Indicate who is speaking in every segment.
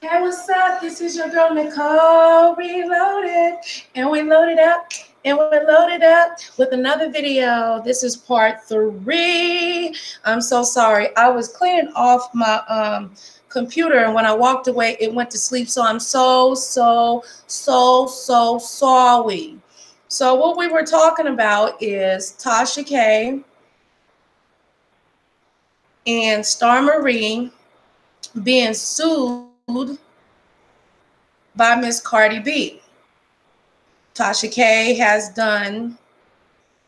Speaker 1: Hey, what's up? This is your girl Nicole Reloaded, and we loaded up, and we're loaded up with another video. This is part 3. I'm so sorry. I was cleaning off my computer, and when I walked away, it went to sleep. So I'm so sorry. So what we were talking about is Tasha K and Star Marie being sued by Miss Cardi B. Tasha K has done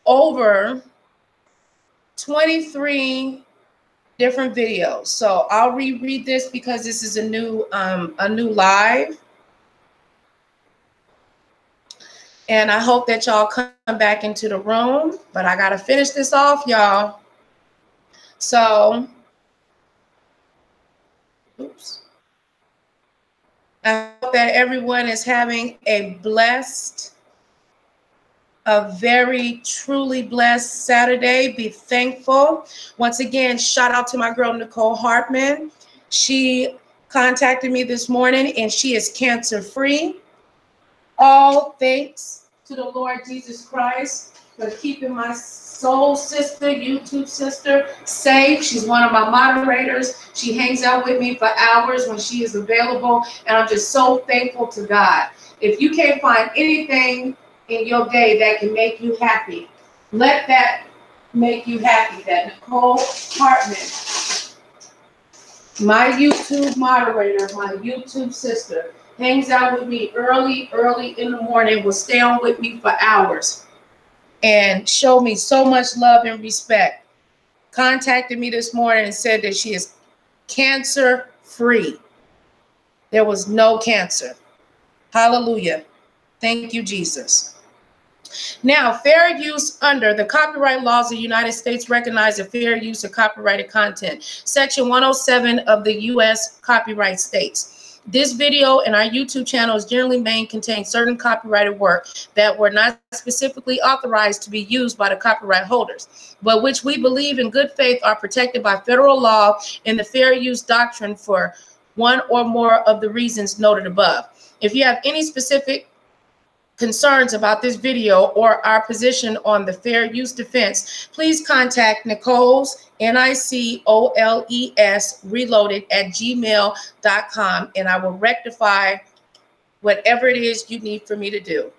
Speaker 1: over 23 different videos. So I'll reread this because this is a new live. And I hope that y'all come back into the room, but I gotta finish this off, y'all. So, oops. I hope that everyone is having a very truly blessed Saturday. Be thankful. Once again, shout out to my girl, Nicole Hartman. She contacted me this morning and she is cancer-free. All thanks to the Lord Jesus Christ for keeping my soul sister, YouTube sister, safe. She's one of my moderators. She hangs out with me for hours when she is available, and I'm just so thankful to God. If you can't find anything in your day that can make you happy, let that make you happy. That Nicole Hartman, my YouTube moderator, my YouTube sister, hangs out with me early in the morning, will stay on with me for hours and show me so much love and respect. Contacted me this morning and said that she is cancer free. There was no cancer. Hallelujah. Thank you, Jesus. Now, fair use under the copyright laws of the United States recognize the fair use of copyrighted content. Section 107 of the U.S. copyright states. This video and our YouTube channel is generally may contain certain copyrighted work that were not specifically authorized to be used by the copyright holders, but which we believe in good faith are protected by federal law and the fair use doctrine for one or more of the reasons noted above. If you have any specific concerns about this video or our position on the fair use defense, please contact Nicole's, NICOLES reloaded @gmail.com, and I will rectify whatever it is you need for me to do.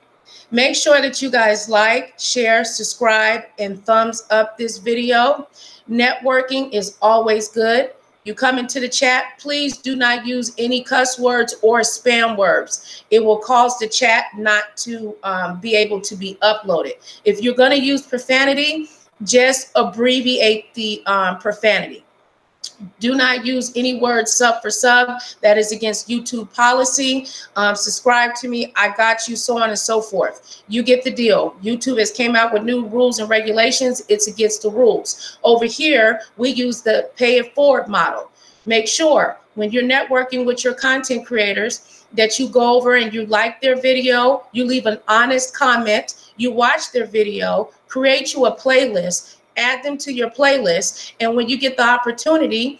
Speaker 1: Make sure that you guys like, share, subscribe, and thumbs up this video. Networking is always good. You come into the chat, please do not use any cuss words or spam words. It will cause the chat not to be able to be uploaded. If you're going to use profanity, just abbreviate the profanity. Do not use any words sub for sub. That is against YouTube policy. Subscribe to me. I got you, so on and so forth. You get the deal. YouTube has came out with new rules and regulations. It's against the rules. Over here, we use the pay it forward model. Make sure when you're networking with your content creators that you go over and you like their video, you leave an honest comment, you watch their video, create you a playlist, add them to your playlist, and when you get the opportunity,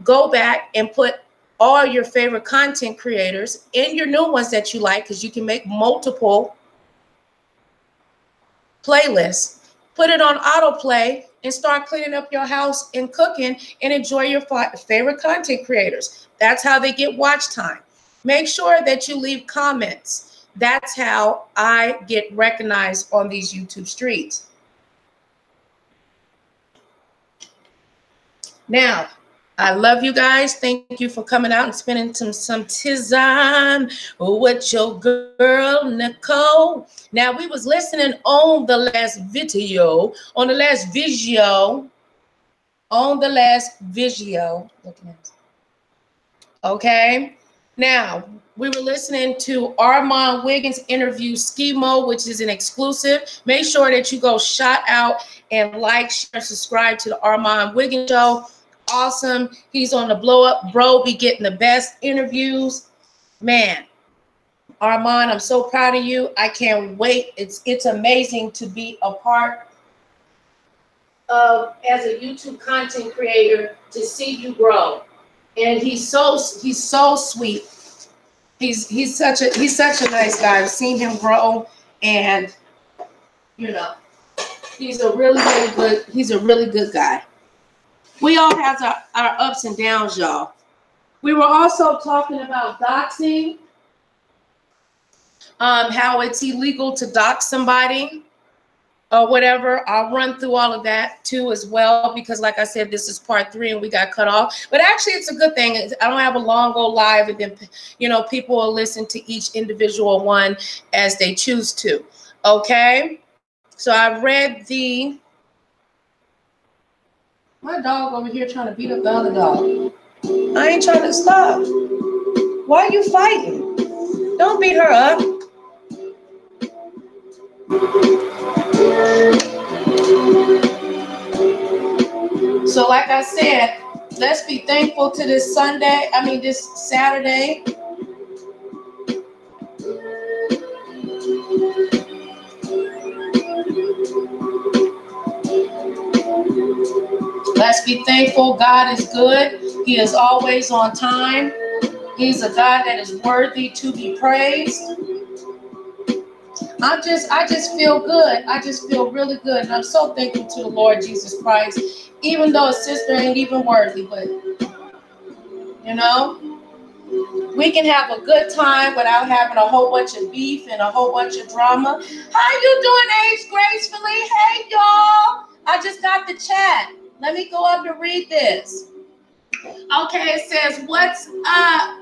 Speaker 1: go back and put all your favorite content creators and your new ones that you like, because you can make multiple playlists, put it on autoplay and start cleaning up your house and cooking and enjoy your favorite content creators. That's how they get watch time. Make sure that you leave comments. That's how I get recognized on these YouTube streets. Now, I love you guys. Thank you for coming out and spending some time with your girl, Nicole. Now, we was listening on the last video, okay? Now, we were listening to Armon Wiggins interview Schemo, which is an exclusive. Make sure that you go shout out and like, share, subscribe to the Armon Wiggins show. Awesome. He's on the blow up, bro. Be getting the best interviews. Man, Armon, I'm so proud of you. I can't wait. It's amazing to be a part as a YouTube content creator to see you grow. And he's so sweet. He's such a nice guy. I've seen him grow, and you know, he's a really good guy. We all have our ups and downs, y'all. We were also talking about doxing, how it's illegal to dox somebody or whatever. I'll run through all of that too as well, because like I said, this is part 3 and we got cut off. But actually, it's a good thing. I don't have a long go live, and then people will listen to each individual one as they choose to. Okay, so I read the. My dog over here trying to beat up the other dog. I ain't trying to stop. Why are you fighting? Don't beat her up. So like I said, let's be thankful to this Saturday. Let's be thankful. God is good. He is always on time. He's a God that is worthy to be praised. I just feel good. I just feel really good. And I'm so thankful to the Lord Jesus Christ, even though a sister ain't even worthy, but we can have a good time without having a whole bunch of beef and a whole bunch of drama. How you doing, Age Gracefully? Hey, y'all. I just got the chat. Let me go up and read this. Okay, it says, what's up?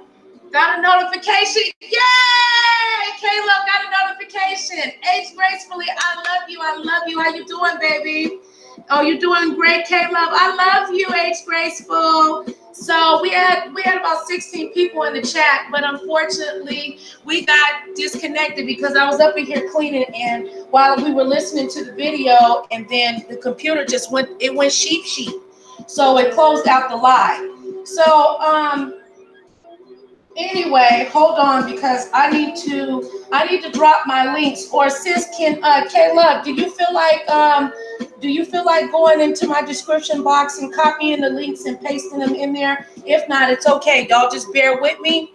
Speaker 1: Got a notification. Yay! Caleb got a notification. Age Gracefully, I love you. I love you. How you doing, baby? Oh, you're doing great, Caleb. I love you, Age Graceful. So we had about 16 people in the chat, but unfortunately we got disconnected because I was up in here cleaning, and while we were listening to the video, and then the computer just went sheep. So it closed out the live. So anyway, hold on, because I need to drop my links. Or sis, Caleb, do you feel like going into my description box and copying the links and pasting them in there? If not, it's okay. Y'all just bear with me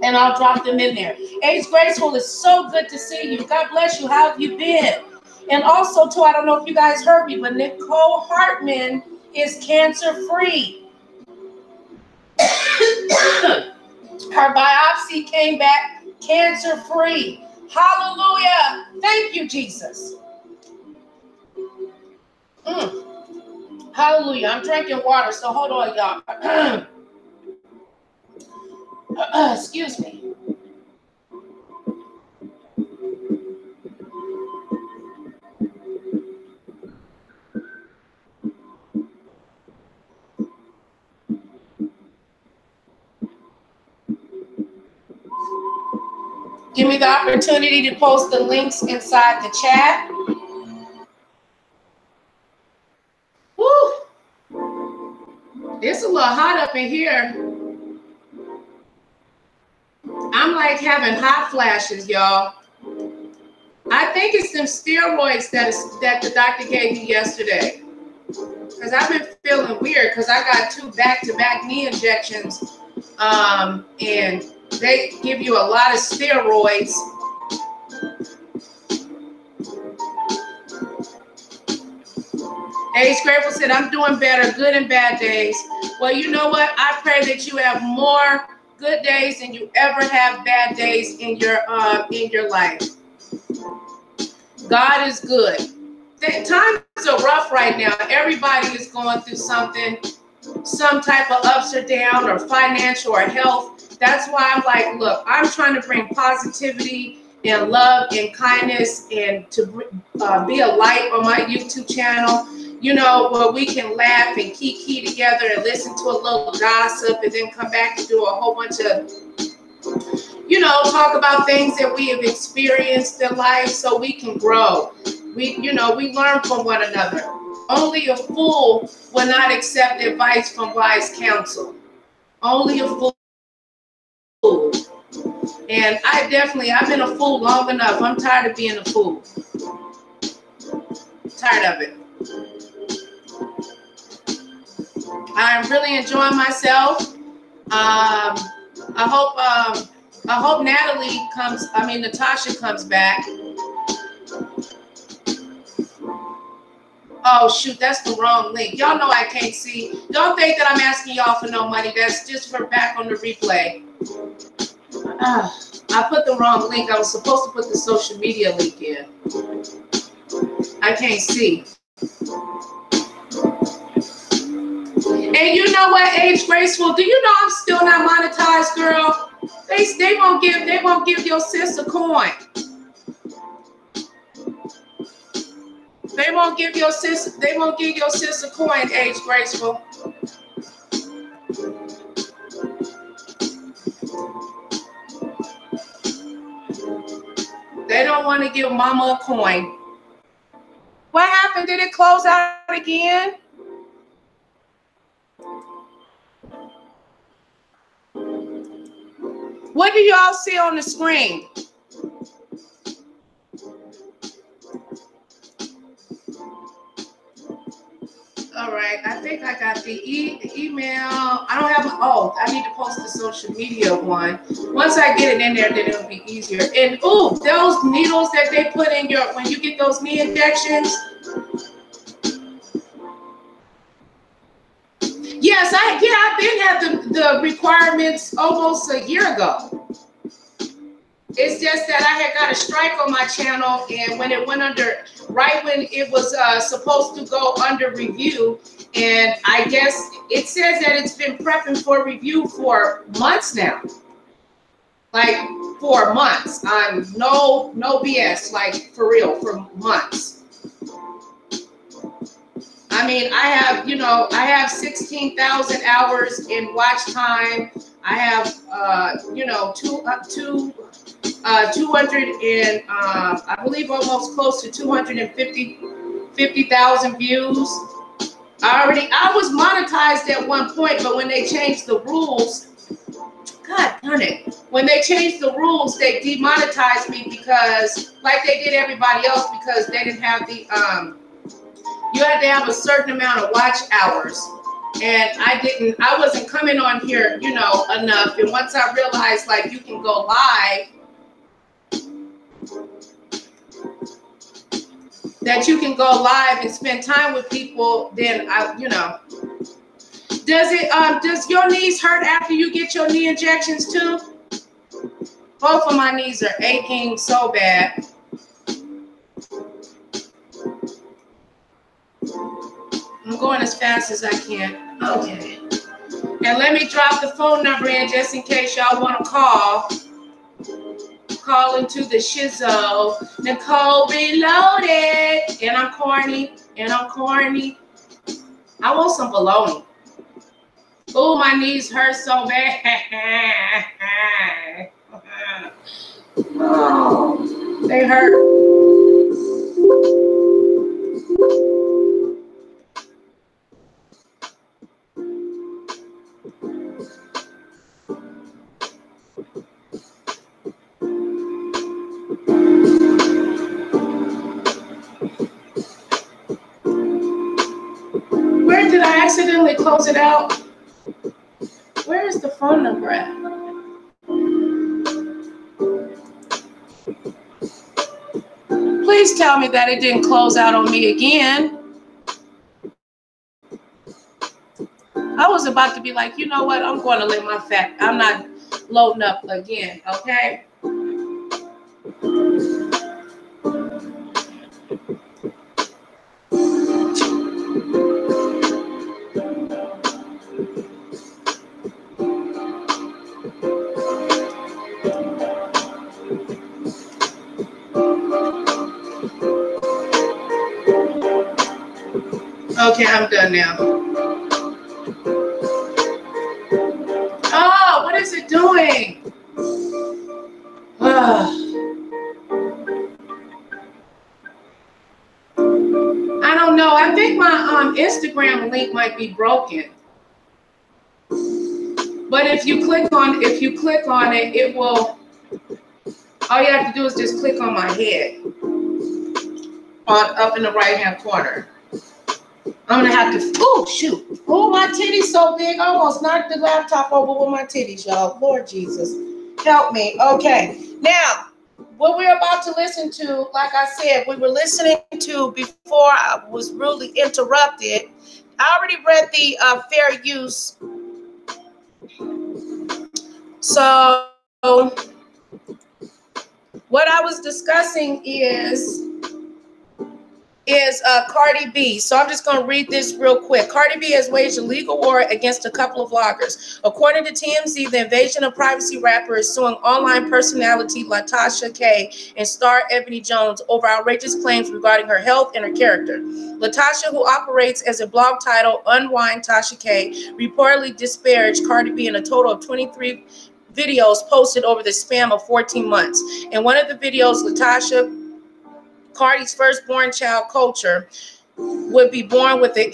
Speaker 1: and I'll drop them in there. Age Graceful, is so good to see you. God bless you. How have you been? And also too, I don't know if you guys heard me, but Nicole Hartman is cancer-free. Her biopsy came back cancer-free. Hallelujah. Thank you, Jesus. Hallelujah. I'm drinking water, so hold on, y'all. Excuse me. Give me the opportunity to post the links inside the chat. Woo! It's a little hot up in here. I'm like having hot flashes, y'all. I think it's them steroids that the doctor gave me yesterday. Because I've been feeling weird because I got 2 back-to-back knee injections. And they give you a lot of steroids. Age Grateful said, I'm doing better, good and bad days. Well, you know what? I pray that you have more good days than you ever have bad days in your life. God is good. Times are rough right now. Everybody is going through something, some type of ups or down, or financial or health. That's why I'm like, look, I'm trying to bring positivity and love and kindness, and to be a light on my YouTube channel, where we can laugh and kiki together and listen to a little gossip, and then come back and do a whole bunch of, talk about things that we have experienced in life so we can grow. We learn from one another. Only a fool will not accept advice from wise counsel. Only a fool. And I've been a fool long enough. I'm tired of being a fool. Tired of it. I'm really enjoying myself. I hope Natasha comes back. Oh shoot, that's the wrong link. Y'all know I can't see. Don't think that I'm asking y'all for no money. That's just for back on the replay. I put the wrong link. I was supposed to put the social media link in. I can't see. And you know what, Age Graceful? Do you know I'm still not monetized, girl? They won't give your sis a coin. They won't give your sis a coin, Age Graceful. They don't want to give mama a coin. What happened? Did it close out again? What do y'all see on the screen? All right, I think I got the email. I don't have, I need to post the social media one. Once I get it in there, then it'll be easier. And ooh, those needles that they put in when you get those knee injections. Yes, I've been at the requirements almost a year ago. It's just that I had got a strike on my channel, and when it went under, right when it was supposed to go under review, and I guess it says that it's been prepping for review for months now. Like 4 months. No BS, like for real, for months. I mean, I have 16,000 hours in watch time. I have, 200 and I believe almost close to 250,000 views. I was monetized at one point, but when they changed the rules, God darn it. When they changed the rules, they demonetized me because, like they did everybody else, because they didn't have the, you had to have a certain amount of watch hours. And I wasn't coming on here, enough. And once I realized, like, you can go live, that you can go live and spend time with people, then does your knees hurt after you get your knee injections too? Both of my knees are aching so bad. I'm going as fast as I can. Okay. And let me drop the phone number in just in case y'all want to call. Call into the shizzo. Nicole Reloaded. And I'm corny. I want some bologna. Oh, my knees hurt so bad. Oh, they hurt. Where did I accidentally close it out? Where is the phone number at? Please tell me that it didn't close out on me again. I was about to be like, you know what? I'm going to let I'm not loading up again, okay? Okay, I'm done now. Oh, what is it doing? I don't know. I think my Instagram link might be broken. But if you click on it, it will. All you have to do is just click on my head, up in the right-hand corner. I'm gonna have to, oh shoot. Oh, my titties so big, I almost knocked the laptop over with my titties, y'all. Lord Jesus, help me. Okay, now, what we're about to listen to, like I said, we were listening to before I was rudely interrupted. I already read the fair use. So what I was discussing is Cardi B. So I'm just going to read this real quick. Cardi B has waged a legal war against a couple of vloggers. According to TMZ, the invasion of privacy rapper is suing online personality Tasha K and star Ebony Jones over outrageous claims regarding her health and her character. Tasha, who operates as a blog titled Unwind Tasha K, reportedly disparaged Cardi B in a total of 23 videos posted over the span of 14 months. In one of the videos, Tasha, Cardi's firstborn child, Culture, would be born with an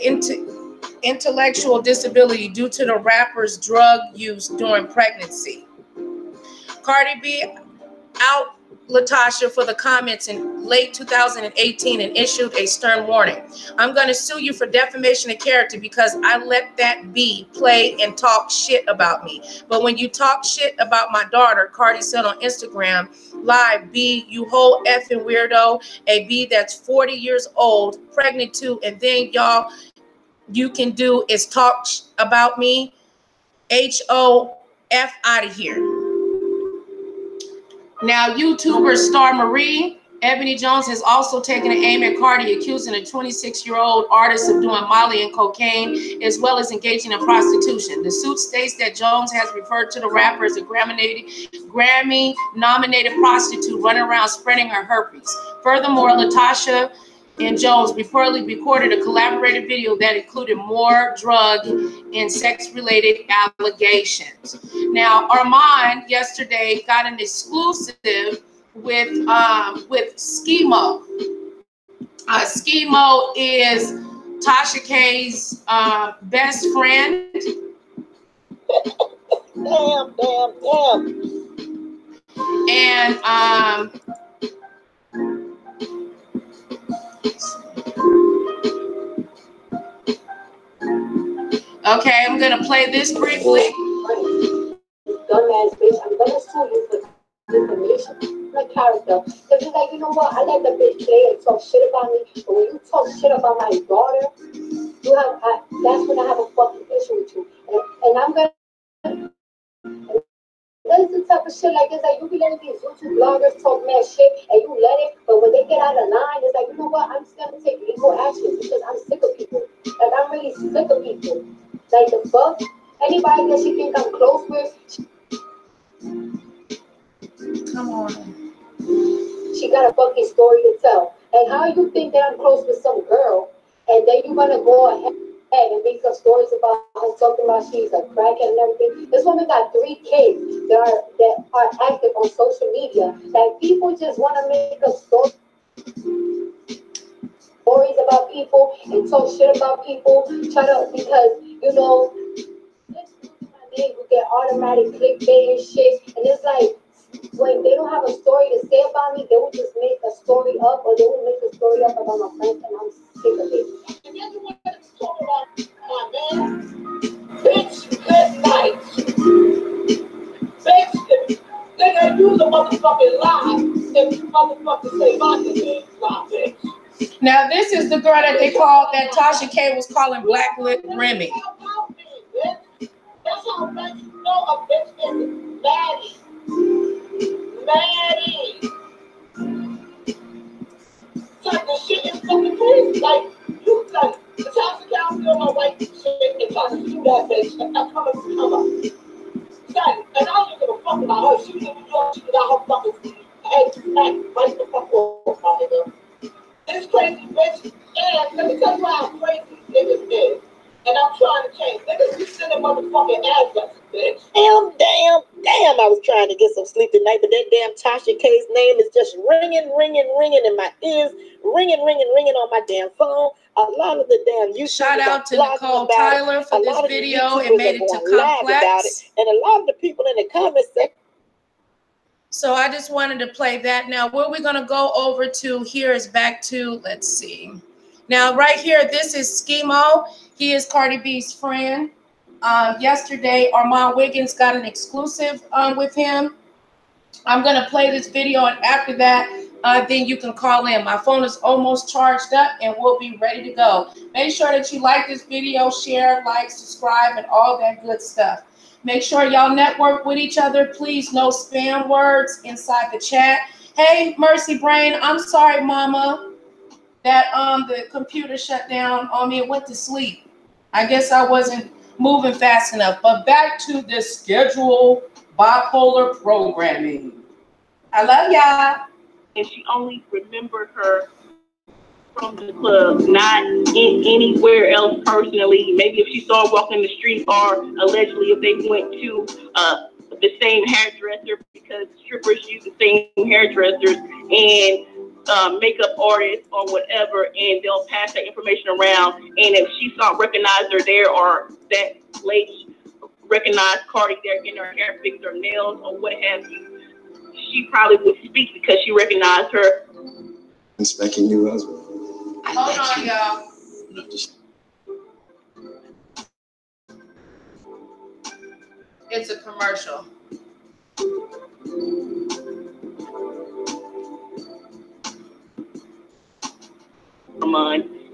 Speaker 1: intellectual disability due to the rapper's drug use during pregnancy. Cardi B out Tasha for the comments in late 2018 and issued a stern warning. I'm going to sue you for defamation of character because I let that B play and talk shit about me. But when you talk shit about my daughter, Cardi said on Instagram Live, B, you whole effing weirdo, a B that's 40 years old, pregnant too, and then y'all you can do is talk about me. HOF out of here. Now, YouTuber star Marie Ebony Jones has also taken an aim at Cardi, accusing a 26-year-old artist of doing Molly and cocaine, as well as engaging in prostitution. The suit states that Jones has referred to the rapper as a Grammy-nominated prostitute running around spreading her herpes. Furthermore, Tasha and Jones reportedly recorded a collaborated video that included more drug and sex-related allegations. Now, Armon yesterday got an exclusive with Schemo. Schemo is Tasha K's best friend.
Speaker 2: Damn.
Speaker 1: And okay, I'm gonna play this briefly.
Speaker 2: Dumbass bitch, I'm gonna sue you for defamation. My character. Because he's like, you know what? I let the bitch play and talk shit about me. But when you talk shit about my daughter, that's when I have a fucking issue with you. And I'm gonna. That's the type of shit like this. Like you be letting these YouTube bloggers talk mad shit and you let it, but when they get out of line, it's like, you know what? I'm just gonna take legal action because I'm sick of people. Like I'm really sick of people. Like the fuck? Anybody that she think I'm close with,
Speaker 1: Come on.
Speaker 2: she got a fucking story to tell. And how you think that I'm close with some girl and then you gonna go ahead and make up stories about her talking about she's a crackhead and everything? This woman got 3 kids that are active on social media. Like people just want to make up stories about people and talk shit about people, because you know, my name will get automatic clickbait and shit. And it's like when they don't have a story to say about me, they will just make a story up, or they will make a story up about my friends, and I'm sick of it. And then you want to talk about my man, bitch, good night. Bitch, nigga, you the motherfucking lie if you motherfucking say my name, lie, bitch.
Speaker 1: Now, this is the girl that they called, that Tasha K was calling Black Lip Remy.
Speaker 2: That's how much you know a bitch is Maddie. Like the shit is fucking crazy. Like you like the Tasha K, I'm still my white shit and trying to do that bitch and I'm coming to come up. Like, and I don't give a fuck about her. She was in New York, she got her fucking head smacked right the fuck off, my nigga. This crazy bitch, and let me tell you how crazy niggas is. And I'm trying to change. Niggas be sending motherfucking addresses, bitch. Damn, I was trying to get some sleep tonight, but that damn Tasha K's name is just ringing in my ears, ringing on my damn phone. A lot of the damn YouTubers
Speaker 1: shout out to Nicole Tyler for this video. It made it to Complex.
Speaker 2: And a lot of the people in the comments section.
Speaker 1: So I just wanted to play that. Now, where we're going to go over to here is back to, let's see. Now, right here, this is Schemo. He is Cardi B's friend. Yesterday, Armon Wiggins got an exclusive with him. I'm going to play this video, and after that, then you can call in. My phone is almost charged up, and we'll be ready to go. Make sure that you like this video, share, like, subscribe, and all that good stuff. Make sure y'all network with each other. Please, no spam words inside the chat. Hey, Mercy Brain, I'm sorry, Mama, that the computer shut down on me and went to sleep. I guess I wasn't moving fast enough. But back to the schedule bipolar programming. I love y'all.
Speaker 3: And she only remembered her from the club, not anywhere else personally. Maybe if she saw her walking the street, or allegedly if they went to the same hairdresser, because strippers use the same hairdressers and makeup artists or whatever, and they'll pass that information around. And if she recognized her there, or that lady recognized Cardi there getting her hair fixed or nails or what have you, she probably would speak because she recognized her.
Speaker 4: Inspecting you husband.
Speaker 1: Hold on, y'all. It's a commercial.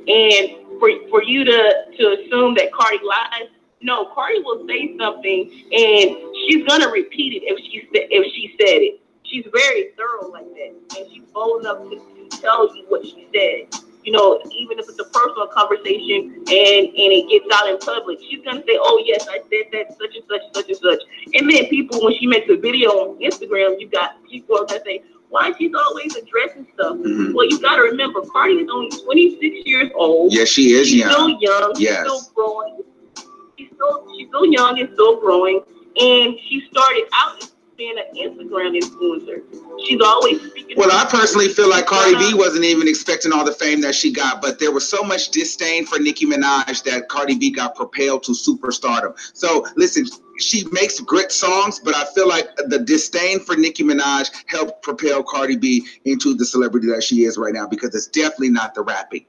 Speaker 3: And for you to assume that Cardi lies, no, Cardi will say something and she's gonna repeat it if she said it. She's very thorough like that, and she's bold enough to tell you what she said. You know, even if it's a personal conversation and it gets out in public, she's gonna say, "Oh yes, I said that such and such, such and such." And then people, when she makes a video on Instagram, you got people that say, "Why she's always addressing stuff?" Mm-hmm. Well, you gotta remember, Cardi is only 26 years old.
Speaker 4: Yes, she is
Speaker 3: she's
Speaker 4: young.
Speaker 3: Still young.
Speaker 4: Yes.
Speaker 3: She's still growing. She's still young and still growing. And she started out as being an Instagram influencer. She's always speaking.
Speaker 4: Well, I personally feel like Cardi B wasn't even expecting all the fame that she got, but there was so much disdain for Nicki Minaj that Cardi B got propelled to superstardom. So listen, she makes great songs, but I feel like the disdain for Nicki Minaj helped propel Cardi B into the celebrity that she is right now, because it's definitely not the rapping.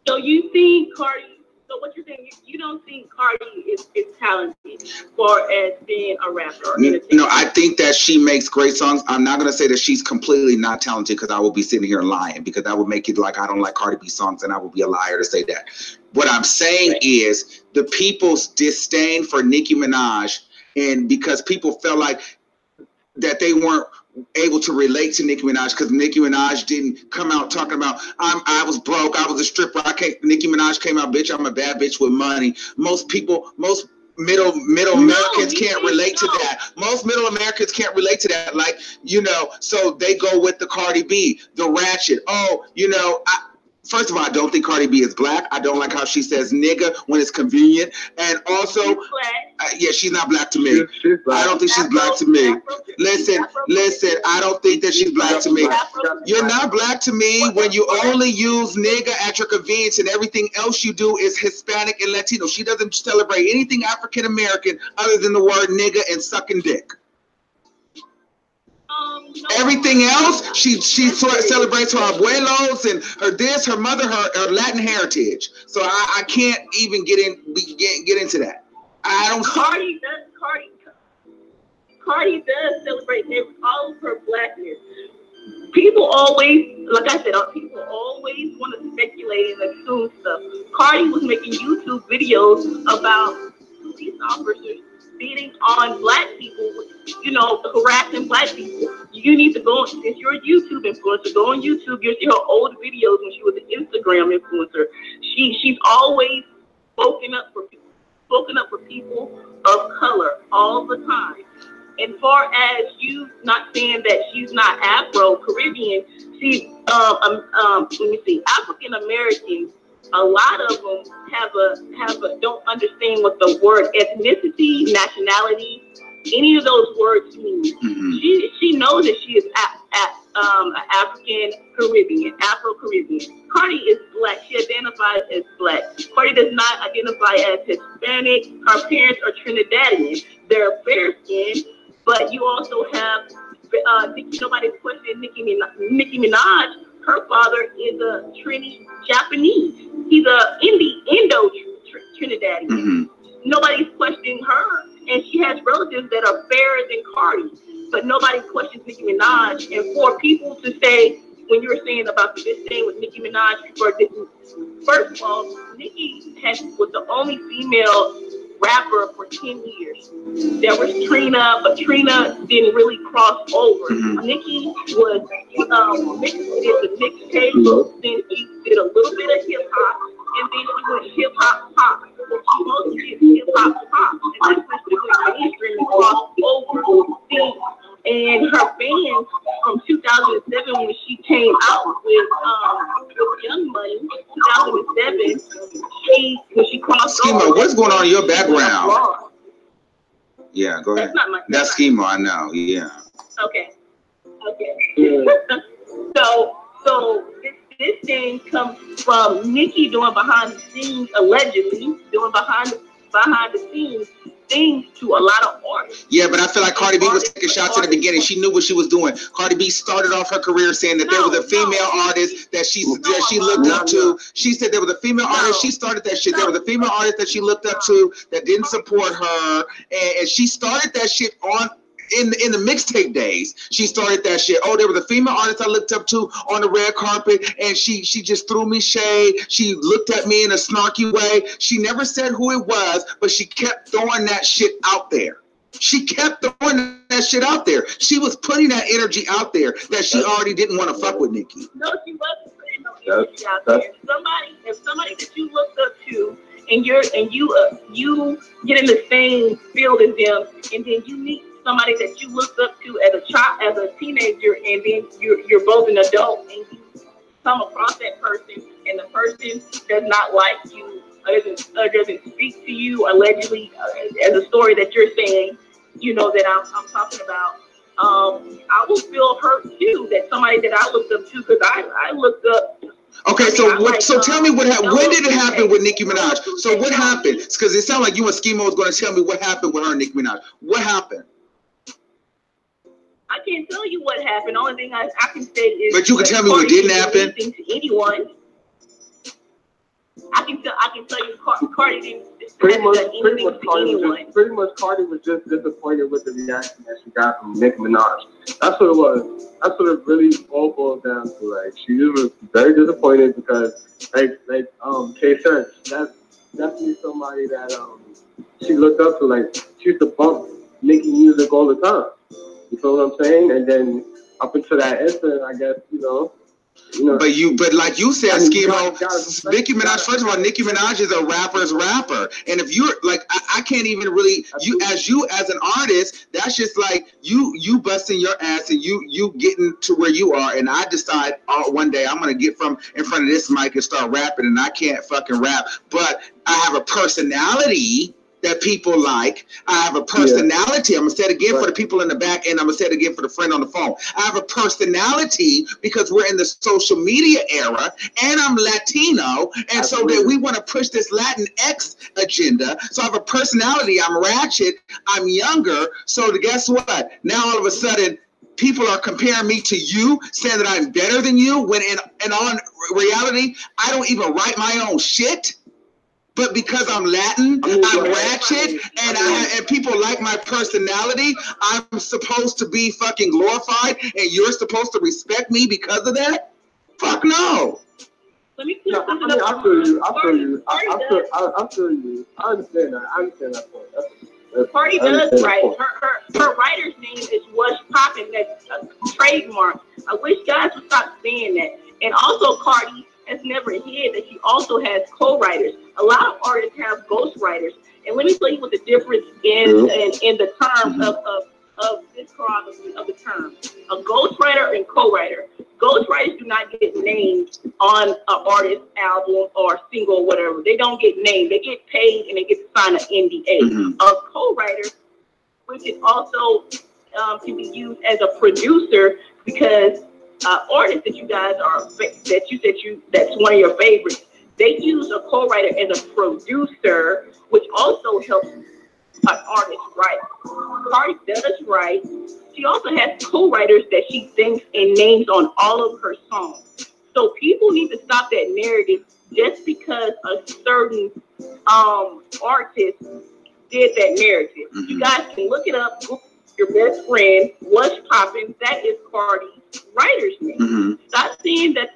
Speaker 3: So you think Cardi? So what you're saying, you don't think Cardi is talented as far as being a rapper?
Speaker 4: No, I think that she makes great songs. I'm not going to say that she's completely not talented, because I will be sitting here lying, because that would make it like I don't like Cardi B songs, and I would be a liar to say that. What I'm saying is the people's disdain for Nicki Minaj, and because people felt like that they weren't able to relate to Nicki Minaj, because Nicki Minaj didn't come out talking about I was broke, I was a stripper. Nicki Minaj came out, bitch, I'm a bad bitch with money. Most middle Americans can't relate to that. Most middle Americans can't relate to that. Like, you know, so they go with the Cardi B, the ratchet. Oh, you know, first of all, I don't think Cardi B is black. I don't like how she says nigga when it's convenient. And also, yeah, she's not black to me. I don't think she's black to me. Listen, I don't think that she's black to me. You're not black to me when you only use nigga at your convenience, and everything else you do is Hispanic and Latino. She doesn't celebrate anything African American other than the word nigga and sucking dick. Everything else, she celebrates her abuelos and her this, her mother, her Latin heritage. So I can't even get into that. I don't.
Speaker 3: Cardi does celebrate all of her blackness. People always, like I said, people always want to speculate and assume stuff. Cardi was making YouTube videos about police officers beating on black people, you know, harassing black people. You need to go, since you're a YouTube influencer, go on YouTube. You'll see her old videos when she was an Instagram influencer. She's always spoken up for people of color all the time. And far as you not saying that she's not Afro-Caribbean, let me see, African Americans, a lot of them don't understand what the word ethnicity, nationality, any of those words mean. Mm-hmm. She knows that she is African Caribbean, Afro-Caribbean. Cardi is black. She identifies as black. Cardi does not identify as Hispanic. Her parents are Trinidadian. They're fair skinned, but you also have nobody's questioning Nicki Minaj. her father is a Trini Japanese. He's a Indo-Trinidadian.
Speaker 4: Mm-hmm.
Speaker 3: Nobody's questioning her, and she has relatives that are fairer than Cardi, but nobody questions Nicki Minaj. And for people to say, when you were saying about this thing with Nicki Minaj, first of all, Nicki was the only female rapper for 10 years. There was Trina, but Trina didn't really cross over.
Speaker 4: Mm-hmm.
Speaker 3: Nicki was did the mixtape, then she did a little bit of hip hop, and then she went hip hop pop. She mostly did hip hop pop, and that's when she went mainstream and crossed over things. And her fans from 2007, when she came out with Young Money, 2007, when she crossed over.
Speaker 4: What's going on in your background? Yeah, go ahead.
Speaker 3: That's not my.
Speaker 4: That's Schema, I know. Yeah.
Speaker 3: Okay. So this thing comes from Nicki doing behind the scenes, allegedly doing behind the scenes things to a lot of artists.
Speaker 4: Yeah, but I feel like Cardi B was taking shots in the beginning. She knew what she was doing. Cardi B started off her career saying that there was a female artist that she looked up to. She said there was a female artist. She started that shit. There was a female artist that she looked up to that didn't support her, and she started that shit on. In the mixtape days, she started that shit. Oh, there was a female artist I looked up to on the red carpet, and she just threw me shade. She looked at me in a snarky way. She never said who it was, but she kept throwing that shit out there. She kept throwing that shit out there. She was putting that energy out there that she already didn't want to fuck with Nicki.
Speaker 3: No, she wasn't putting no energy out there. If somebody that you looked up to, and you get in the same field as them, and then you meet somebody that you looked up to as a child, as a teenager, and then you're both an adult, and you come across that person, and the person does not like you, or doesn't speak to you, allegedly, as a story that you're saying, that I'm talking about. I will feel hurt too that somebody that I looked up to, because I looked up.
Speaker 4: Okay, so tell me what happened. When did it happen with Nicki Minaj? So what happened? Because it sounded like you and Schema was going to tell me what happened with her and Nicki Minaj. What happened?
Speaker 3: I can't tell you what happened. The only thing I can say is.
Speaker 4: But you can tell me what didn't happen.
Speaker 3: To anyone. I can tell you Cardi didn't
Speaker 2: pretty much Cardi was just disappointed with the reaction that she got from Nicki Minaj. That's what it was. That's what it really all boiled down to. Like, she was very disappointed because like Kay said, that's definitely somebody that she looked up to. Like, she used to bump Nicki music all the time. You feel what I'm saying? And then up until that instant, I guess, But like you said, Schemo, Nicki Minaj, first of all, Nicki Minaj is a rapper's rapper. And if you're like, I can't even really, as an artist, that's just like you busting your ass and you getting to where you are. And I decide one day I'm going to get from in front of this mic and start rapping, and I can't fucking rap. But I have a personality that people like. I have a personality. I'm gonna say it again for the people in the back, and I'm gonna say it again for the friend on the phone. I have a personality because we're in the social media era, and I'm Latino, and so that we want to push this Latin X agenda. So I have a personality. I'm ratchet. I'm younger. So guess what? Now all of a sudden, people are comparing me to you, saying that I'm better than you, when in all reality, I don't even write my own shit. But because I'm Latin, I'm ratchet, and people like my personality, I'm supposed to be fucking glorified, and you're supposed to respect me because of that? Fuck no.
Speaker 3: Let me clear something
Speaker 2: up. I feel you. I understand that point.
Speaker 3: Cardi does write. Her writer's name is What's Poppin'. That's a trademark. I wish guys would stop saying that. And also, Cardi has never hid that she also has co-writers. A lot of artists have ghostwriters. And let me tell you what the difference in the terms of this choreography of the term. A ghostwriter and co-writer. Ghostwriters do not get named on an artist's album or single or whatever. They don't get named. They get paid and they get to sign an NDA. A co-writer, which is also can be used as a producer, because artists that you guys are, that's one of your favorites, they use a co-writer as a producer, which also helps an artist write. Cardi does write. She also has co-writers that she thinks and names on all of her songs. So people need to stop that narrative just because a certain artist did that narrative. Mm-hmm. You guys can look it up. Your best friend, What's Poppin', that is Cardi's writer's name. Mm-hmm. Stop saying that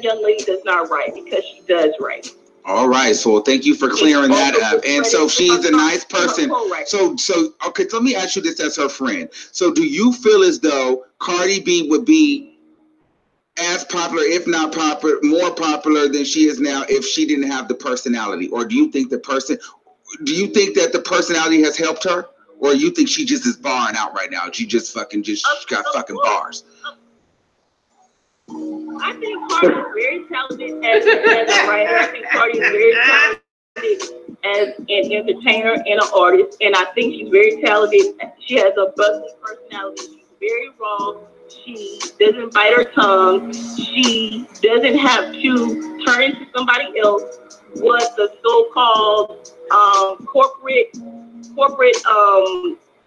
Speaker 3: young lady does not write, because she does write.
Speaker 4: All right, so thank you for clearing that up. And so she's a nice person. So okay, let me ask you this as her friend. So do you feel as though Cardi B would be as popular, if not popular, more popular than she is now if she didn't have the personality? Or do you think that the personality has helped her? Or you think she just is barring out right now? She just got fucking bars.
Speaker 3: I think Cardi is very talented as a writer. I think Cardi is very talented as an entertainer and an artist. And I think she's very talented. She has a bubbly personality. She's very raw. She doesn't bite her tongue. She doesn't have to turn into somebody else. What the so-called corporate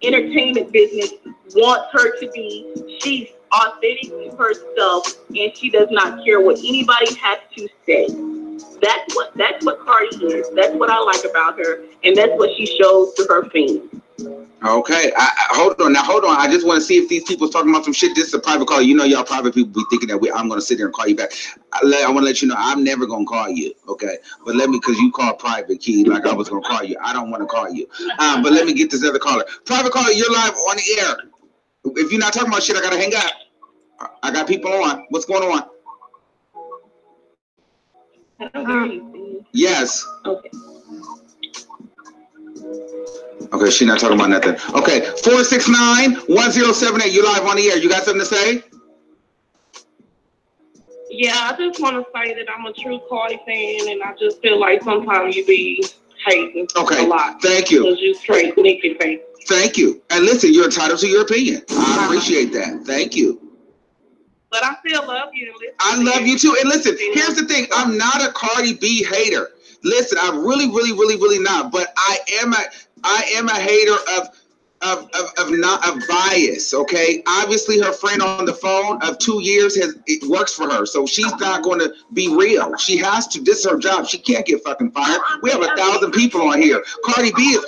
Speaker 3: entertainment business wants her to be. She's authentic to herself, and she does not care what anybody has to say. That's what Cardi is. That's what I like about her, and that's what she shows to her fans.
Speaker 4: Okay, hold on. I just want to see if these people talking about some shit. This is a private call. You know, y'all private people be thinking that I'm going to sit there and call you back. I want to let you know I'm never going to call you, okay? But because you call private, Key, like I was going to call you. I don't want to call you. But let me get this other caller. Private caller, you're live on the air. If you're not talking about shit, I got to hang up. I got people on. What's going on?
Speaker 3: I don't hear you.
Speaker 4: Yes.
Speaker 3: Okay.
Speaker 4: Okay, she's not talking about nothing. Okay, 469-1078. You live on the air. You got something to say?
Speaker 5: Yeah, I just want to say that I'm a true Cardi fan, and I just feel like sometimes you be hating a lot.
Speaker 4: Thank you.
Speaker 5: Because you straight Nicki fan.
Speaker 4: Thank you. And listen, you're entitled to your opinion. I appreciate that. Thank you.
Speaker 5: But I still love you.
Speaker 4: I love you too. And listen, here's the thing. I'm not a Cardi B hater. Listen, I'm really not. But I am a hater of bias. Okay, obviously her friend on the phone of 2 years it works for her, so she's not going to be real. She has to. This is her job. She can't get fucking fired. We have 1,000 people on here. Cardi B.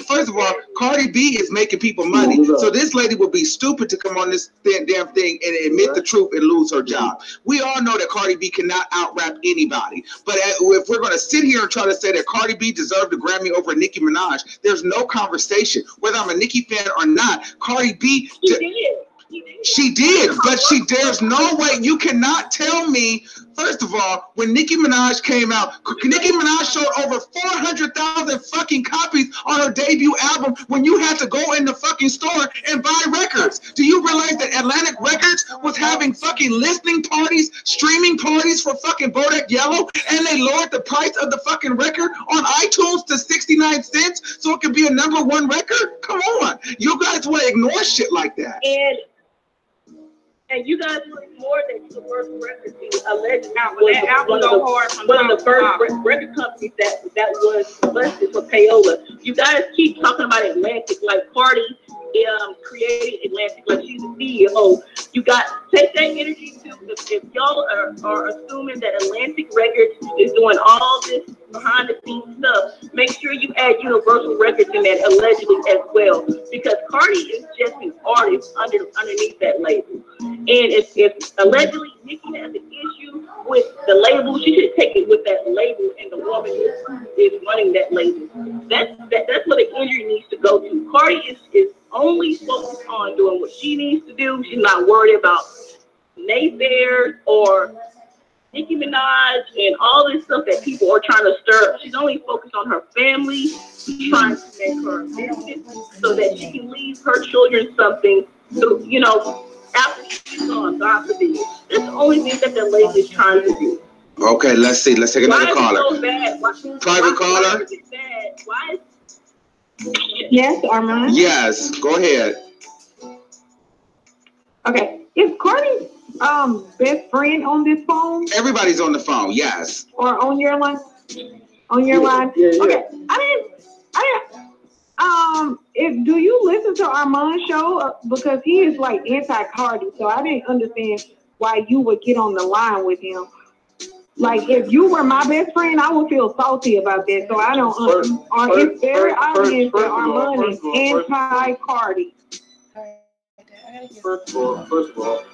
Speaker 4: First of all, Cardi B is making people money. So this lady would be stupid to come on this damn thing and admit the truth and lose her job. We all know that Cardi B cannot out-rap anybody. But if we're going to sit here and try to say that Cardi B deserved a Grammy over Nicki Minaj, there's no conversation. Whether I'm a Nicki fan or not, Cardi B, she did, but there's no way. You cannot tell me. First of all, when Nicki Minaj came out, Nicki Minaj sold over 400,000 fucking copies on her debut album when you had to go in the fucking store and buy records. Do you realize that Atlantic Records was having fucking listening parties, streaming parties for fucking Bodak Yellow, and they lowered the price of the fucking record on iTunes to 69 cents so it could be a #1 record? Come on. You guys want to ignore shit like that.
Speaker 3: And you guys were more than the first record deal. Allegedly,
Speaker 5: one
Speaker 3: of the first record companies that was busted for payola. You guys keep talking about Atlantic like Cardi created Atlantic like she's the CEO. You got take that energy to if y'all are assuming that Atlantic Records is doing all this behind the scenes stuff, make sure you add Universal Records in that allegedly as well, because Cardi is just an artist underneath that label. And if allegedly Nicki has an issue with the label, she should take it with that label and the woman who is running that label. That's what the injury needs to go to. Cardi is only focused on doing what she needs to do. She's not worried about naysayers or Nicki Minaj and all this stuff that people are trying to stir up. She's only focused on her family, trying to make her business so that she can leave her children something to, after she's gone, God forbid. That's the only thing that the lady is trying to do.
Speaker 4: Okay, let's see. Let's take another caller.
Speaker 3: So bad?
Speaker 4: Private caller?
Speaker 3: Why is it bad? Why is
Speaker 6: Yes, Armon.
Speaker 4: Yes, go ahead.
Speaker 6: Okay, is Cardi's best friend on this phone?
Speaker 4: Everybody's on the phone. Yes.
Speaker 6: Or on your line? On your line?
Speaker 3: Yeah.
Speaker 6: Okay, do you listen to Armon's show? Because he is like anti-Cardi, so I didn't understand why you would get on the line with him. Like, if you were my best friend, I would feel salty about that. So I don't. It's very obvious that Armon is anti-Cardi.
Speaker 2: First of all,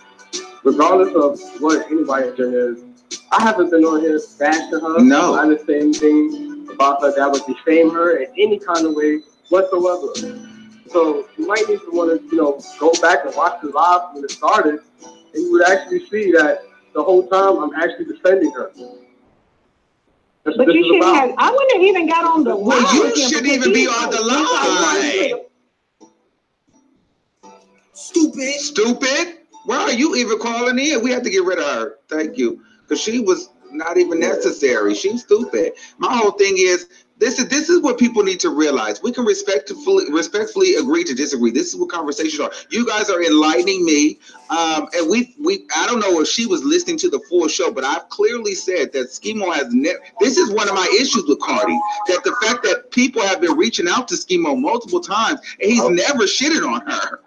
Speaker 2: regardless of what anybody's gender is, I haven't been on here bashing her.
Speaker 4: No.
Speaker 2: I didn't say anything about her that would defame her in any kind of way whatsoever. So you might need to want to, go back and watch the live when it started, and you would actually see that the whole time I'm actually defending her.
Speaker 6: But you shouldn't have. I wouldn't have even got on the line.
Speaker 4: Well, you shouldn't even be on the line. Stupid. Why are you even calling in? We have to get rid of her. Thank you. Because she was not even necessary. She's stupid. My whole thing is, this is what people need to realize. We can respectfully agree to disagree. This is what conversations are. You guys are enlightening me. And I don't know if she was listening to the full show, but I've clearly said that Schemo has never. This is one of my issues with Cardi. That the fact that people have been reaching out to Schemo multiple times, and he's never shitted on her.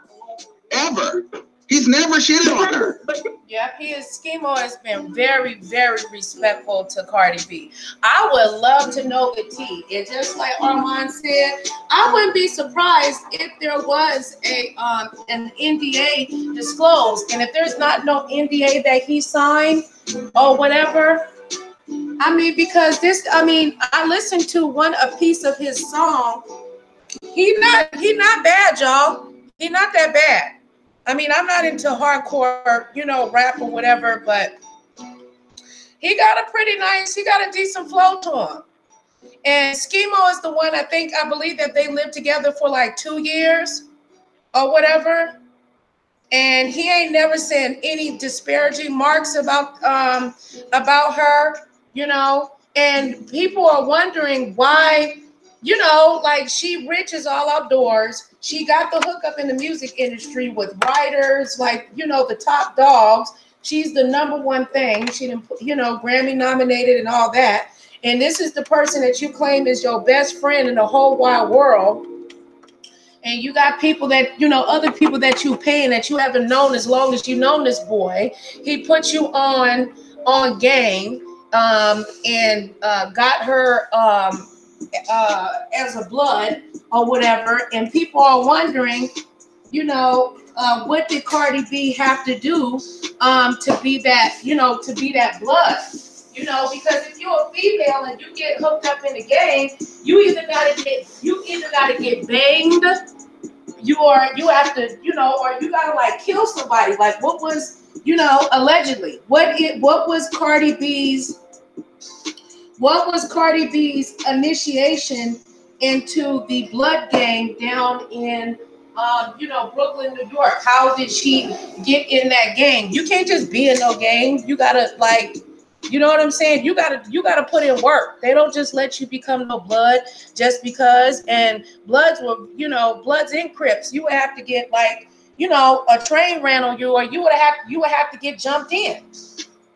Speaker 4: Ever. He's never shitted on her.
Speaker 1: Yep, Schemo has been very, very respectful to Cardi B. I would love to know the tea. And just like Armon said, I wouldn't be surprised if there was an NDA disclosed. And if there's not no NDA that he signed or whatever, I mean, because I listened to a piece of his song. He not bad, y'all. He not that bad. I mean, I'm not into hardcore, rap or whatever, but he got a decent flow to him. And Schemo is the one, I believe that they lived together for like 2 years or whatever. And he ain't never said any disparaging marks about her, and people are wondering why, like she rich is all outdoors. She got the hookup in the music industry with writers, like, the top dogs. She's the #1 thing. She didn't, Grammy nominated and all that. And this is the person that you claim is your best friend in the whole wide world. And you got people that, other people that you pay and that you haven't known as long as you known this boy. He put you on game and got her as a blood or whatever, and people are wondering, what did Cardi B have to do to be that blood? Because if you're a female and you get hooked up in the game, you either gotta get banged, you have to, or you gotta like kill somebody. Like what was, allegedly, what was Cardi B's initiation into the blood game down in, Brooklyn, New York? How did she get in that game? You can't just be in no game. You gotta you know what I'm saying? You gotta put in work. They don't just let you become no blood just because. And bloods in Crips. You would have to get a train ran on you, or you would have to get jumped in.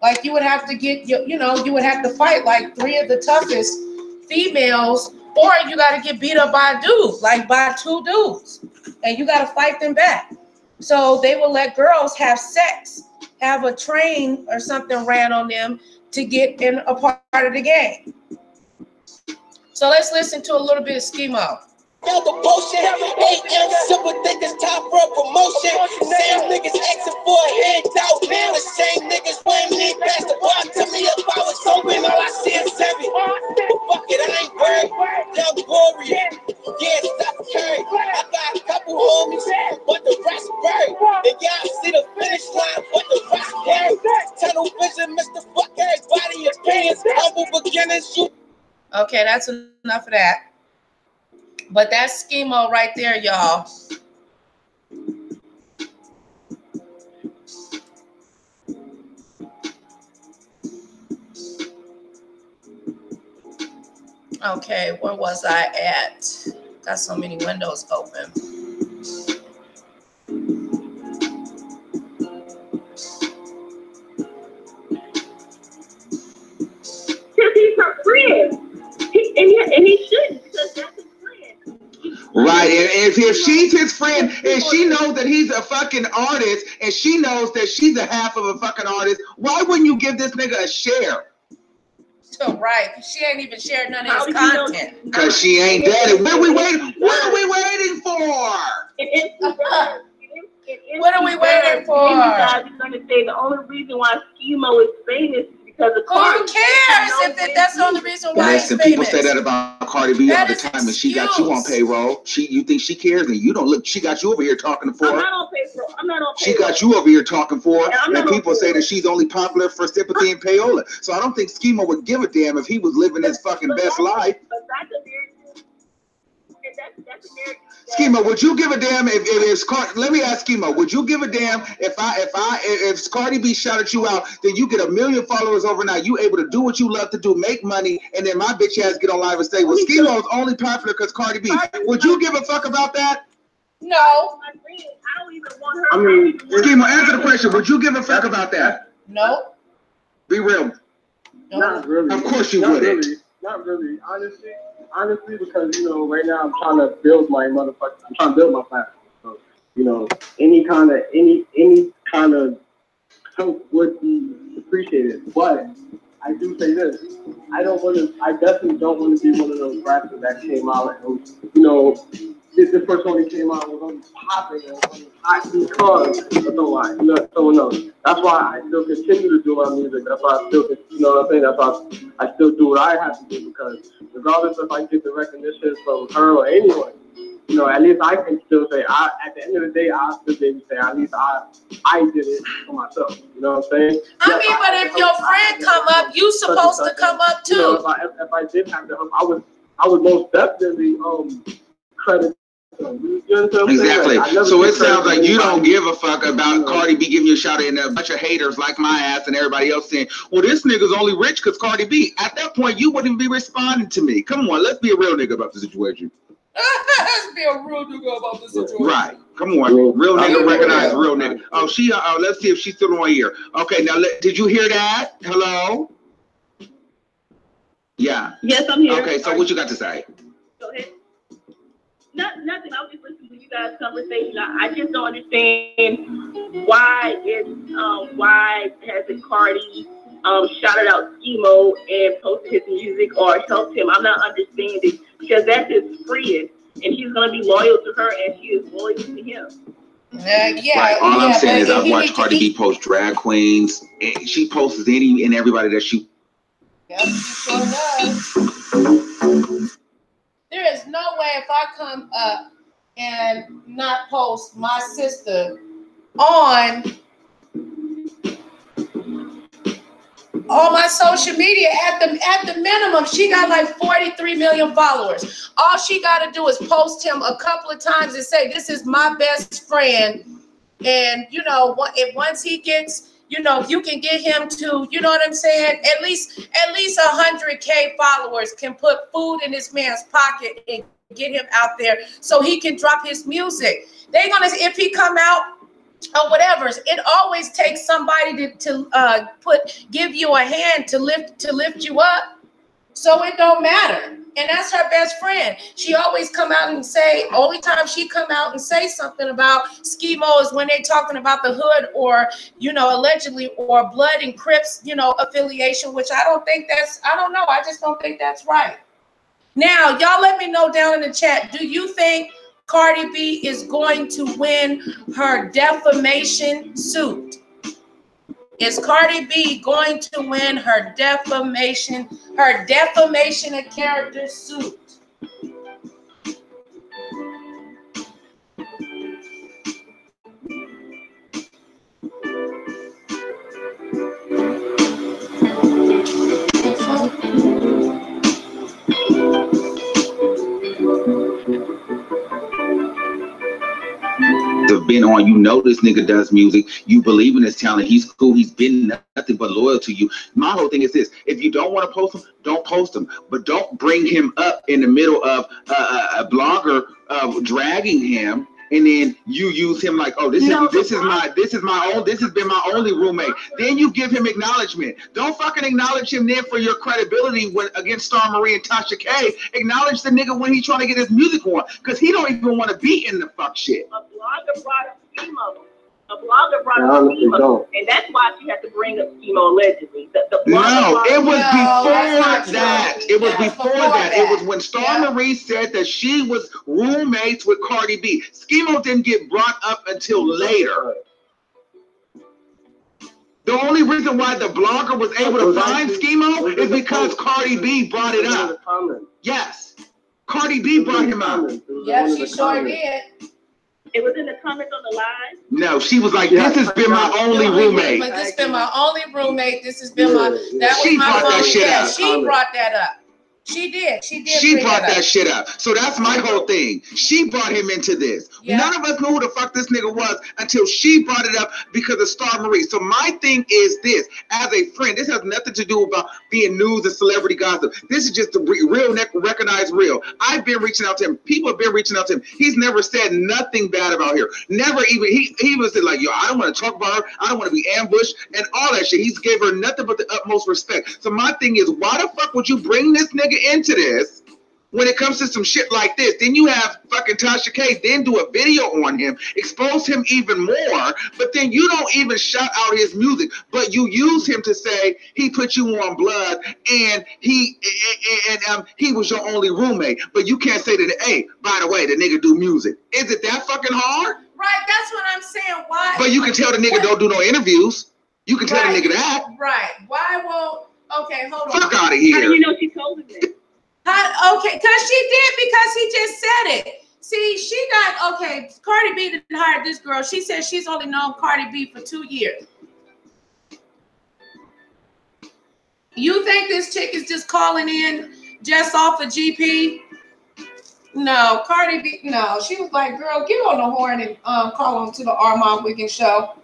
Speaker 1: Like you would have to get, you would have to fight like 3 of the toughest females, or you got to get beat up by a dude, like by 2 dudes, and you got to fight them back. So they will let girls have sex, have a train or something ran on them to get in a part of the game. So let's listen to a little bit of Schemo.
Speaker 7: Now the potion, 8 young simple think it's time for a promotion. Same niggas asking for a handout. The same niggas wouldn't need past the bar to me. If I was open, all I see is heavy. Fuck it, I ain't worried. Young warrior, yeah, stop carry. I got a couple homies, but the rest buried. And y'all see the finish line, but the rest carry. Tunnel vision, Mr. Fuck everybody opinions. Humble beginners, you.
Speaker 1: Okay, that's enough of that. But that's Schemo right there, y'all. Okay, where was I at? Got so many windows open.
Speaker 3: Because he's her friend. And he shouldn't, because that's his friend.
Speaker 4: Right, if she's his friend and she knows that he's a fucking artist and she knows that she's a half of a fucking artist, why wouldn't you give this nigga a share?
Speaker 1: So right, she ain't even shared none of his content.
Speaker 4: Because she ain't daddy. What are we waiting? What are we waiting for?
Speaker 1: What are we waiting for?
Speaker 3: You guys are going to say the only reason why Schemo is famous is because of Cardi.
Speaker 1: Who cares if that's the only reason why he's famous?
Speaker 4: People say that about Cardi B all the time, and she got you on payroll. You think she cares, and you don't look. She got you over here talking for her.
Speaker 3: I'm not on payroll. I'm not on payroll.
Speaker 4: She got you over here talking for her, and people say that she's only popular for sympathy and payola. So I don't think Schemo would give a damn if he was living his fucking best life.
Speaker 3: But that's a narrative. That's a narrative.
Speaker 4: Schemo, would you give a damn if let me ask Schemo, would you give a damn if Cardi B shouted you out, then you get 1 million followers overnight, you able to do what you love to do, make money, and then my bitch ass get on live and say, well, Schemo's only popular because Cardi B. Would you give a fuck about that?
Speaker 1: No.
Speaker 3: I don't even want her.
Speaker 4: Schemo, answer the question. Would you give a fuck about that?
Speaker 1: No.
Speaker 4: Be real.
Speaker 1: No.
Speaker 8: Not really.
Speaker 4: Of course you wouldn't.
Speaker 8: Not really. Honestly, because right now I'm trying to build my platform. So, any kind of help would be appreciated. But I do say this: I definitely don't want to be one of those rappers that came out and this person only came out and was only popping and was hot because of someone else. That's why I still continue to do my music. That's why I still, That's why I still do what I have to do, because regardless if I get the recognition from her or anyone, at least I can still say, at the end of the day, I'll still be able to say, at least I did it for myself. You know what I'm saying?
Speaker 1: But if your friend come up, you supposed to come up too.
Speaker 8: If I did have the help, I would most definitely credit.
Speaker 4: Exactly. So it sounds like you don't give a fuck about Cardi B giving you a shout out and a bunch of haters like my ass and everybody else saying, well, this nigga's only rich because Cardi B. At that point, you wouldn't be responding to me. Come on, let's be a real nigga about the situation.
Speaker 1: Let's be a real nigga about the situation.
Speaker 4: Right. Come on. Real nigga recognize real nigga. Oh, let's see if she's still on here. Okay, now, did you hear that? Hello? Yeah.
Speaker 3: Yes, I'm here.
Speaker 4: Okay, so what you got to say?
Speaker 3: Go ahead. Nothing. I was just listening to you guys' conversation. I just don't understand why hasn't Cardi shouted out Schemo and posted his music or helped him. I'm not understanding, because that's his friend and he's gonna be loyal to her and she is loyal to him.
Speaker 4: Right. All I'm saying is I've watched Cardi B post drag queens. And she posts any and everybody that she.
Speaker 1: Yep, she sure does. There is no way if I come up and not post my sister on my social media. At the minimum, she got like 43 million followers. All she got to do is post him a couple of times and say, this is my best friend. And, once he gets, if you can get him to, you know what I'm saying? At least 100K followers can put food in this man's pocket and get him out there so he can drop his music. They're gonna, if he come out or whatever, it always takes somebody to give you a hand to lift you up. So it don't matter. And that's her best friend. She always come out and say, only time she come out and say something about Schemo is when they talking about the hood or, allegedly, or Blood and Crips, affiliation, which I don't know. I just don't think that's right. Now, y'all let me know down in the chat. Do you think Cardi B is going to win her defamation suit? Is Cardi B going to win her defamation of character suit?
Speaker 4: Have been on, this nigga does music, you believe in his talent, he's cool, he's been nothing but loyal to you. My whole thing is this: if you don't want to post him, don't post him, but don't bring him up in the middle of a blogger dragging him and then you use him like, oh, this has been my only roommate. Then you give him acknowledgement. Don't fucking acknowledge him then for your credibility when against Star Marie and Tasha K. Acknowledge the nigga when he's trying to get his music on, because he don't even want to be in the fuck shit.
Speaker 3: A blogger brought up Schemo. A blogger brought up Schemo, and that's why she had to bring up Schemo allegedly.
Speaker 4: No, it was before that. It was before that. It was when Star Marie said that she was roommates with Cardi B. Schemo didn't get brought up until later. The only reason why the blogger was able to find Schemo is because Cardi B brought it up. Yes. Cardi B brought him up.
Speaker 1: Yeah, she sure did.
Speaker 3: It was in the comments on the live?
Speaker 4: No, she was like, this has been my only roommate.
Speaker 1: This has been my only roommate. This has been my, that was
Speaker 4: she
Speaker 1: my
Speaker 4: brought that shit up.
Speaker 1: She brought that up. She did.
Speaker 4: She brought that shit up. So that's my whole thing. She brought him into this. Yeah. None of us knew who the fuck this nigga was until she brought it up because of Star Marie. So my thing is this: as a friend, this has nothing to do about being news and celebrity gossip. This is just the real, recognize real. I've been reaching out to him. People have been reaching out to him. He's never said nothing bad about her. Never even. He was like, yo, I don't want to talk about her. I don't want to be ambushed and all that shit. He's gave her nothing but the utmost respect. So my thing is, why the fuck would you bring this nigga into this when it comes to some shit like this? Then you have fucking Tasha K then do a video on him, expose him even more, but then you don't even shout out his music, but you use him to say he put you on blood and he was your only roommate, but you can't say that, hey, by the way, the nigga do music. Is it that fucking hard?
Speaker 1: Right, that's what I'm saying. Why?
Speaker 4: But you can tell the nigga don't do no intervieus. You can tell the nigga that.
Speaker 1: Right. Why won't? Okay, hold on.
Speaker 4: Fuck out of here.
Speaker 3: How do you know she told him that?
Speaker 1: Okay, because she did, because he just said it. See, she got, okay, Cardi B didn't hire this girl. She said she's only known Cardi B for 2 years. You think this chick is just calling in just off of GP? No, Cardi B, no. She was like, girl, get on the horn and call on to the Armon Wiggins show.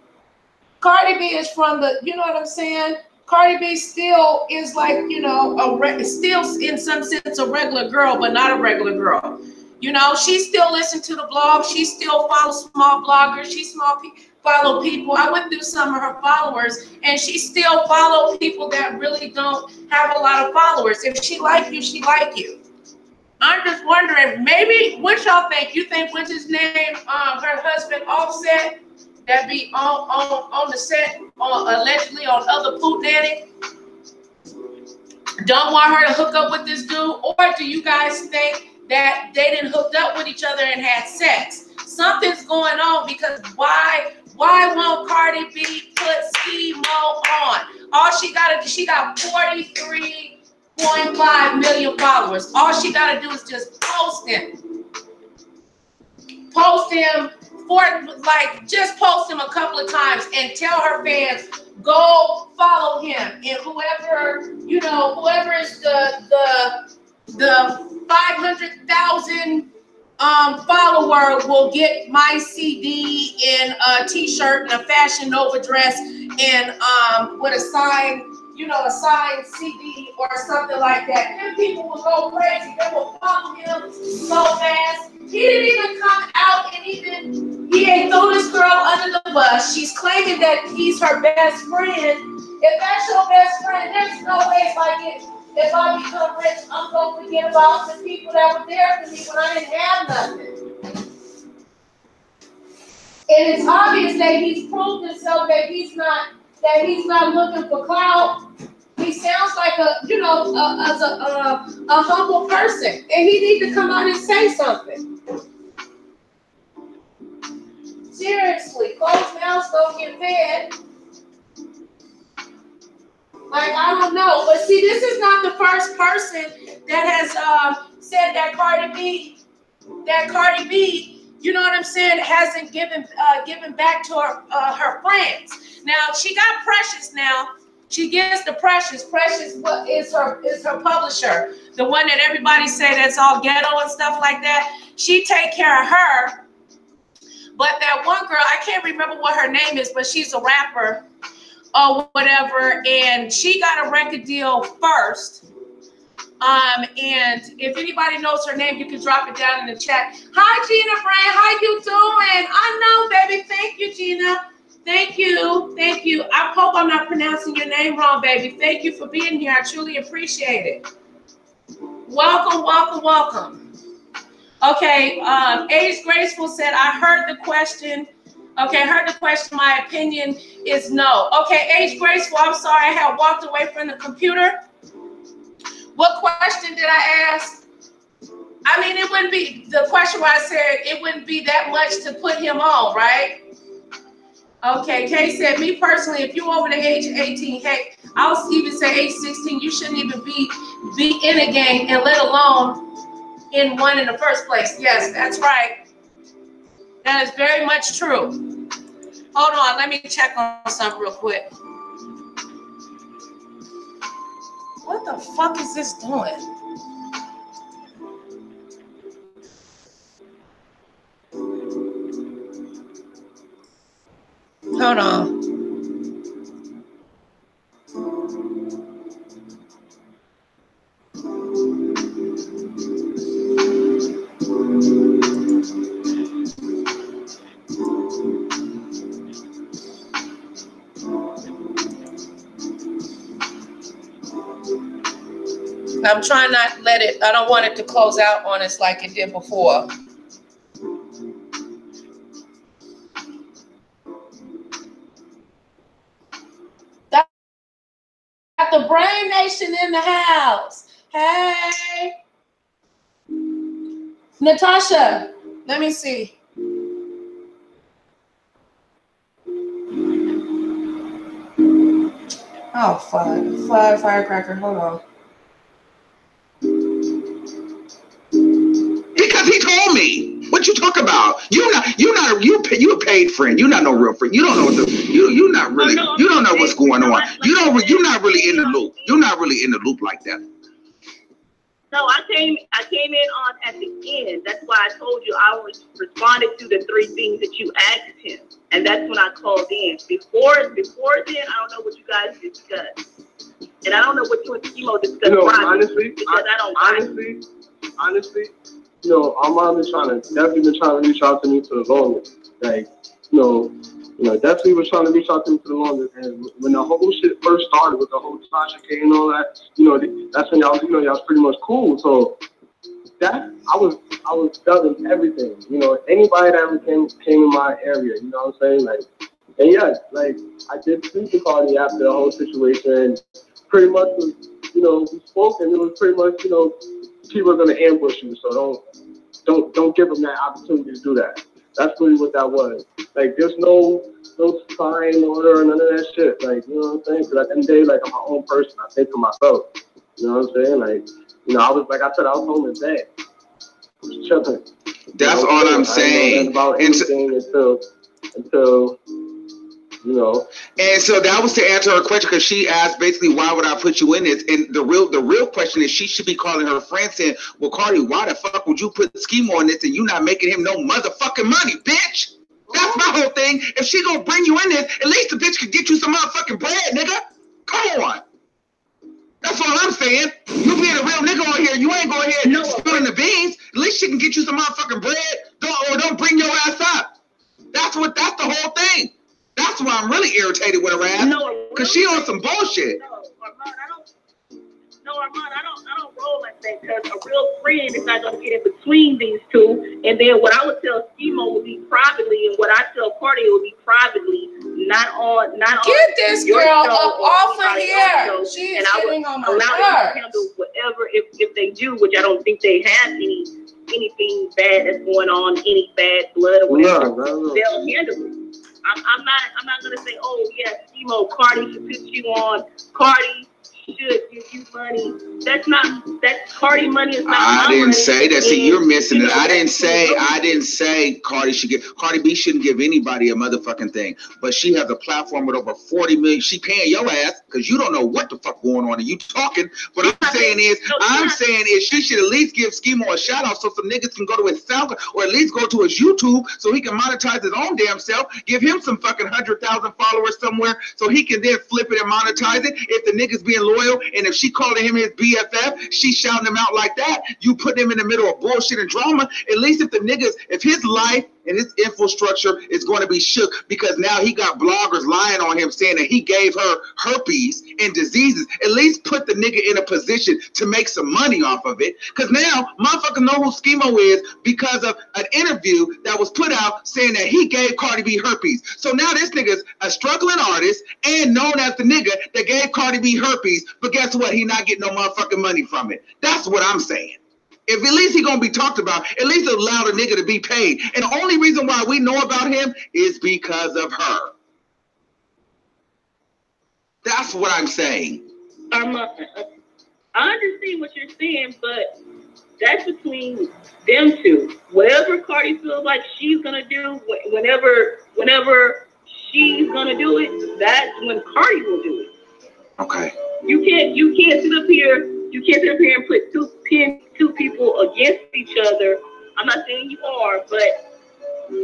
Speaker 1: Cardi B is from the, you know what I'm saying? Cardi B still is like, you know, still in some sense a regular girl, but not a regular girl. You know, she still listens to the blog. She still follows small bloggers. She follow people. I went through some of her followers, and she still follow people that really don't have a lot of followers. If she like you, she like you. I'm just wondering, maybe what y'all think? You think what's his name? Her husband Offset, that be on the set, allegedly on other Poot Nanny, don't want her to hook up with this dude? Or do you guys think that they didn't hook up with each other and had sex? Something's going on, because why won't Cardi B put Schemo on? All she got 43.5 million followers. All she got to do is just post him. Just post him a couple of times and tell her fans, go follow him. And whoever is the 500,000 follower will get my CD and a t-shirt and a Fashion Nova dress and with a signed CD or something like that. Then people will go crazy. They will follow him so fast. He didn't even come out and he ain't throw this girl under the bus. She's claiming that he's her best friend. If that's your best friend, there's no way if I become rich, I'm going to forget about the people that were there for me when I didn't have nothing. And it's obvious that he's proved himself that he's not looking for clout. He sounds like a humble person, and he needs to come out and say something. Seriously, closed mouths don't get fed. Like, I don't know, but see, this is not the first person that has said that Cardi B, you know what I'm saying, hasn't given back to her friends. Now she got Precious. Now she gets the Precious. Precious is her publisher, the one that everybody say that's all ghetto and stuff like that. She take care of her. But that one girl, I can't remember what her name is, but she's a rapper or whatever, and she got a record deal first. And if anybody knows her name, you can drop it down in the chat. Hi, Gina friend. How you doing? I know, baby. Thank you, Gina. Thank you. Thank you. I hope I'm not pronouncing your name wrong, baby. Thank you for being here. I truly appreciate it. Welcome, welcome, welcome. Okay, Age Graceful said, I heard the question. Okay, I heard the question. My opinion is no. Okay, Age Graceful, I'm sorry. I had walked away from the computer. What question did I ask? I mean, it wouldn't be the question where I said it wouldn't be that much to put him on, right? Okay, Kay said, me personally, if you're over the age of 18, hey, I'll even say age 16, you shouldn't even be in a gang, and let alone in one in the first place. Yes, that's right. That is very much true. Hold on, let me check on something real quick. What the fuck is this doing? Hold on. I'm trying not to let it, I don't want it to close out on us like it did before. Got the Brain Nation in the house. Hey. Natasha, let me see. Oh, firecracker, hold on.
Speaker 4: Because he told me. What you talk about? You a paid friend. You're not no real friend. You don't know what you're not really. You don't know what's going on. You're not really in the loop. You're not really in the loop like that.
Speaker 3: No, I came in on at the end. That's why I told you I responded to the 3 things that you asked him, and that's when I called in. Before then, I don't know what you guys discussed, and I don't know what you and Kimo discussed.
Speaker 8: You know, honestly, you know, Armon definitely been trying to reach out to me for the longest. Like, you know, definitely was trying to reach out to me for the longest. And when the whole shit first started with the whole Tasha case and all that, you know, that's when y'all was pretty much cool. So that I was dubbing everything. You know, anybody that ever came in my area, you know what I'm saying? Like, and yeah, like I did speak to Cardi after the whole situation. Pretty much was, you know, we spoke and it was pretty much, you know, people are gonna ambush you, so don't give them that opportunity to do that. That's really what that was. Like, there's no sign order or none of that shit. Like, you know what I'm saying? Because at the end of the day, like, I'm my own person. I think for myself. You know what I'm saying? Like, you know, I was home in bed. I was chilling.
Speaker 4: That's all I'm saying.
Speaker 8: I didn't know about anything until you know.
Speaker 4: And so that was to answer her question, because she asked basically, why would I put you in this? And the real question is, she should be calling her friend saying, well, Cardi, why the fuck would you put Schemo in this and you not making him no motherfucking money, bitch? That's my whole thing. If she gonna bring you in this, at least the bitch could get you some motherfucking bread, nigga. Come on. That's all I'm saying. You being a real nigga on here, you ain't going here spilling the beans. At least she can get you some motherfucking bread. Don't bring your ass up. That's the whole thing. That's why I'm really irritated with her ass. Because she on some bullshit.
Speaker 3: Armon, I don't roll like that, because a real friend is not gonna get in between these two. And then what I would tell Schemo would be privately, and what I tell Cardi would be privately, not on.
Speaker 1: Get this girl up off of here. She is getting on my nerves.
Speaker 3: Handle whatever if they do, which I don't think they have anything bad that's going on, any bad blood or whatever. They'll handle it. I'm not gonna say, oh yeah, Schemo, Cardi should put you on. Cardi should give you money. That's Cardi money is not.
Speaker 4: I didn't say that. See, you're missing it. I didn't say Cardi B shouldn't give anybody a motherfucking thing. But she has a platform with over 40 million. She paying your ass because you don't know what the fuck going on and you talking. What I'm saying is she should at least give Schemo a shout out so some niggas can go to his SoundCloud or at least go to his YouTube so he can monetize his own damn self. Give him some fucking 100,000 followers somewhere so he can then flip it and monetize it. If the niggas being loyal And if she calling him his BFF, she shouting him out like that. You put him in the middle of bullshit and drama. At least if his life and his infrastructure is going to be shook because now he got bloggers lying on him saying that he gave her herpes and diseases, at least put the nigga in a position to make some money off of it. Because now motherfuckers know who Schemo is because of an interview that was put out saying that he gave Cardi B herpes. So now this nigga's a struggling artist and known as the nigga that gave Cardi B herpes, but guess what? He not getting no motherfucking money from it. That's what I'm saying. If at least he gonna be talked about, at least allow the nigga to be paid. And the only reason why we know about him is because of her. That's what I'm saying.
Speaker 3: I understand what you're saying, but that's between them two. Whatever Cardi feels like she's gonna do, whenever she's gonna do it, that's when Cardi will do it.
Speaker 4: Okay.
Speaker 3: You can't sit up here. You can't sit up here and put two people against each other. I'm not saying you are, but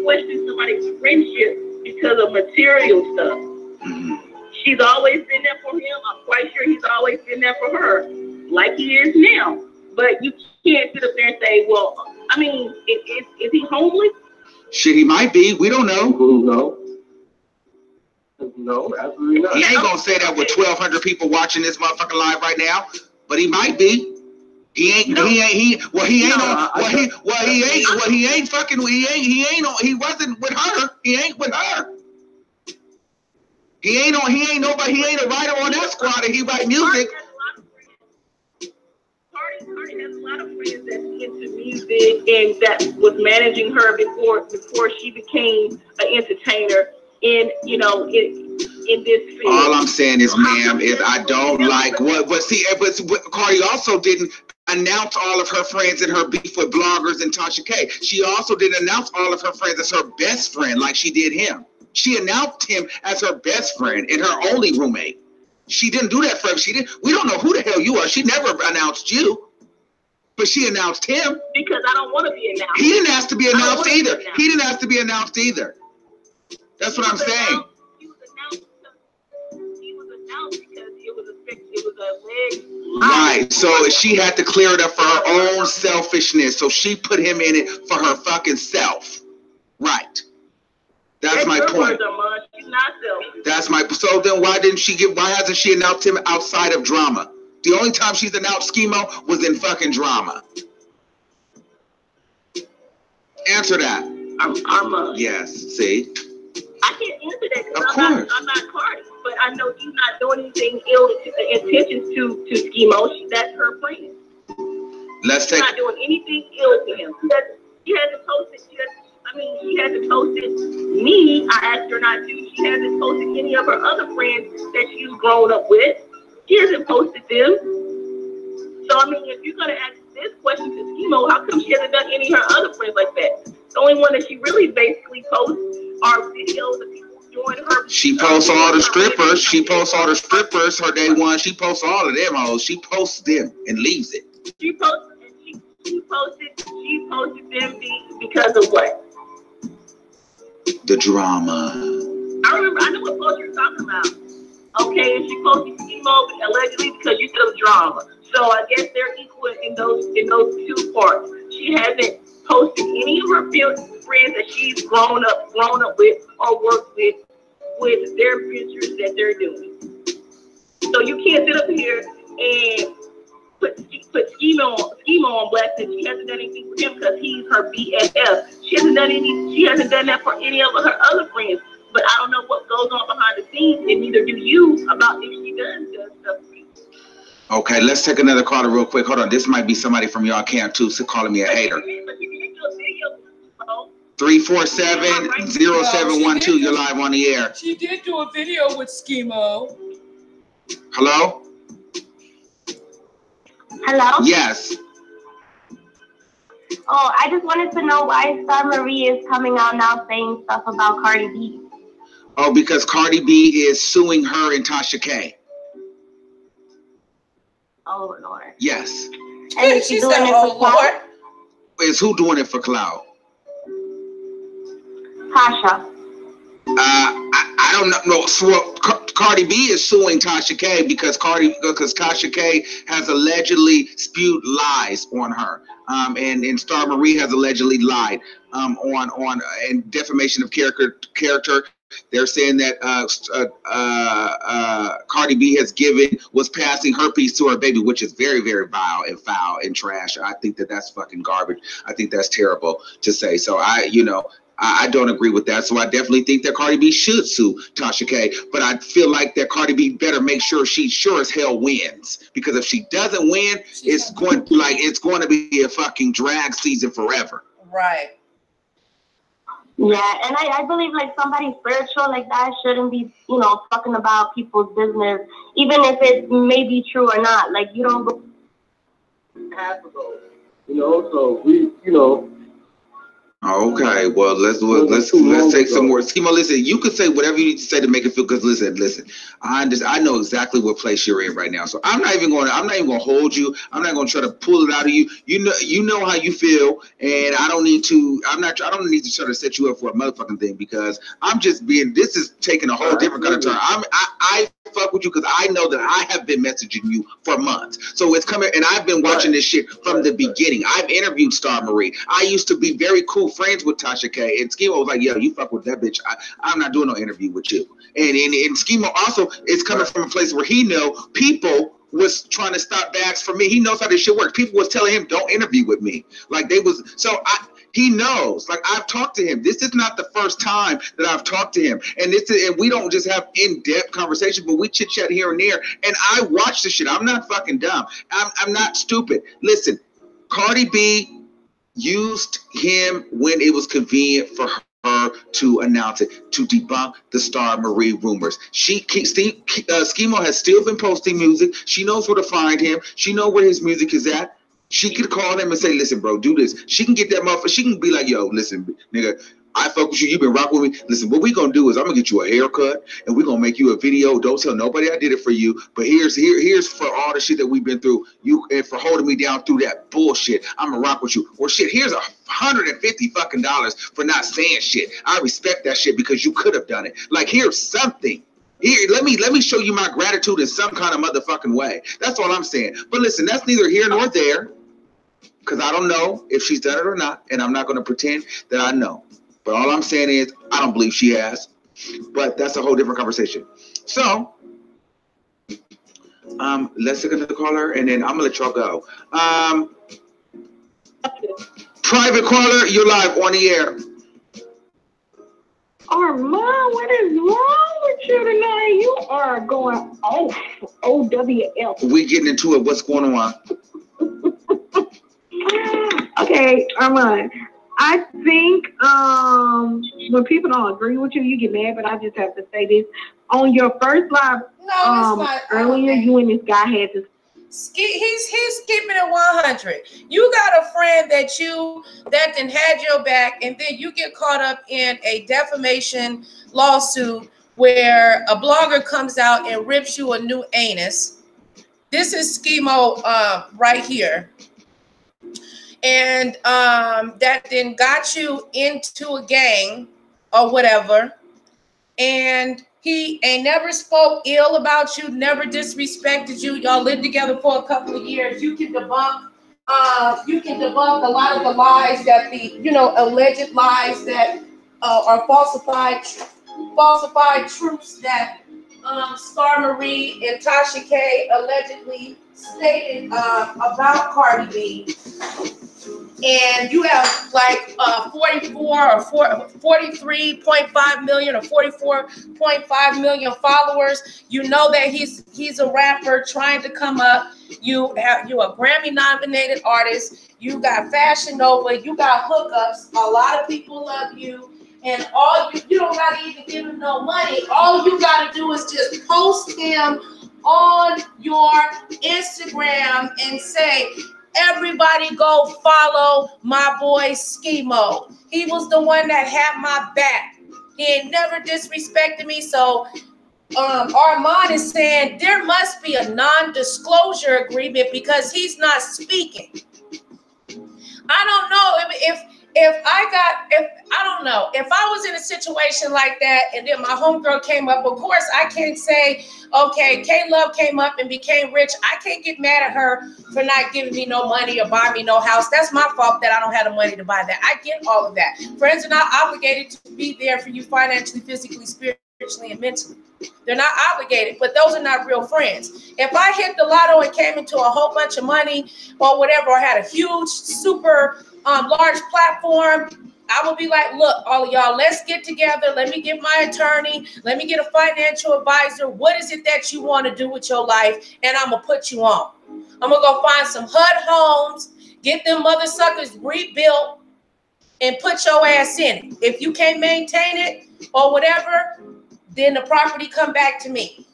Speaker 3: question somebody's friendship because of material stuff.
Speaker 4: Mm-hmm.
Speaker 3: She's always been there for him. I'm quite sure he's always been there for her, like he is now. But you can't sit up there and say, well, I mean, is he homeless?
Speaker 4: Shit, he might be. We don't know.
Speaker 8: No, absolutely not.
Speaker 4: He ain't gonna say that with 1,200 people watching this motherfucking live right now, but he might be. He wasn't with her. He ain't with her. He ain't a writer on that squad and he write music.
Speaker 3: Cardi has a lot of friends that's into music and that was managing her before she became an entertainer in this field.
Speaker 4: All I'm saying is, ma'am, is I don't like what Cardi also didn't announce all of her friends and her beef with bloggers and Tasha K. She also didn't announce all of her friends as her best friend like she did him. She announced him as her best friend and her only roommate. She didn't do that for him. We don't know who the hell you are. She never announced you, but she announced him.
Speaker 3: Because I don't want to be announced.
Speaker 4: He didn't ask to be announced either. He didn't ask to be announced either. That's what I'm saying.
Speaker 3: He was announced because it was a leg.
Speaker 4: Right. So she had to clear it up for her own selfishness. So she put him in it for her fucking self. Right. That's my point.
Speaker 3: She's not selfish.
Speaker 4: That's my. So then why hasn't she announced him outside of drama? The only time she's announced Schemo was in fucking drama. Answer that.
Speaker 3: I'm
Speaker 4: yes. See.
Speaker 3: I can't answer that because I'm not Cardi, but I know she's not doing anything ill intentions to Schemo. That's her friend.
Speaker 4: She's
Speaker 3: not doing anything ill to him. She hasn't posted. She hasn't posted me. I asked her not to. She hasn't posted any of her other friends that she's grown up with. She hasn't posted them. So if you're gonna ask this question to Schemo, how come she hasn't done any of her other friends like that? The only one that she really basically posts are videos of people doing her.
Speaker 4: She posts all the strippers. She posts all the strippers. Her day one. She posts all of them hoes. She posts them and leaves it.
Speaker 3: She posted them because of what?
Speaker 4: The drama.
Speaker 3: I know what post you're talking about. Okay, and she posted Schemo allegedly because you said drama. So I guess they're equal in those two parts. She hasn't posted any of her friends that she's grown up with or worked with their ventures that they're doing. So you can't sit up here and put Schemo on blast that she hasn't done anything for him because he's her BFF. She hasn't done that for any of her other friends. But I don't know what goes on behind the scenes, and neither do you about if she does stuff for you.
Speaker 4: Okay, let's take another caller real quick. Hold on, this might be somebody from y'all camp too, so calling me a hater. 347-0712, you're live on the air.
Speaker 1: She did do a video with Schemo.
Speaker 4: Hello?
Speaker 9: Hello?
Speaker 4: Yes.
Speaker 9: Oh, I just wanted to know why Star Marie is coming out now saying stuff about Cardi B.
Speaker 4: Oh, because Cardi B is suing her and Tasha K.
Speaker 9: Oh, Lord.
Speaker 4: Yes.
Speaker 9: And is she doing it for clout?
Speaker 4: Is who doing it for clout?
Speaker 9: Tasha.
Speaker 4: I don't know. No, so Cardi B is suing Tasha K because Tasha K has allegedly spewed lies on her. And Star Marie has allegedly lied on and defamation of character. They're saying that Cardi B was passing herpes to her baby, which is very, very vile and foul and trash. I think that's fucking garbage. I think that's terrible to say. So I don't agree with that. So I definitely think that Cardi B should sue Tasha K. But I feel like that Cardi B better make sure she sure as hell wins. Because if she doesn't win, it's going to be a fucking drag season forever.
Speaker 1: Right.
Speaker 9: Yeah, and I believe like somebody spiritual like that shouldn't be, talking about people's business, even if it may be true or not. Like you don't go.
Speaker 8: Half of those, so we,
Speaker 4: Okay, well let's take some more. Schema, listen, you could say whatever you need to say to make it feel. Because listen, I know exactly what place you're in right now. So I'm not even going to hold you. I'm not going to try to pull it out of you. You know how you feel, and I don't need to try to set you up for a motherfucking thing because I'm just being. This is taking a whole different kind of turn. I fuck with you because I know that I have been messaging you for months. So it's coming, and I've been watching this shit from the beginning. I've interviewed Star Marie. I used to be very cool friends with Tasha K, and Schema was like, yo, you fuck with that bitch. I'm not doing no interview with you. And Schema also is coming from a place where he know people was trying to stop bags for me. He knows how this shit works. People was telling him, don't interview with me. Like he knows. Like I've talked to him. This is not the first time that I've talked to him. And we don't just have in-depth conversation, but we chit-chat here and there. And I watch the shit. I'm not fucking dumb. I'm not stupid. Listen, Cardi B used him when it was convenient for her to announce it, to debunk the Star Marie rumors. Schemo has still been posting music. She knows where to find him. She knows where his music is at. She could call him and say, listen, bro, do this. She can get that motherfucker. She can be like, yo, listen, nigga, I fuck with you. You've been rocking with me. Listen, what we gonna do is I'm gonna get you a haircut and we're gonna make you a video. Don't tell nobody I did it for you. But here's for all the shit that we've been through. You and for holding me down through that bullshit. I'm gonna rock with you. Or shit, here's $150 fucking for not saying shit. I respect that shit because you could have done it. Like here's something. Here, let me show you my gratitude in some kind of motherfucking way. That's all I'm saying. But listen, that's neither here nor there. Because I don't know if she's done it or not, and I'm not going to pretend that I know. But all I'm saying is I don't believe she has. But that's a whole different conversation. So, let's take another caller, and then I'm going to let y'all go. Private caller, you're live on the air.
Speaker 6: Armon, what is wrong with you tonight? You are going off. OWF.
Speaker 4: We getting into it. What's going on?
Speaker 6: Okay, Armon. I think when people don't agree with you, you get mad, but I just have to say this. On your first live earlier, you and this guy had to.
Speaker 1: He's keeping it 100. You got a friend that then had your back, and then you get caught up in a defamation lawsuit where a blogger comes out and rips you a new anus. This is Schemo right here. And that then got you into a gang or whatever. And he ain't never spoke ill about you, never disrespected you. Y'all lived together for a couple of years. You can debunk a lot of the lies that alleged lies that are falsified truths that Star Marie and Tasha K allegedly stated about Cardi B. And you have like 44 or 43.5 million or 44.5 million followers. You know that he's a rapper trying to come up. You're a Grammy nominated artist. You got Fashion Nova. You got hookups. A lot of people love you. And all you don't gotta even give him no money. All you gotta do is just post him on your Instagram and say, everybody go follow my boy Schemo. He was the one that had my back. He ain't never disrespected me. So Armon is saying there must be a non-disclosure agreement because he's not speaking. I don't know if I don't know, if I was in a situation like that and then my homegirl came up, of course I can't say, okay, K-Love came up and became rich. I can't get mad at her for not giving me no money or buying me no house. That's my fault that I don't have the money to buy that. I get all of that. Friends are not obligated to be there for you financially, physically, spiritually, and mentally. They're not obligated, but those are not real friends. If I hit the lotto and came into a whole bunch of money or whatever, or had a huge, super large platform, I would be like, look, all of y'all, let's get together. Let me get my attorney. Let me get a financial advisor. What is it that you want to do with your life? And I'm going to put you on. I'm going to go find some HUD homes, get them mother suckers rebuilt, and put your ass in it. If you can't maintain it or whatever, then the property come back to me.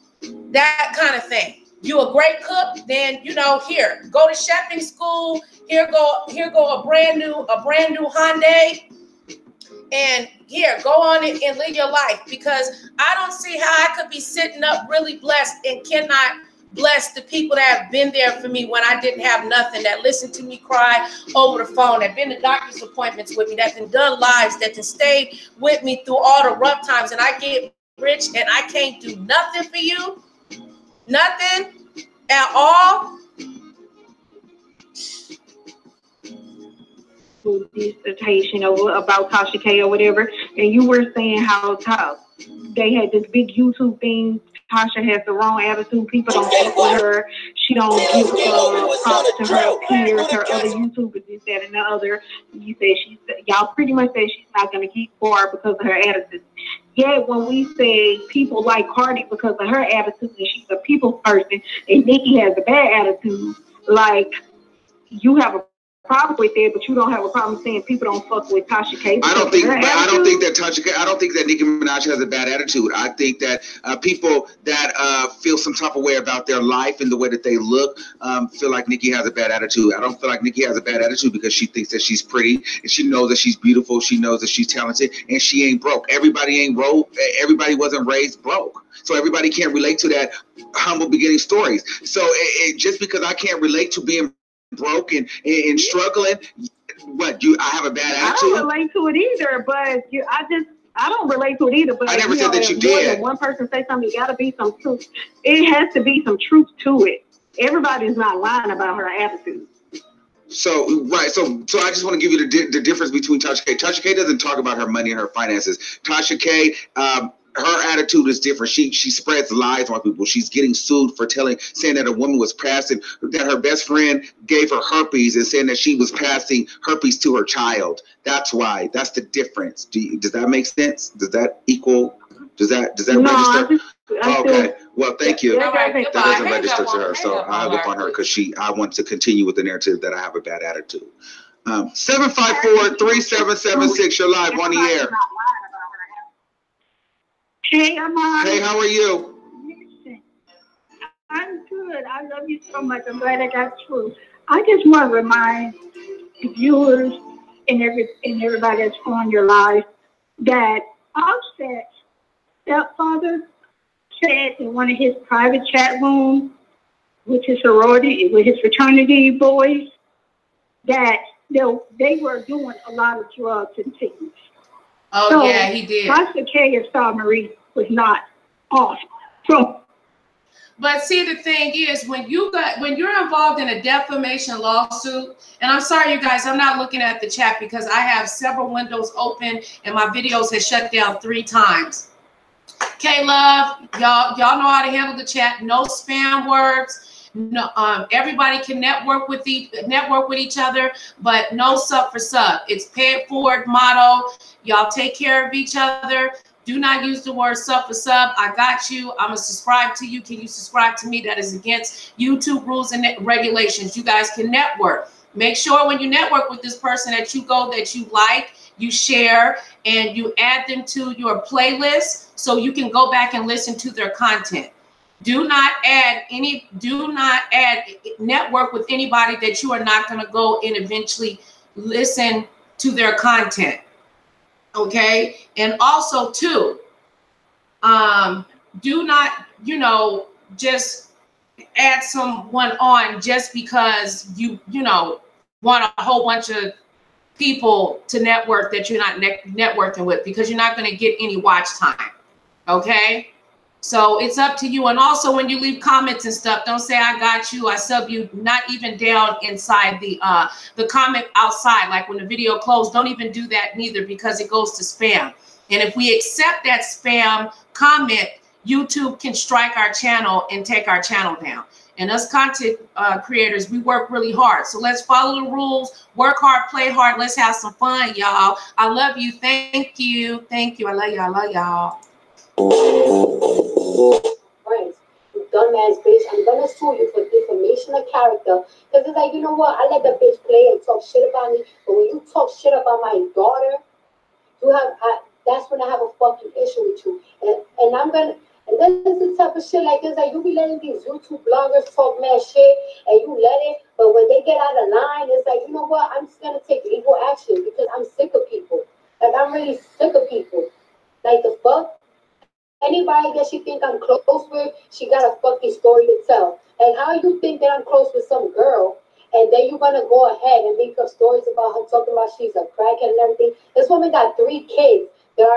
Speaker 1: That kind of thing. You a great cook, then here, go to chefing school. Here go a brand new Hyundai, and here, go on it and live your life, because I don't see how I could be sitting up really blessed and cannot bless the people that have been there for me when I didn't have nothing, that listened to me cry over the phone, that been to doctor's appointments with me, that can done lives, that can stay with me through all the rough times, and I get rich and I can't do nothing for you, nothing at all.
Speaker 6: Dissertation about Tasha K or whatever, and you were saying how they had this big YouTube thing. Tasha has the wrong attitude. People don't fuck with her. She don't give props to her peers, her other YouTubers, this, that, and the other. You said y'all pretty much say she's not gonna get far because of her attitude. Yet when we say people like Cardi because of her attitude and she's a people's person, and Nicki has a bad attitude, like, you have a problem with that, but you don't have a problem saying people don't fuck with Tasha K. I don't think
Speaker 4: that Nicki Minaj has a bad attitude. I think that people that feel some type of way about their life and the way that they look feel like Nicki has a bad attitude. I don't feel like Nicki has a bad attitude because she thinks that she's pretty and she knows that she's beautiful. She knows that she's talented and she ain't broke. Everybody ain't broke. Everybody wasn't raised broke. So everybody can't relate to that humble beginning stories. So just because I can't relate to being broke and struggling, I have a bad attitude?
Speaker 6: I don't relate to it either, but I don't relate to it either, but
Speaker 4: I never said that you did.
Speaker 6: One person say something, there gotta be some truth. It has to be some truth to it. Everybody's not lying about her attitude.
Speaker 4: So I just want to give you the difference between Tasha K. Tasha K doesn't talk about her money and her finances. Tasha K, her attitude is different. She spreads lies on people. She's getting sued for saying that a woman was passing, that her best friend gave her herpes and saying that she was passing herpes to her child. That's why. That's the difference. Does that make sense? Does that equal? Does that register? Okay. Well, thank you. That doesn't register to her. So I hung up on her because I want to continue with the narrative that I have a bad attitude. 754-3776. You're live on the air.
Speaker 6: Hey, Armon.
Speaker 4: Hey, how are you?
Speaker 6: I'm good. I love you so much. I'm glad I got through. I just want to remind the viewers and everybody that's on your live that Offset's stepfather said in one of his private chat rooms with his fraternity boys that they were doing a lot of drugs and things.
Speaker 1: Oh, so, yeah, he did.
Speaker 6: Tasha K and Star Marie was not off. So,
Speaker 1: but see, the thing is, when you're involved in a defamation lawsuit, and I'm sorry, you guys, I'm not looking at the chat because I have several windows open and my videos have shut down 3 times. K-Love, y'all know how to handle the chat. No spam words. No, everybody can network with each other, but no sub for sub. It's pay it forward motto. Y'all take care of each other. Do not use the word sub for sub. I got you. I'm gonna subscribe to you. Can you subscribe to me? That is against YouTube rules and regulations. You guys can network. Make sure when you network with this person that you like, you share, and you add them to your playlist so you can go back and listen to their content. Do not network with anybody that you are not going to go and eventually listen to their content. Okay. And also too, do not, just add someone on just because you want a whole bunch of people to network that you're not networking with, because you're not going to get any watch time. Okay? So it's up to you. And also when you leave comments and stuff, don't say I got you, I sub you, not even down inside the comment outside. Like when the video closed, don't even do that neither, because it goes to spam. And if we accept that spam comment, YouTube can strike our channel and take our channel down. And us content creators, we work really hard. So let's follow the rules, work hard, play hard. Let's have some fun, y'all. I love you. Thank you. Thank you. I love y'all. I love y'all.
Speaker 2: Friends, you dumbass bitch, I'm gonna sue you for defamation of character. Because it's like, you know what? I let the bitch play and talk shit about me. But when you talk shit about my daughter, that's when I have a fucking issue with you. And I'm gonna. And then there's the type of shit like this, like you be letting these YouTube bloggers talk mad shit, and you let it, but when they get out of line, it's like, you know what, I'm just gonna take legal action because I'm sick of people. Like, I'm really sick of people. Like, the fuck? Anybody that she think I'm close with, she got a fucking story to tell. Like, how you think that I'm close with some girl, and then you're gonna go ahead and make up stories about her talking about she's a crackhead and everything? This woman got 3 kids. That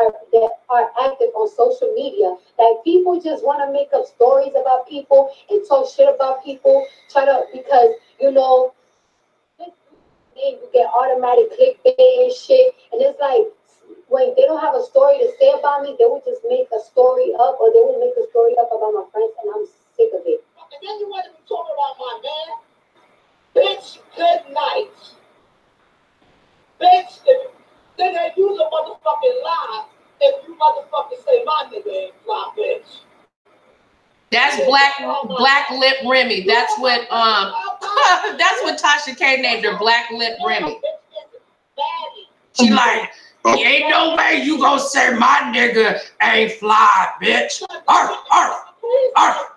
Speaker 2: are active on social media. Like, people just want to make up stories about people and talk shit about people, because, you know, then you get automatic clickbait and shit. And it's like, when they don't have a story to say about me, they would just make a story up, or they would make a story up about my friends, and I'm sick of it.
Speaker 7: And then you want to be talking about my man? Bitch, good night. Bitch, then they use a motherfucking lie if you motherfucking say my nigga ain't fly, bitch.
Speaker 1: That's black lip Remy. That's what that's what Tasha K named her, black lip Remy. She like, ain't no way you gonna say my nigga ain't fly, bitch. Arf, arf, arf.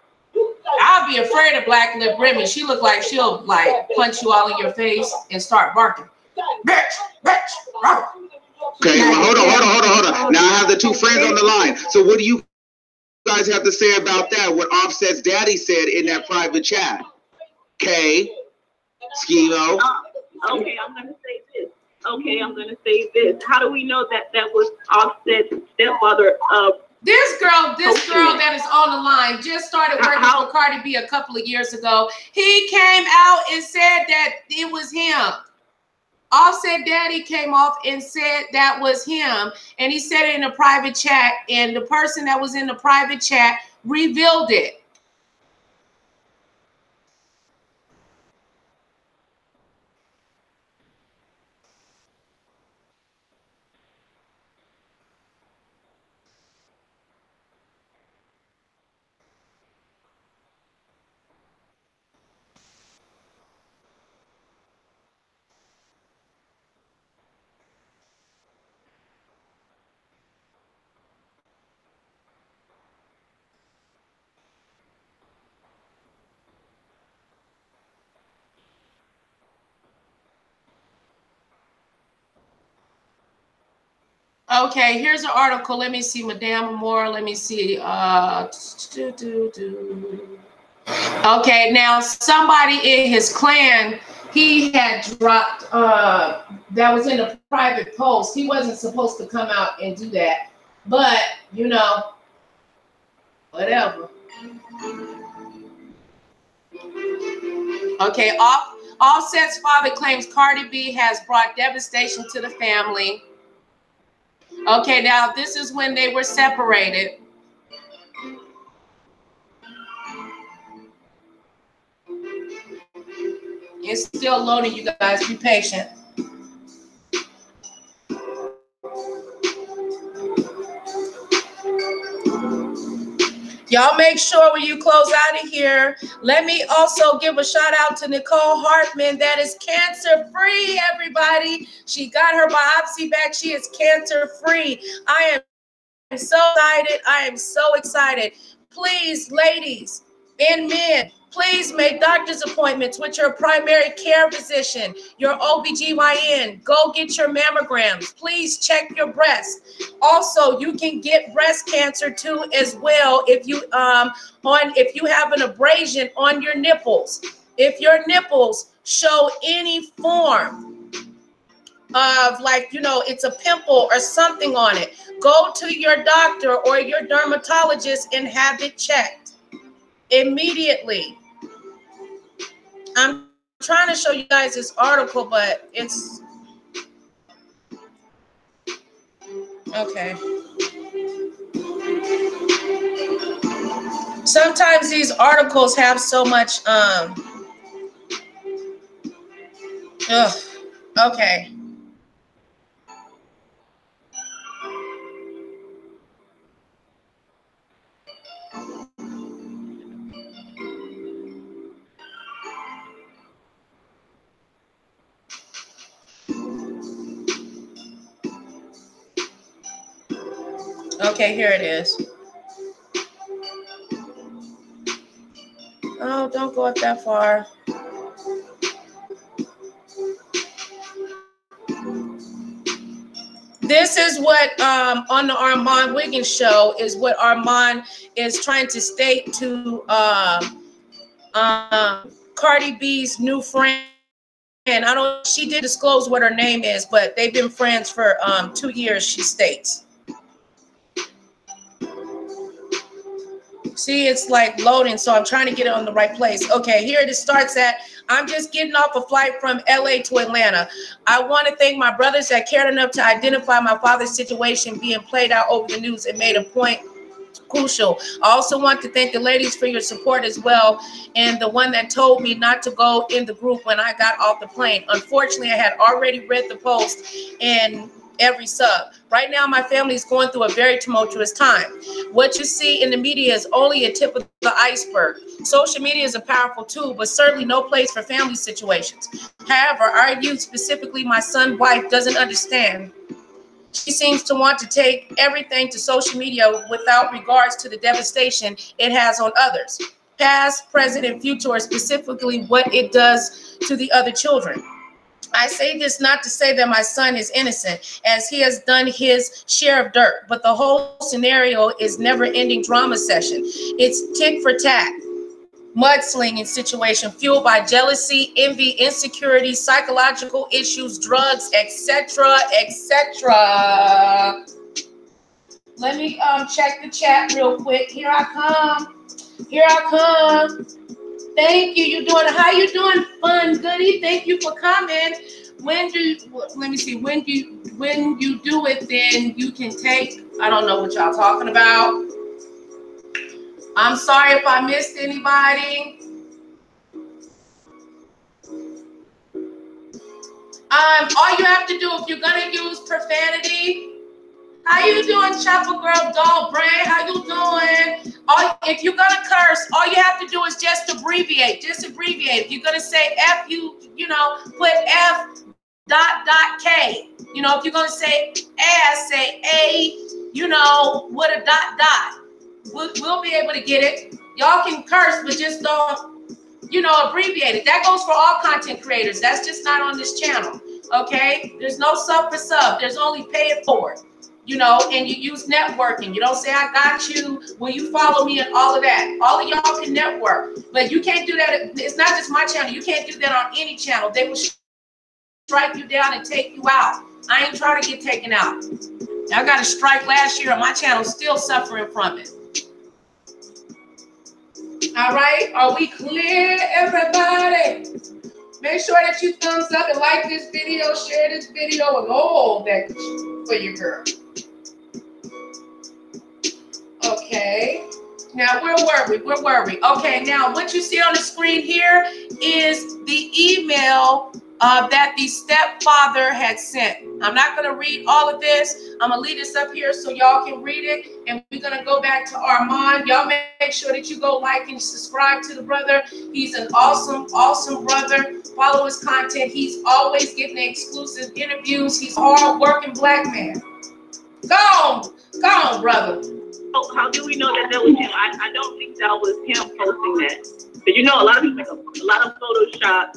Speaker 1: I'll be afraid of black lip Remy. She look like she'll like punch you all in your face and start barking. Bitch, bitch, arf.
Speaker 4: Okay, well, hold on. Now I have the 2 friends on the line. So what do you guys have to say about that? What Offset's daddy said in that private chat? Kay, Schemo.
Speaker 3: Okay, I'm gonna say this. How do we know that that was Offset's stepfather?
Speaker 1: This girl that is on the line just started working for Cardi B a couple of years ago. He came out and said that it was him. Offset daddy came off and said that was him, and he said it in a private chat, and the person that was in the private chat revealed it. Okay, here's an article. Let me see, Madame Moore. Let me see. Okay, now somebody in his clan, he had dropped, that was in a private post. He wasn't supposed to come out and do that. But, you know, whatever. Okay, Offset's father claims Cardi B has brought devastation to the family. Okay, now this is when they were separated. It's still loading, you guys. Be patient. Y'all make sure when you close out of here, let me also give a shout out to Nicole Hartman. That is cancer free, everybody. She got her biopsy back. She is cancer free. I am so excited. I am so excited. Please, ladies and men, please make doctor's appointments with your primary care physician, your OBGYN. Go get your mammograms. Please check your breasts. Also, you can get breast cancer too as well if you have an abrasion on your nipples. If your nipples show any form of like, you know, it's a pimple or something on it, go to your doctor or your dermatologist and have it checked immediately. I'm trying to show you guys this article, but it's okay. Sometimes these articles have so much okay. Okay, here it is. Oh, don't go up that far. This is what on the Armon Wiggins show is what Armon is trying to state to Cardi B's new friend. She did disclose what her name is, but they've been friends for 2 years, she states. See, it's like loading, so I'm trying to get it on the right place. Okay, here it starts at, I'm just getting off a flight from LA to Atlanta. I want to thank my brothers that cared enough to identify my father's situation being played out over the news and made a point crucial. I also want to thank the ladies for your support as well, and the one that told me not to go in the group when I got off the plane. Unfortunately, I had already read the post and every sub. Right now, my family is going through a very tumultuous time. What you see in the media is only a tip of the iceberg. Social media is a powerful tool, but certainly no place for family situations. However, our youth, specifically my son's wife, doesn't understand. She seems to want to take everything to social media without regards to the devastation it has on others, past, present, and future, or specifically what it does to the other children. I say this not to say that my son is innocent, as he has done his share of dirt, but the whole scenario is never-ending drama session. It's tick for tat, mudslinging situation fueled by jealousy, envy, insecurity, psychological issues, drugs, etc., etc. Let me check the chat real quick. Here I come. Here I come. Thank you. You doing? How you doing, Fun Goody? Thank you for coming. When do you, let me see. When you do it, then you can take. I don't know what y'all talking about. I'm sorry if I missed anybody. All you have to do if you're gonna use profanity. How you doing, Chopper Girl, Doll Brain? How you doing? If you're gonna curse, all you have to do is just abbreviate. Just abbreviate. If you're gonna say F, you know, put F dot K. You know, if you're gonna say ass, say A. You know, with a dot. We'll be able to get it. Y'all can curse, but just don't, you know, abbreviate it. That goes for all content creators. That's just not on this channel. Okay? There's no sub for sub. There's only pay it forward. You know, and you use networking. You don't say, I got you, will you follow me, and all of that. All of y'all can network, but you can't do that. It's not just my channel. You can't do that on any channel. They will strike you down and take you out. I ain't trying to get taken out. I got a strike last year, and my channel's still suffering from it. All right, are we clear, everybody? Make sure that you thumbs up and like this video, share this video, and all that for your girl. Okay, now where were we? Okay, now what you see on the screen here is the email that the stepfather had sent. I'm not going to read all of this. I'm going to leave this up here so y'all can read it, and we're going to go back to Armon. Y'all make sure that you go like and subscribe to the brother. He's an awesome brother. Follow his content. He's always getting the exclusive interviews. He's a hard-working black man. Go on, brother.
Speaker 3: Oh, how do we know that was him? I don't think that was him posting that. But you know, a lot of people, a lot of Photoshop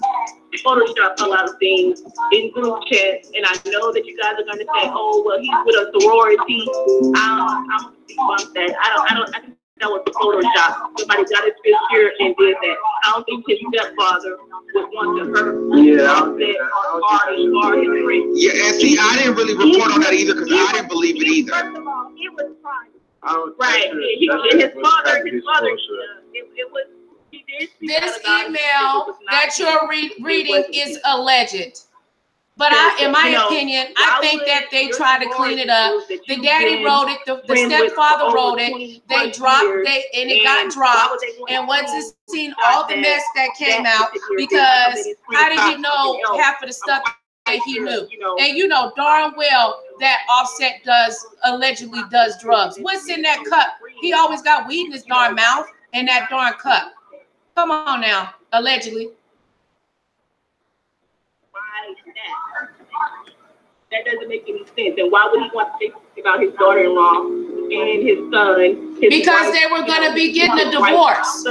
Speaker 3: a lot of things in group chats, and I know that you guys are going to say, "Oh, well, he's with a sorority." I'm gonna debunk that. I think that was Photoshop. Somebody got his picture and did that. I don't think his stepfather would want to hurt Offset or his friend.
Speaker 4: Yeah, and see, I didn't really report on that either because I didn't believe it either.
Speaker 9: First of all, it was fine.
Speaker 3: Right. His father, it was, he did speak
Speaker 1: This email that you're reading is alleged. But in my opinion, I think that they try to clean it up. The daddy wrote it, the stepfather wrote it. They dropped and it got dropped. And once it's seen all the mess that came out, because how did he know half of the stuff that he knew? And you know darn well that Offset allegedly does drugs. What's in that cup? He always got weed in his darn mouth and that darn cup. Come on now, allegedly.
Speaker 3: That doesn't make any sense. And why would he want to think about his daughter-in-law and his son?
Speaker 1: Because they were going to be getting a divorce.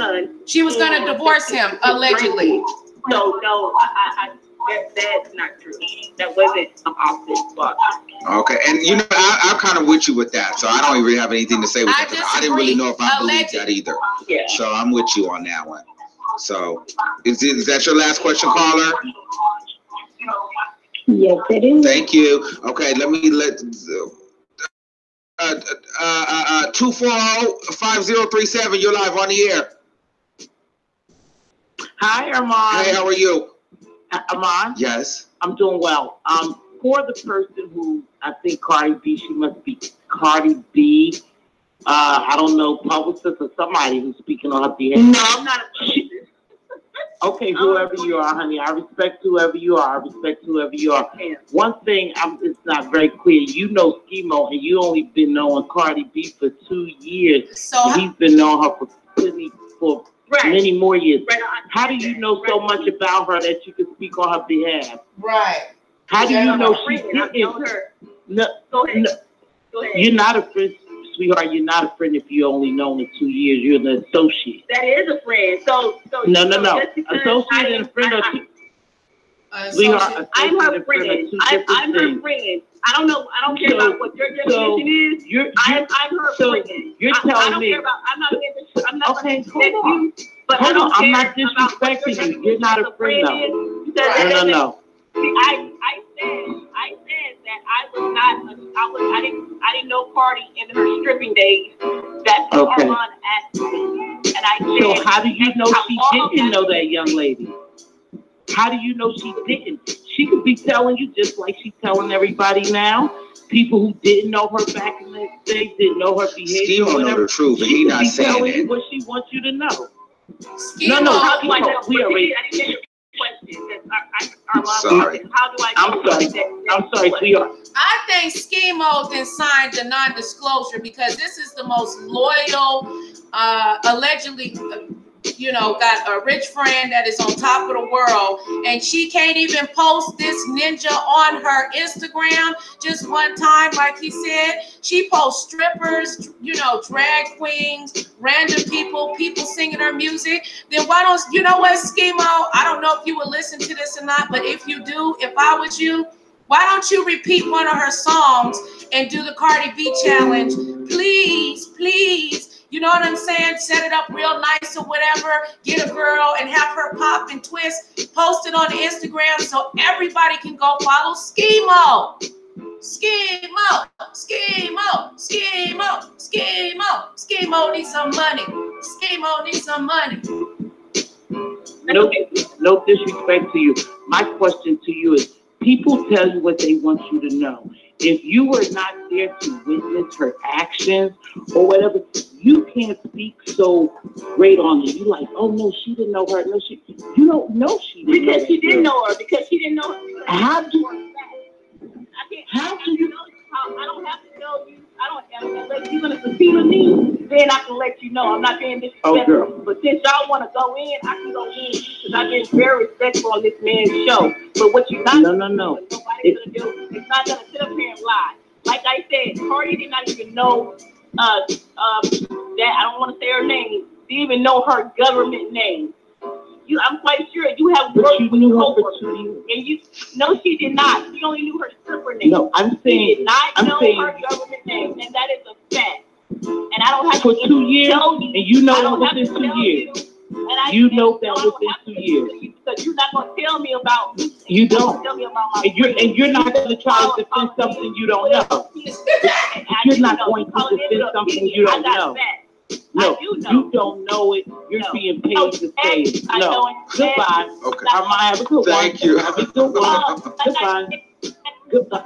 Speaker 1: She was going to divorce him, allegedly.
Speaker 3: No, that's not true. That wasn't Offset's father.
Speaker 4: Okay, and you know, I'm kind of with you with that, so I don't even have anything to say with that because I didn't really know if I believed that either.
Speaker 3: Yeah.
Speaker 4: So I'm with you on that one. So is that your last question, caller?
Speaker 6: Yes, it is.
Speaker 4: Thank you. Okay, let 240-5037. You're live on the air.
Speaker 10: Hi, Armon.
Speaker 4: Hey, how are you?
Speaker 10: Armon?
Speaker 4: Yes.
Speaker 10: I'm doing well. For the person who I think Cardi B, she must be Cardi B. I don't know, publicist or somebody who's speaking on her behalf.
Speaker 3: No, I'm not a publicist.
Speaker 10: Okay, whoever you are, honey. I respect whoever you are. One thing it's not very clear. You know Schemo, and you only been knowing Cardi B for 2 years.
Speaker 1: So
Speaker 10: he's been knowing her for many more years.
Speaker 3: Right.
Speaker 10: How do you know so much about her that you can speak on her behalf?
Speaker 1: Right.
Speaker 10: How do you know she didn't? No,
Speaker 3: Go ahead.
Speaker 10: You're not a friend, sweetheart. You're not a friend if you only known her 2 years. You're an associate.
Speaker 3: That is a friend. So
Speaker 10: no. Associate and a friend are two. Sweetheart,
Speaker 3: I'm her friend. I'm her friend. I don't know. I don't care about what your definition is. I'm her friend.
Speaker 10: You're telling me.
Speaker 3: I don't care about. I'm not
Speaker 10: okay,
Speaker 3: hold on. But
Speaker 10: hold on. I'm not disrespecting you. You're not a friend, though. No.
Speaker 3: See, I said that I was not. I didn't know Cardi in her stripping days. That Armon asked me, and I said.
Speaker 10: So how do you know she didn't know that young lady? How do you know she didn't? She could be telling you just like she's telling everybody now. People who didn't know her back in the day didn't know her behavior.
Speaker 4: Steve don't know the truth, but he's not saying it.
Speaker 10: What she wants you to know.
Speaker 1: No.
Speaker 10: We already.
Speaker 4: Sorry.
Speaker 3: How do I
Speaker 10: I'm sorry, sweetheart.
Speaker 1: I think Schemo then signed the non-disclosure because this is the most loyal, allegedly, got a rich friend that is on top of the world, and she can't even post this ninja on her Instagram just one time, like he said. She posts strippers, drag queens, random people singing her music. Then why don't, Schemo, I don't know if you would listen to this or not, but if you do, if I was you, why don't you repeat one of her songs and do the Cardi B challenge? Please. You know what I'm saying? Set it up real nice or whatever. Get a girl and have her pop and twist. Post it on Instagram so everybody can go follow Schemo. Schemo needs some money. Schemo needs some money.
Speaker 10: No disrespect to you. My question to you is, people tell you what they want you to know. If you were not there to witness her actions or whatever, you can't speak so great on it. You like, oh no, she didn't know her. No, you don't know she didn't.
Speaker 3: Because she didn't know her. Because she didn't know her.
Speaker 10: How do you?
Speaker 3: I don't have to tell you. Unless you're gonna subpoena me, then I can let you know. I'm not being disrespectful. But since y'all want to go in, I can go in because I've been very respectful on this man's show. But what you're not
Speaker 10: no.
Speaker 3: Nobody's gonna do. It's not gonna sit up here and lie. Like I said, Cardi did not even know that. I don't want to say her name. Didn't even know her government name. I'm quite sure you have worked with Nicole, and no, she did not. She only knew her stripper name.
Speaker 10: No, I'm saying
Speaker 3: she did not know her government name, and that is a fact. And I don't have
Speaker 10: for
Speaker 3: to
Speaker 10: 2 years, and you know
Speaker 3: that
Speaker 10: within 2 years.
Speaker 3: You know that within 2 years. Because you're not gonna tell me about.
Speaker 10: You don't.
Speaker 3: Tell me about my
Speaker 10: And you're not gonna try to defend something you don't know. You're not going to defend something you don't know. No, you don't know it. You're being paid to say it. No. Goodbye.
Speaker 4: Okay.
Speaker 10: Armon, have a good one.
Speaker 4: Thank you.
Speaker 10: Have a good one. Goodbye. Goodbye.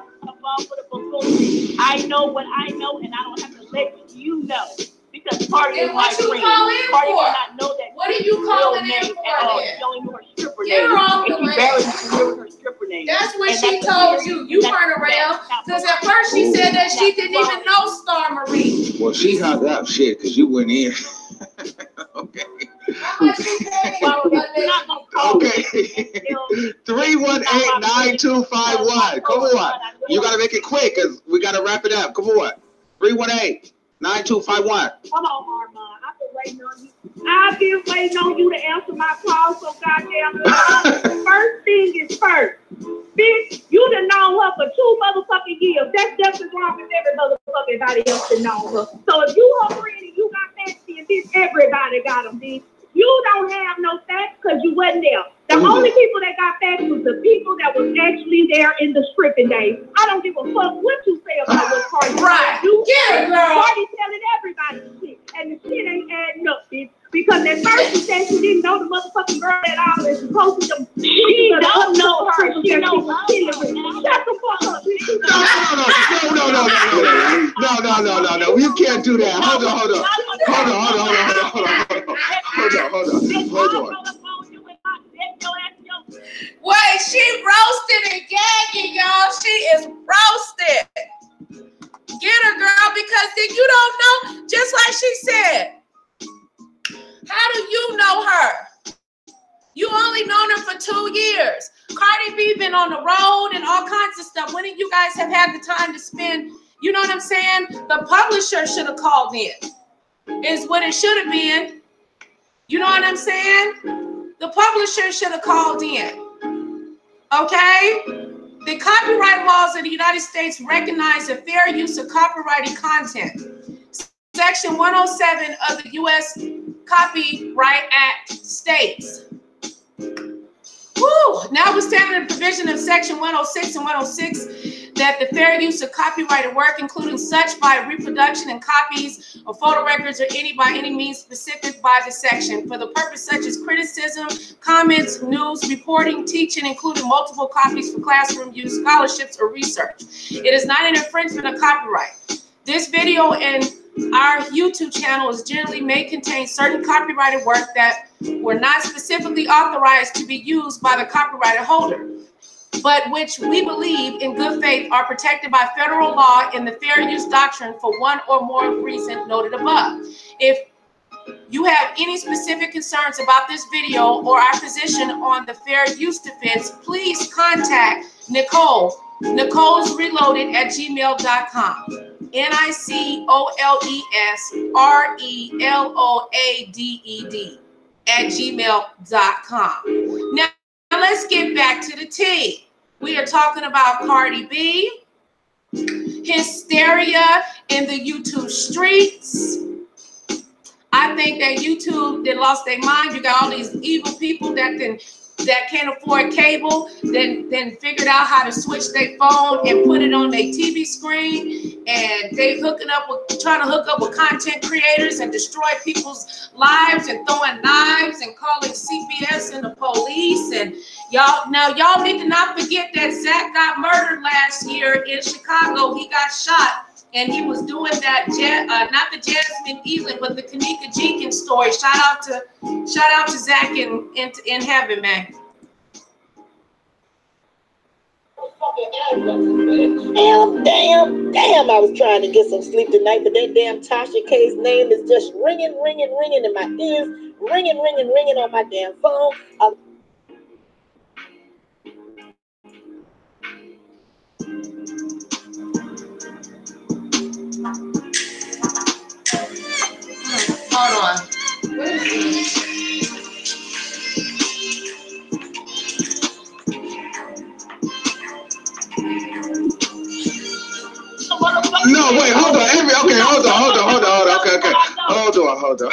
Speaker 3: I know what I know, and I don't have to let you know. Because Cardi is my friend.
Speaker 1: Cardi
Speaker 3: did not know that.
Speaker 1: What are you calling in for then?
Speaker 3: Showing you her stripper
Speaker 1: Get
Speaker 3: name.
Speaker 1: her off the
Speaker 3: And she barely knew her stripper name.
Speaker 1: That's when she told you. You weren't around. Because at first she said that she didn't even know Star Marie.
Speaker 4: Well, she hung up shit because you went in. Okay. Okay. 318-9251. Come on. You gotta make it quick because we gotta wrap it up. Come on. 318-9251.
Speaker 6: Come on, Armon. I've been waiting on you. I've been waiting on you to answer my call so goddamn long. The first thing is first. Bitch, you done known her for 2 motherfucking years. That's just as long as every motherfucking body else done known her. So if you her friend and you got fancy and bitch, everybody got them, bitch. You don't have no facts because you wasn't there. The only people that got facts was the people that was actually there in the stripping days. I don't give a fuck what you say about what Cardi
Speaker 1: Right.
Speaker 6: do.
Speaker 1: Yeah, girl.
Speaker 6: Cardi telling everybody shit. And the shit ain't adding up, bitch. Because at first she said she didn't know the motherfucking girl at all and she posted them.
Speaker 3: She don't know her. She know her.
Speaker 6: Shut the fuck up, bitch.
Speaker 4: No. You can't do that. Hold on.
Speaker 1: Wait, she roasted and gagging, y'all. She is roasted. Get her, girl, because then you don't know. Just like she said. How do you know her? You only known her for 2 years. Cardi B been on the road and all kinds of stuff. When did you guys have had the time to spend? You know what I'm saying? The publisher should have called in. Is what it should have been. You know what I'm saying? The publisher should have called in. Okay? The copyright laws of the United States recognize the fair use of copyrighted content. Section 107 of the U.S. Copyright Act states, notwithstanding the provision of Section 106 and 106, that the fair use of copyrighted work, including such by reproduction and copies or photo records or by any means specific by the section, for the purpose such as criticism, comments, news, reporting, teaching, including multiple copies for classroom use, scholarships, or research. It is not an infringement of copyright. This video and our YouTube channel may contain certain copyrighted work that were not specifically authorized to be used by the copyright holder, but which we believe in good faith are protected by federal law in the fair use doctrine for one or more reasons noted above. If you have any specific concerns about this video or our position on the fair use defense, please contact Nicole, nicolesreloaded@gmail.com. NICOLESRELOADED@gmail.com. Now let's get back to the tea. We are talking about Cardi B, hysteria in the YouTube streets. I think that YouTube, they lost their mind. You got all these evil people that can't afford cable, then figured out how to switch their phone and put it on their TV screen, and they trying to hook up with content creators and destroy people's lives and throwing knives and calling CPS and the police. And y'all need to not forget that Zach got murdered last year in Chicago. He got shot. And he was doing that, not the Jasmine Elan, but the Kanika Jenkins story. Shout out to Zach in heaven, man.
Speaker 2: Damn, I was trying to get some sleep tonight, but that damn Tasha K's name is just ringing in my ears, ringing on my damn phone.
Speaker 1: Hold on. What is this?
Speaker 4: No, wait, hold on. Hold on. Okay. Hold on. Hold on.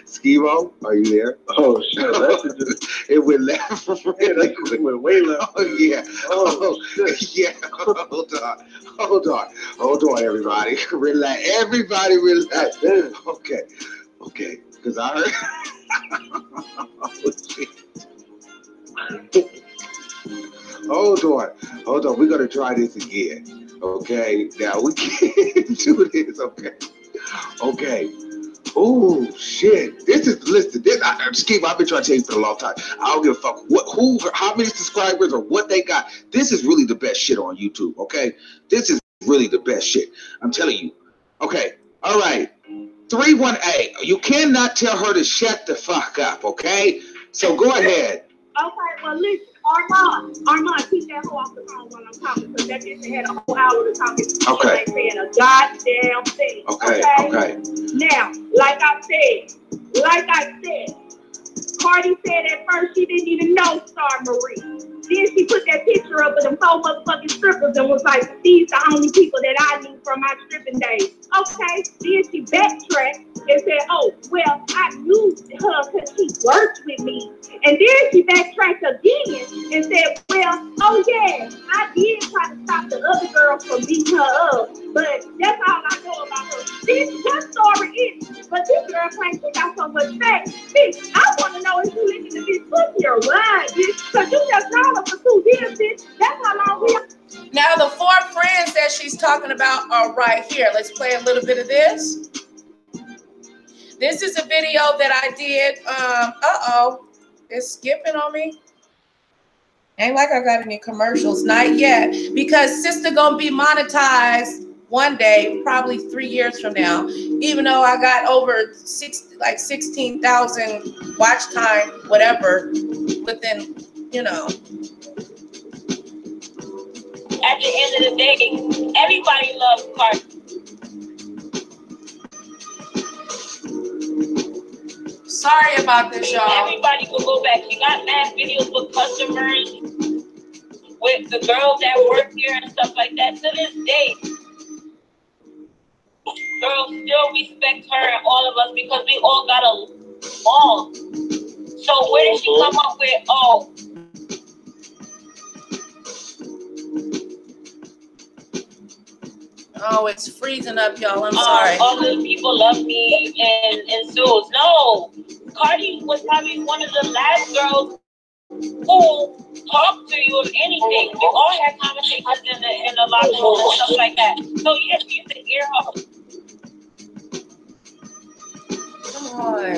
Speaker 4: Skibo, are you there?
Speaker 8: Oh shit, that's just
Speaker 4: it went left.
Speaker 8: Really quick. It went way left.
Speaker 4: Oh yeah.
Speaker 8: Oh shit.
Speaker 4: Yeah. Hold on, everybody. Relax. Everybody relax. Okay. Because I heard. Oh, shit. Hold on. We're gonna try this again. Okay. Now we can't do this. Okay. Oh shit! This is listen. Skip. I've been trying to tell you for a long time. I don't give a fuck how many subscribers or what they got. This is really the best shit on YouTube. Okay, this is really the best shit. I'm telling you. Okay, all right. 318. You cannot tell her to shut the fuck up. Okay, so go ahead.
Speaker 3: Okay, well listen, Armon, keep that hoe off the phone when I'm talking, because that bitch had a whole hour to talking.
Speaker 4: Okay.
Speaker 3: She ain't saying a goddamn thing.
Speaker 4: Okay.
Speaker 3: Now, like I said, Cardi said at first she didn't even know Star Marie. Then she put that picture up of them 4 motherfucking strippers and was like, these the only people that I knew from my stripping days. Okay, then she backtracked and said, oh, well, I knew her because she worked with me. And then she backtracked again and said, well, oh yeah, I did try to stop the other girl from beating her up, but that's all I know about her. This her story is, but this girl claims she got so much facts. Bitch, I want to know if you listen to this pussy or what, bitch, because you just known her for 2 years, bitch. That's how long we are.
Speaker 1: Now, the 4 friends that she's talking about are right here. Let's play a little bit of this. This is a video that I did. It's skipping on me. Ain't like I got any commercials, not yet. Because sister gonna be monetized one day, probably 3 years from now. Even though I got over 16,000 watch time, whatever, within, you know.
Speaker 11: At the end of the day, everybody loves Cardi.
Speaker 1: Sorry about this, y'all.
Speaker 11: Everybody can go back. You got mad videos with customers, with the girls that work here and stuff like that. To this day, girls still respect her and all of us because we all got along. So where did she come up with, oh,
Speaker 1: oh, it's freezing up, y'all. I'm sorry.
Speaker 11: All the people love me and Suze. No, Cardi was probably one of the last girls who talked to you of anything. We all had conversations in the locker room and stuff like that. So yes, you used to hear her.
Speaker 1: Come on.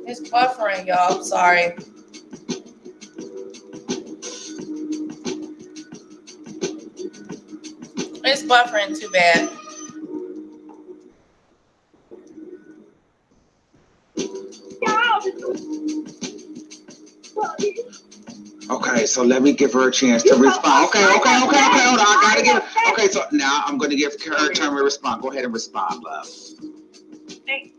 Speaker 1: It's buffering, y'all. I'm sorry. It's buffering too bad.
Speaker 4: Okay, so let me give her a chance to respond. Okay, hold on. I gotta give her. Okay, so now I'm gonna give her a turn to respond. Go ahead and respond, love.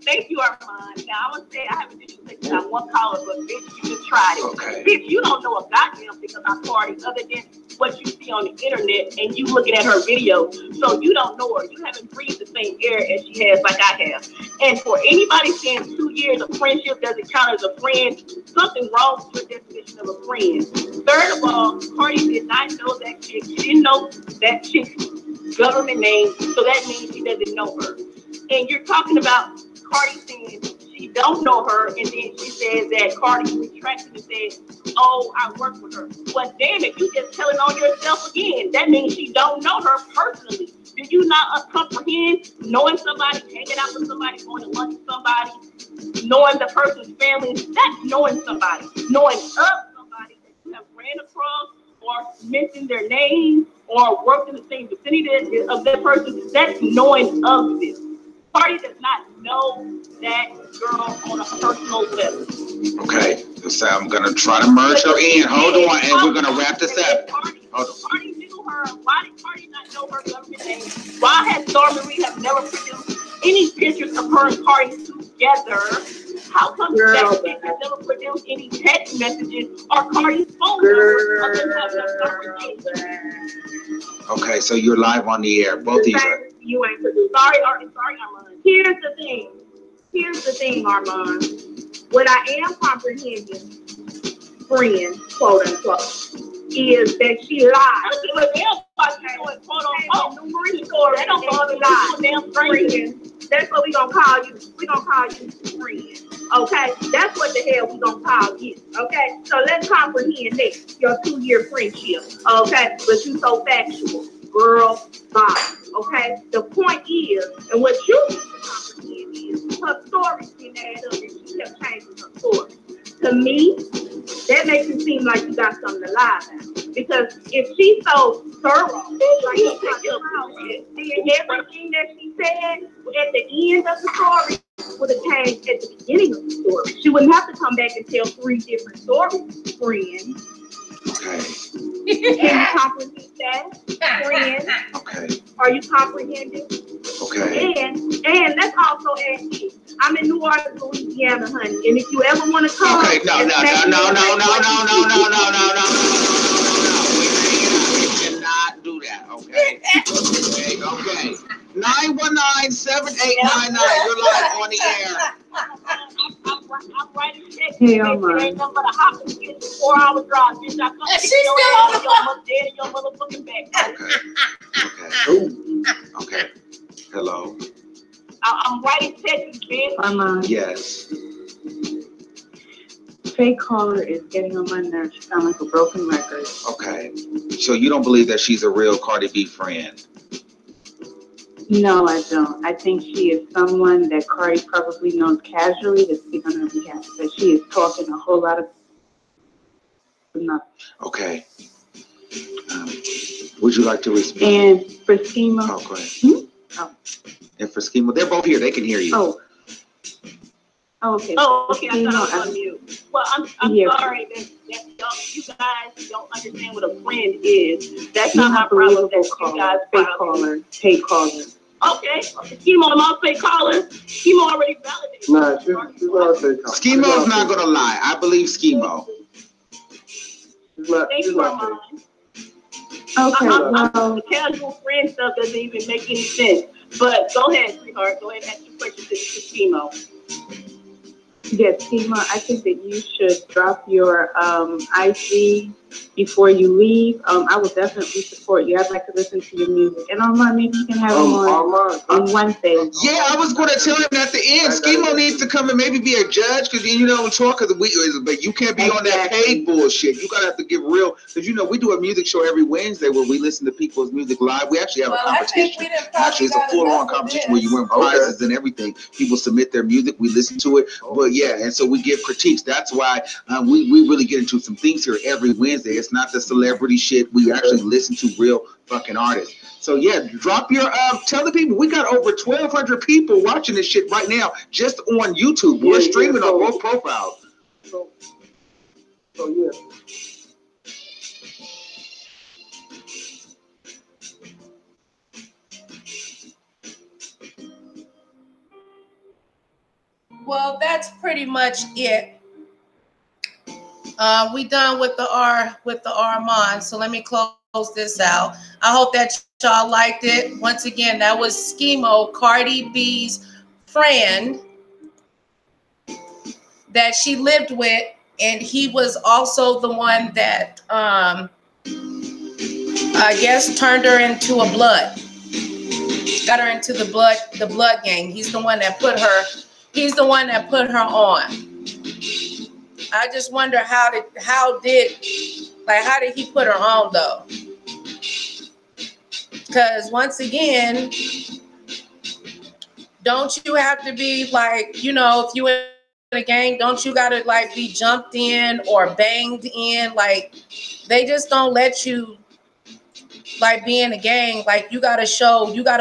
Speaker 3: Thank you, Armon. Now, I would say I haven't disrespected on one caller, but bitch, you just tried it.
Speaker 4: Okay.
Speaker 3: Bitch, you don't know a goddamn thing about Cardi other than what you see on the internet and you looking at her videos. So you don't know her. You haven't breathed the same air as she has like I have. And for anybody saying 2 years of friendship doesn't count as a friend, something wrong with your definition of a friend. Third of all, Cardi did not know that chick. She didn't know that chick's government name, so that means she doesn't know her. And you're talking about Cardi saying she don't know her, and then she says that Cardi retracted and said, oh, I work with her. Well, damn it, you just telling on yourself again. That means she don't know her personally. Do you not comprehend knowing somebody, hanging out with somebody, going to lunch with somebody, knowing the person's family? That's knowing somebody. Knowing of somebody that you have ran across or mentioned their name or worked in the same vicinity of that person, that's knowing of this. Cardi does not know that girl on a personal level.
Speaker 4: Okay, so I'm gonna try to merge her in. Hold on, and we're gonna wrap this up.
Speaker 3: Cardi knew her. Why did Cardi not know her government name? Why has Star Marie have never produced any pictures of her and Cardi together? How come that bitch has never produced any text messages or Cardi's phone number?
Speaker 4: Okay, so you're live on the air, both of you.
Speaker 6: You ain't produced. Sorry, Armon. Here's the thing, Armon. What I am comprehending, friend, quote unquote, is that she lied. That's what we gonna call you. We gonna call you friend. Okay, that's what the hell we gonna call you. Okay, so let's comprehend this, your 2-year friendship. Okay, but you so factual, girl. Bye. Okay, the point is, and what you need to comprehend is, her story didn't add up, and she kept changing her story. To me, that makes it seem like you got something to lie about. Because if she's so thorough, like you talking about, then everything that she said at the end of the story would have changed at the beginning of the story. She wouldn't have to come back and tell 3 different stories, friend.
Speaker 4: Okay.
Speaker 6: Can you comprehend that, friend?
Speaker 4: Okay.
Speaker 6: Are you comprehending?
Speaker 4: Okay.
Speaker 6: And let's also add this. I'm in New Orleans, Louisiana, honey. And if you ever want to come,
Speaker 4: okay, no. We cannot do that. Okay. Okay. 919-7899. You're live on the air.
Speaker 3: I'm writing checks.
Speaker 6: Hey,
Speaker 3: Ain't nothing but a hop and skip 4-hour drive. Bitch, I come
Speaker 1: She's still on the phone.
Speaker 3: Dead in your motherfucking back.
Speaker 4: Okay. Hello.
Speaker 3: I'm writing checks, bitch.
Speaker 6: Armon.
Speaker 4: Yes.
Speaker 6: Fake caller is getting on my nerves. She sounds like a broken record.
Speaker 4: Okay. So you don't believe that she's a real Cardi B friend?
Speaker 6: No, I don't. I think she is someone that Cardi probably knows casually to speak on her behalf. But she is talking a whole lot of nothing.
Speaker 4: Okay. Would you like to respond?
Speaker 6: And for Schema.
Speaker 4: Oh, go ahead. And for Schema, they're both here. They can hear you.
Speaker 6: Oh, okay.
Speaker 3: Oh, okay. I thought I was on mute. Well, I'm
Speaker 6: Yeah.
Speaker 3: sorry that you guys don't understand what a friend is. That's not my problem. That's you guys'
Speaker 6: fake
Speaker 3: problem.
Speaker 6: Fake caller.
Speaker 3: Okay. Schema, I'm all fake callers. Schema already validated.
Speaker 8: Nah, she's not fake caller.
Speaker 4: Schemo's not going to lie. I believe Schemo.
Speaker 3: Thank you, Armon.
Speaker 6: Okay,
Speaker 3: The casual friend stuff doesn't even make any sense. But go ahead, sweetheart. Go ahead and ask your question to Schemo.
Speaker 6: Yes, Schema, I think that you should drop your IG before you leave. I will definitely support you. I'd like to listen to your music. And Armon, maybe you can have him on Wednesday.
Speaker 4: Yeah, I was going to tell him at the end. Schemo needs to come and maybe be a judge because you don't talk but you can't be on that paid bullshit. You gotta have to get real because we do a music show every Wednesday where we listen to people's music live. We actually have a competition. Actually, it's a full-on competition where you win prizes and everything. People submit their music, we listen to it. But yeah, and so we give critiques. That's why we really get into some things here every Wednesday. It's not the celebrity shit. We actually listen to real fucking artists. So yeah, drop your tell the people we got over 1,200 people watching this shit right now just on YouTube. We're streaming on both profiles.
Speaker 8: So yeah.
Speaker 1: Well, that's pretty much it. We done with the Armon. So let me close this out. I hope that y'all liked it. Once again, that was Schemo, Cardi B's friend that she lived with, and he was also the one that I guess turned her into a blood. Got her into the blood gang. He's the one that put her on. I just wonder how did he put her on though? Because once again, don't you have to be like, if you in a gang, don't you gotta like be jumped in or banged in? Like they just don't let you like be in a gang. Like you gotta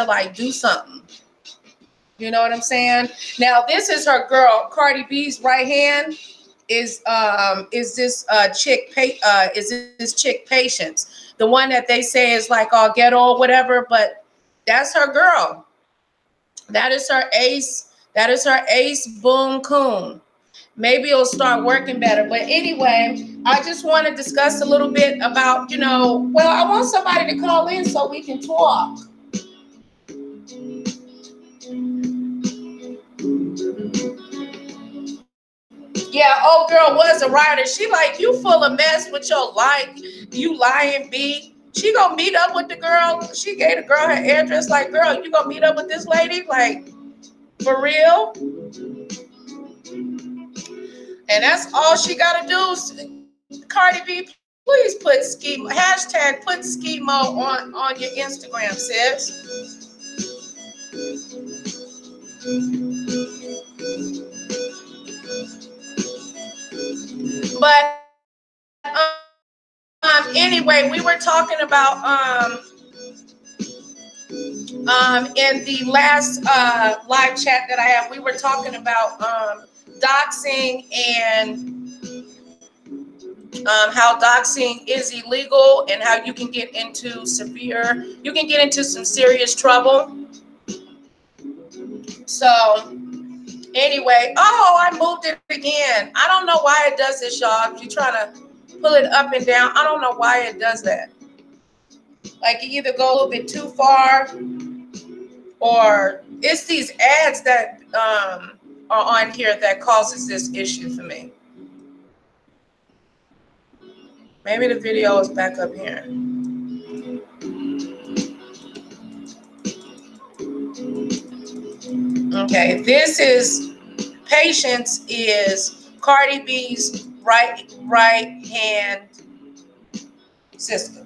Speaker 1: like do something. You know what I'm saying? Now this is her girl, Cardi B's right hand. Is this chick Patience, the one that they say is like all ghetto or whatever, but that's her girl. That is her ace boom coon. Maybe it'll start working better. But anyway, I just want to discuss a little bit about, I want somebody to call in so we can talk. Yeah, old girl was a rioter. She like, you full of mess with your you lying B. She gonna meet up with the girl. She gave the girl her address. Like, girl, you gonna meet up with this lady? Like, for real? And that's all she gotta do. Cardi B, please put hashtag put schemo on your Instagram, sis. But anyway, we were talking about in the last live chat that I had, we were talking about doxing and how doxing is illegal and how you can get into some serious trouble. So anyway, I moved it again. I don't know why it does this, y'all. If you try to pull it up and down, I don't know why it does that. Like, you either go a little bit too far, or it's these ads that are on here that causes this issue for me. Maybe the video is back up here. Okay, this is Patience is Cardi B's right hand sister.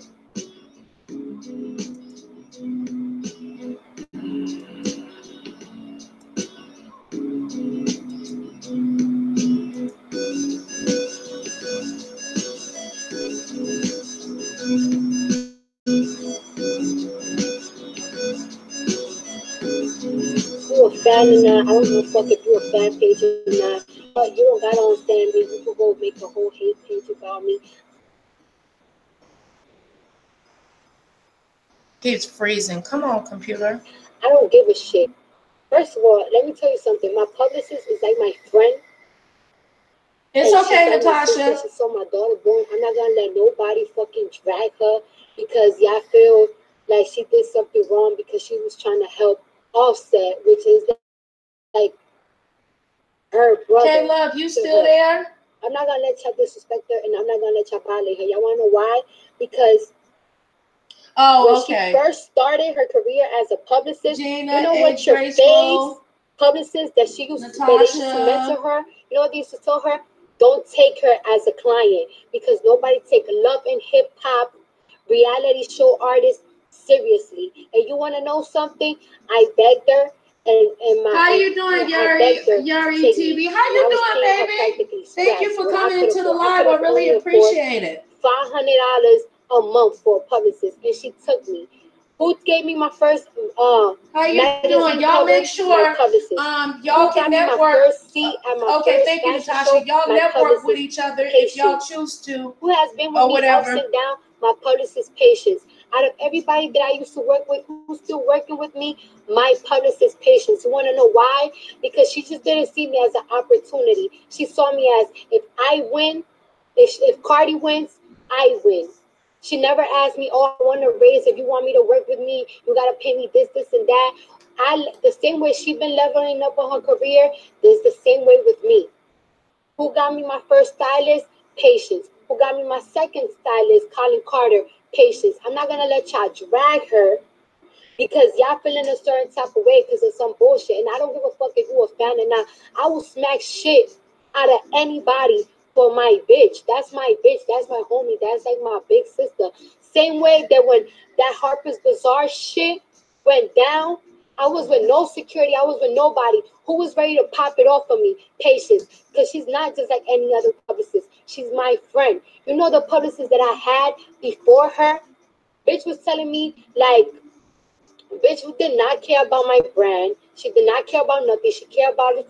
Speaker 2: You a fan or not? I don't give a fuck if you're a fan page or not. But you don't gotta understand me. You can go make a whole hate page about me.
Speaker 1: Keeps freezing. Come on, computer.
Speaker 2: I don't give a shit. First of all, let me tell you something. My publicist is like my friend.
Speaker 1: It's okay, Natasha.
Speaker 2: She saw my daughter born. I'm not gonna let nobody fucking drag her because y'all feel like she did something wrong because she was trying to help Offset, which is like her brother.
Speaker 1: Okay, love, you still there?
Speaker 2: I'm not gonna let y'all disrespect her, and I'm not gonna let y'all violate her. Y'all wanna know why? Because when she first started her career as a publicist,
Speaker 1: Gina,
Speaker 2: you know what your face publicist that she used to mentor her, you know what they used to tell her? Don't take her as a client because nobody take love and hip hop reality show artists seriously. And you want to know something? I begged her and my
Speaker 1: how you doing, Yuri TV? How you doing, baby? Thank you for coming into the live. I really appreciate it.
Speaker 2: $500 a month for a publicist, and she took me. Who gave me my first
Speaker 1: how you doing? Y'all make sure y'all can network.
Speaker 2: My first seat at my
Speaker 1: okay, thank you, Natasha. Y'all network with each other if y'all choose to.
Speaker 2: Who has been with me ups and down? My publicist Patience. Out of everybody that I used to work with, who's still working with me, my publicist Patience. You want to know why? Because she just didn't see me as an opportunity. She saw me as if I win, if Cardi wins, I win. She never asked me, oh, I want to raise. If you want me to work with me, you got to pay me this, and that. The same way she's been leveling up on her career, there's the same way with me. Who got me my first stylist? Patience. Who got me my second stylist? Colin Carter. Patience. I'm not going to let y'all drag her because y'all feeling a certain type of way because of some bullshit. And I don't give a fuck if you're a fan or not. I will smack shit out of anybody for my bitch. That's my bitch. That's my homie. That's like my big sister. Same way that when that Harper's Bazaar shit went down, I was with no security. I was with nobody. Who was ready to pop it off for me? Patience. Because she's not just like any other publicist. She's my friend. You know the publicist that I had before her? Bitch was telling me, like, bitch did not care about my brand. She did not care about nothing. She cared about a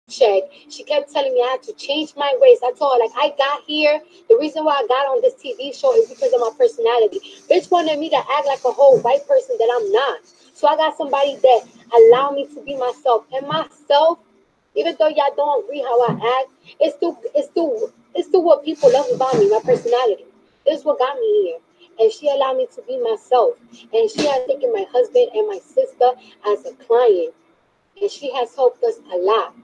Speaker 2: check. She kept telling me I had to change my ways. I told her, like, I got here. The reason why I got on this TV show is because of my personality. Bitch wanted me to act like a whole white person that I'm not. So I got somebody that allowed me to be myself. And myself, even though y'all don't agree how I act, it's still what people love about me, my personality. This is what got me here. And she allowed me to be myself. And she has taken my husband and my sister as a client. And she has helped us a lot.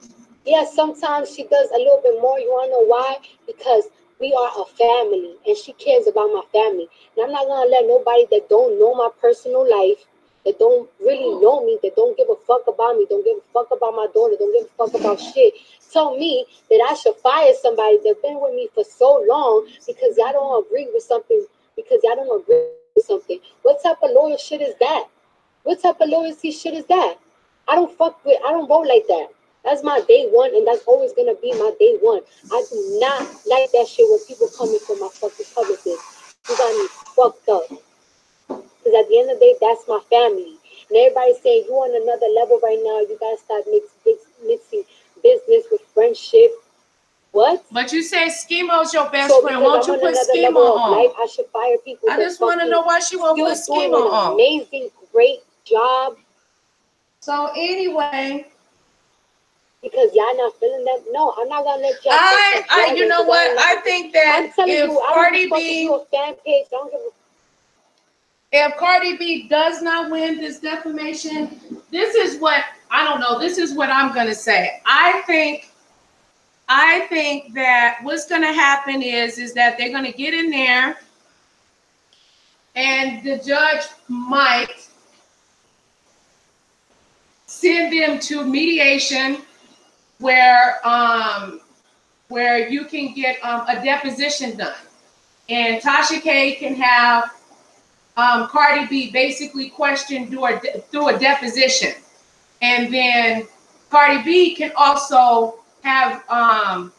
Speaker 12: Yeah, sometimes she does a little bit more. You want to know why? Because we are a family, and she cares about my family. And I'm not going to let nobody that don't know my personal life, that don't really know me, that don't give a fuck about me, don't give a fuck about my daughter, don't give a fuck about shit, tell me that I should fire somebody that's been with me for so long because y'all don't agree with something, because y'all don't agree with something. What type of loyal shit is that? What type of loyalty shit is that? I don't vote like that. That's my day one, and that's always gonna be my day one. I do not like that shit when people coming for my fucking publicist. You got me fucked up. Because at the end of the day, that's my family. And everybody's saying you on another level right now. You gotta start mixing business with friendship. What?
Speaker 1: But you say Schemo's your best friend. Won't you put Schemo on?
Speaker 12: Life, I should fire people.
Speaker 1: I just want to know why she won't put Schemo on.
Speaker 12: Amazing, great job.
Speaker 1: So anyway,
Speaker 12: because y'all not feeling that. No, I'm not gonna let y'all.
Speaker 1: You know what? I think that if Cardi B,
Speaker 12: a fan page, don't give a.
Speaker 1: If Cardi B does not win this defamation, this is what I don't know. This is what I'm gonna say. I think that what's gonna happen is that they're gonna get in there, and the judge might send them to mediation where you can get a deposition done, and Tasha K can have Cardi B basically questioned through a deposition, and then Cardi B can also have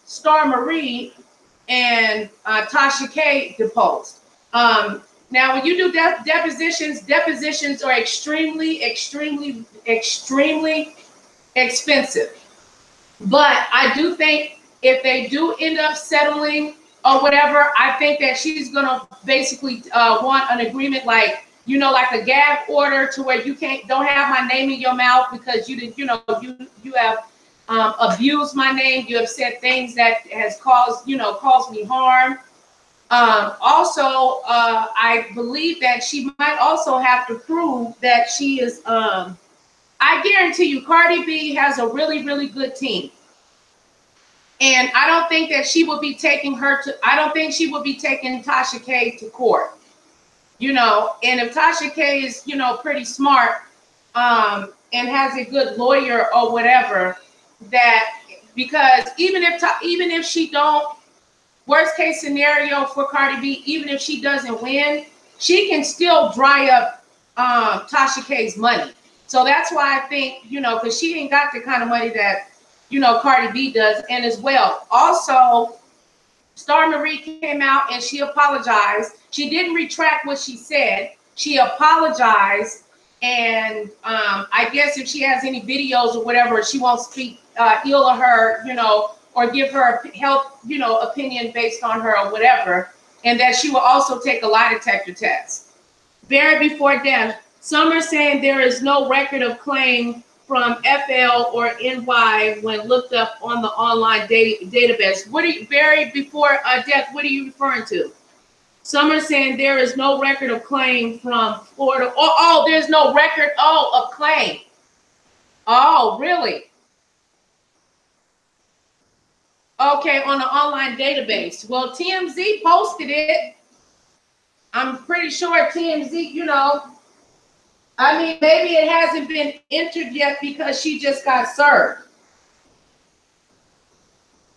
Speaker 1: Star Marie and Tasha K deposed. Now, when you do depositions are extremely, extremely, extremely expensive. But I do think if they do end up settling or whatever, I think that she's gonna basically want an agreement, like, you know, like a gag order, to where you don't have my name in your mouth because you did, you have abused my name. You have said things that has caused me harm. Also, I believe that she might also have to prove that she is. I guarantee you, Cardi B has a really, really good team. And I don't think that she would be taking Tasha K to court, and if Tasha K is, pretty smart, and has a good lawyer or whatever, because even if she don't, worst case scenario for Cardi B, even if she doesn't win, she can still dry up Tasha K's money. So that's why I think, because she ain't got the kind of money that, Cardi B does. And as well, also, Star Marie came out and she apologized. She didn't retract what she said. She apologized. And I guess if she has any videos or whatever, she won't speak ill of her, or give her health, opinion based on her or whatever. And that she will also take a lie detector test. Buried before death. Some are saying there is no record of claim from FL or NY when looked up on the online database. Buried before death, what are you referring to? Some are saying there is no record of claim from Florida. There's no record of claim. Oh, really? Okay, on the online database. Well, TMZ posted it. I'm pretty sure TMZ, I mean, maybe it hasn't been entered yet because she just got served.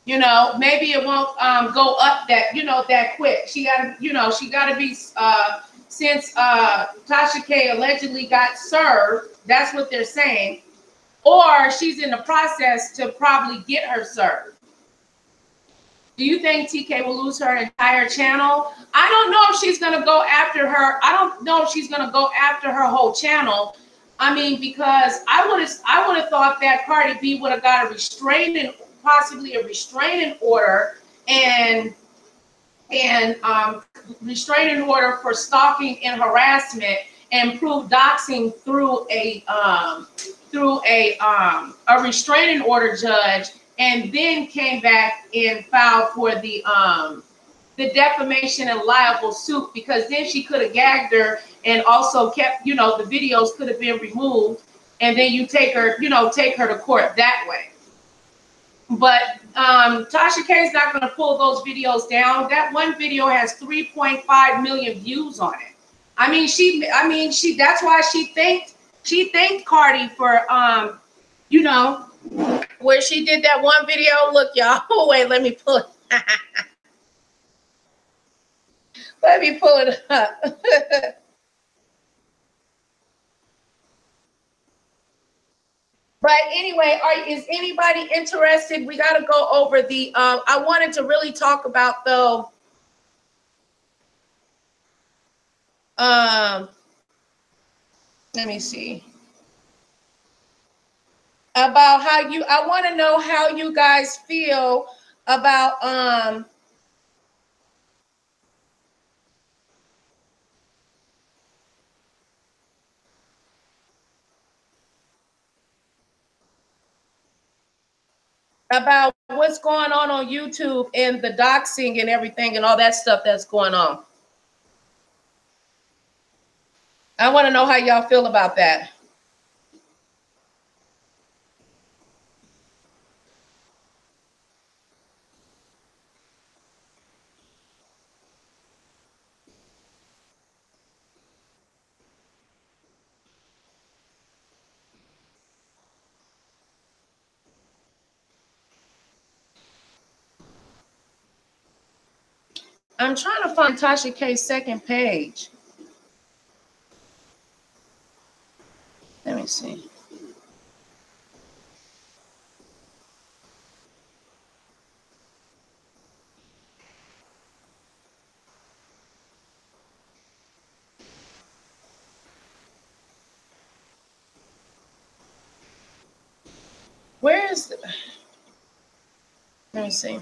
Speaker 1: Maybe it won't go up that quick. She got to be, since Tasha K allegedly got served, that's what they're saying, or she's in the process to probably get her served. Do you think TK will lose her entire channel? I don't know if she's going to go after her. I don't know if she's going to go after her whole channel. I mean, because I would have thought that Cardi B would have got possibly a restraining order and restraining order for stalking and harassment, and prove doxing through a restraining order judge, and then came back and filed for the defamation and libel suit, because then she could have gagged her and also kept, the videos could have been removed, and then you take her to court that way. But Tasha K is not going to pull those videos down. That one video has 3.5 million views on it. That's why she thanked Cardi for you know, where she did that one video. Look, y'all. Oh, wait, let me pull it. Let me pull it up. But anyway, is anybody interested? We got to go over the, I wanted to really talk about though, let me see. About how I want to know how you guys feel about, about what's going on YouTube and the doxing and everything and all that stuff that's going on. I want to know how y'all feel about that. I'm trying to find Tasha K's second page. Let me see. Where is the, let me see.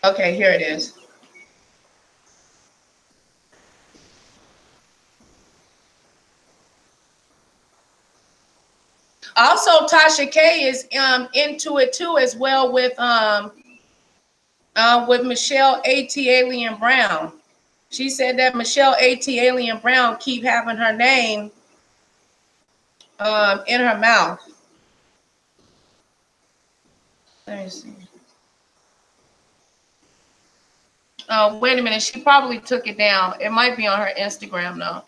Speaker 1: Okay, here it is. Also, Tasha K is into it too as well with Michelle A.T. Alien Brown. She said that Michelle A.T. Alien Brown keep having her name in her mouth. Let me see. Oh, wait a minute. She probably took it down. It might be on her Instagram though.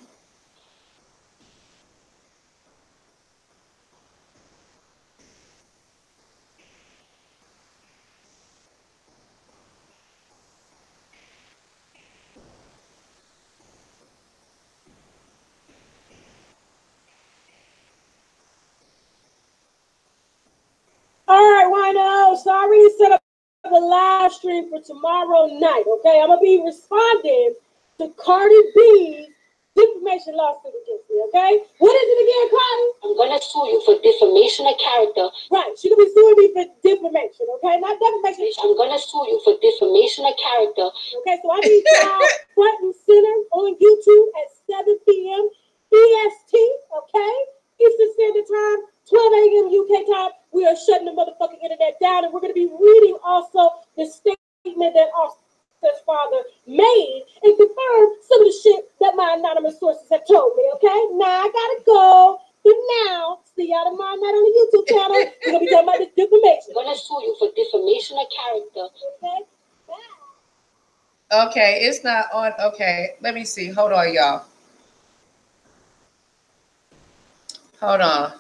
Speaker 2: All right, Wino. So I already set up a live stream for tomorrow night, okay? I'm going to be responding to Cardi B's defamation lawsuit against me, okay? What is it again, Cardi? I'm going to sue you for defamation of character. Right, she going to be suing me for defamation, okay? Not defamation. I'm going to sue you for defamation of character. Okay, so I need y'all front and center on YouTube at 7 p.m. EST, okay? Eastern Standard Time, 12 a.m. UK time. We are shutting the motherfucking internet down, and we're going to be reading also the statement that Offset's father made and confirm some of the shit that my anonymous sources have told me, okay? Now I gotta go. But now, see y'all tomorrow night on the YouTube channel. We're going to be talking about this defamation. I'm going to sue you for defamation of character, okay? Bye.
Speaker 1: Okay, it's not on. Okay, let me see. Hold on, y'all. Hold on.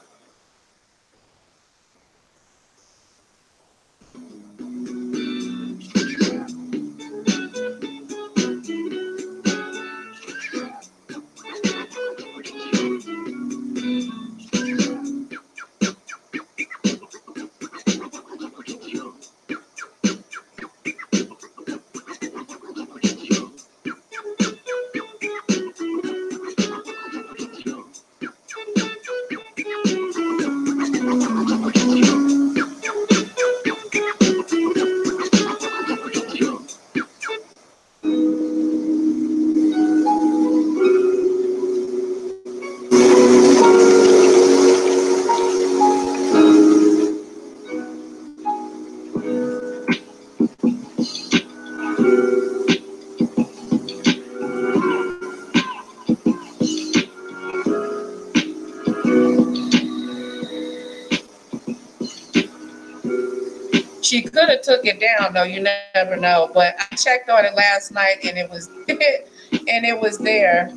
Speaker 1: have took it down though. You never know. But I checked on it last night and it was and it was there.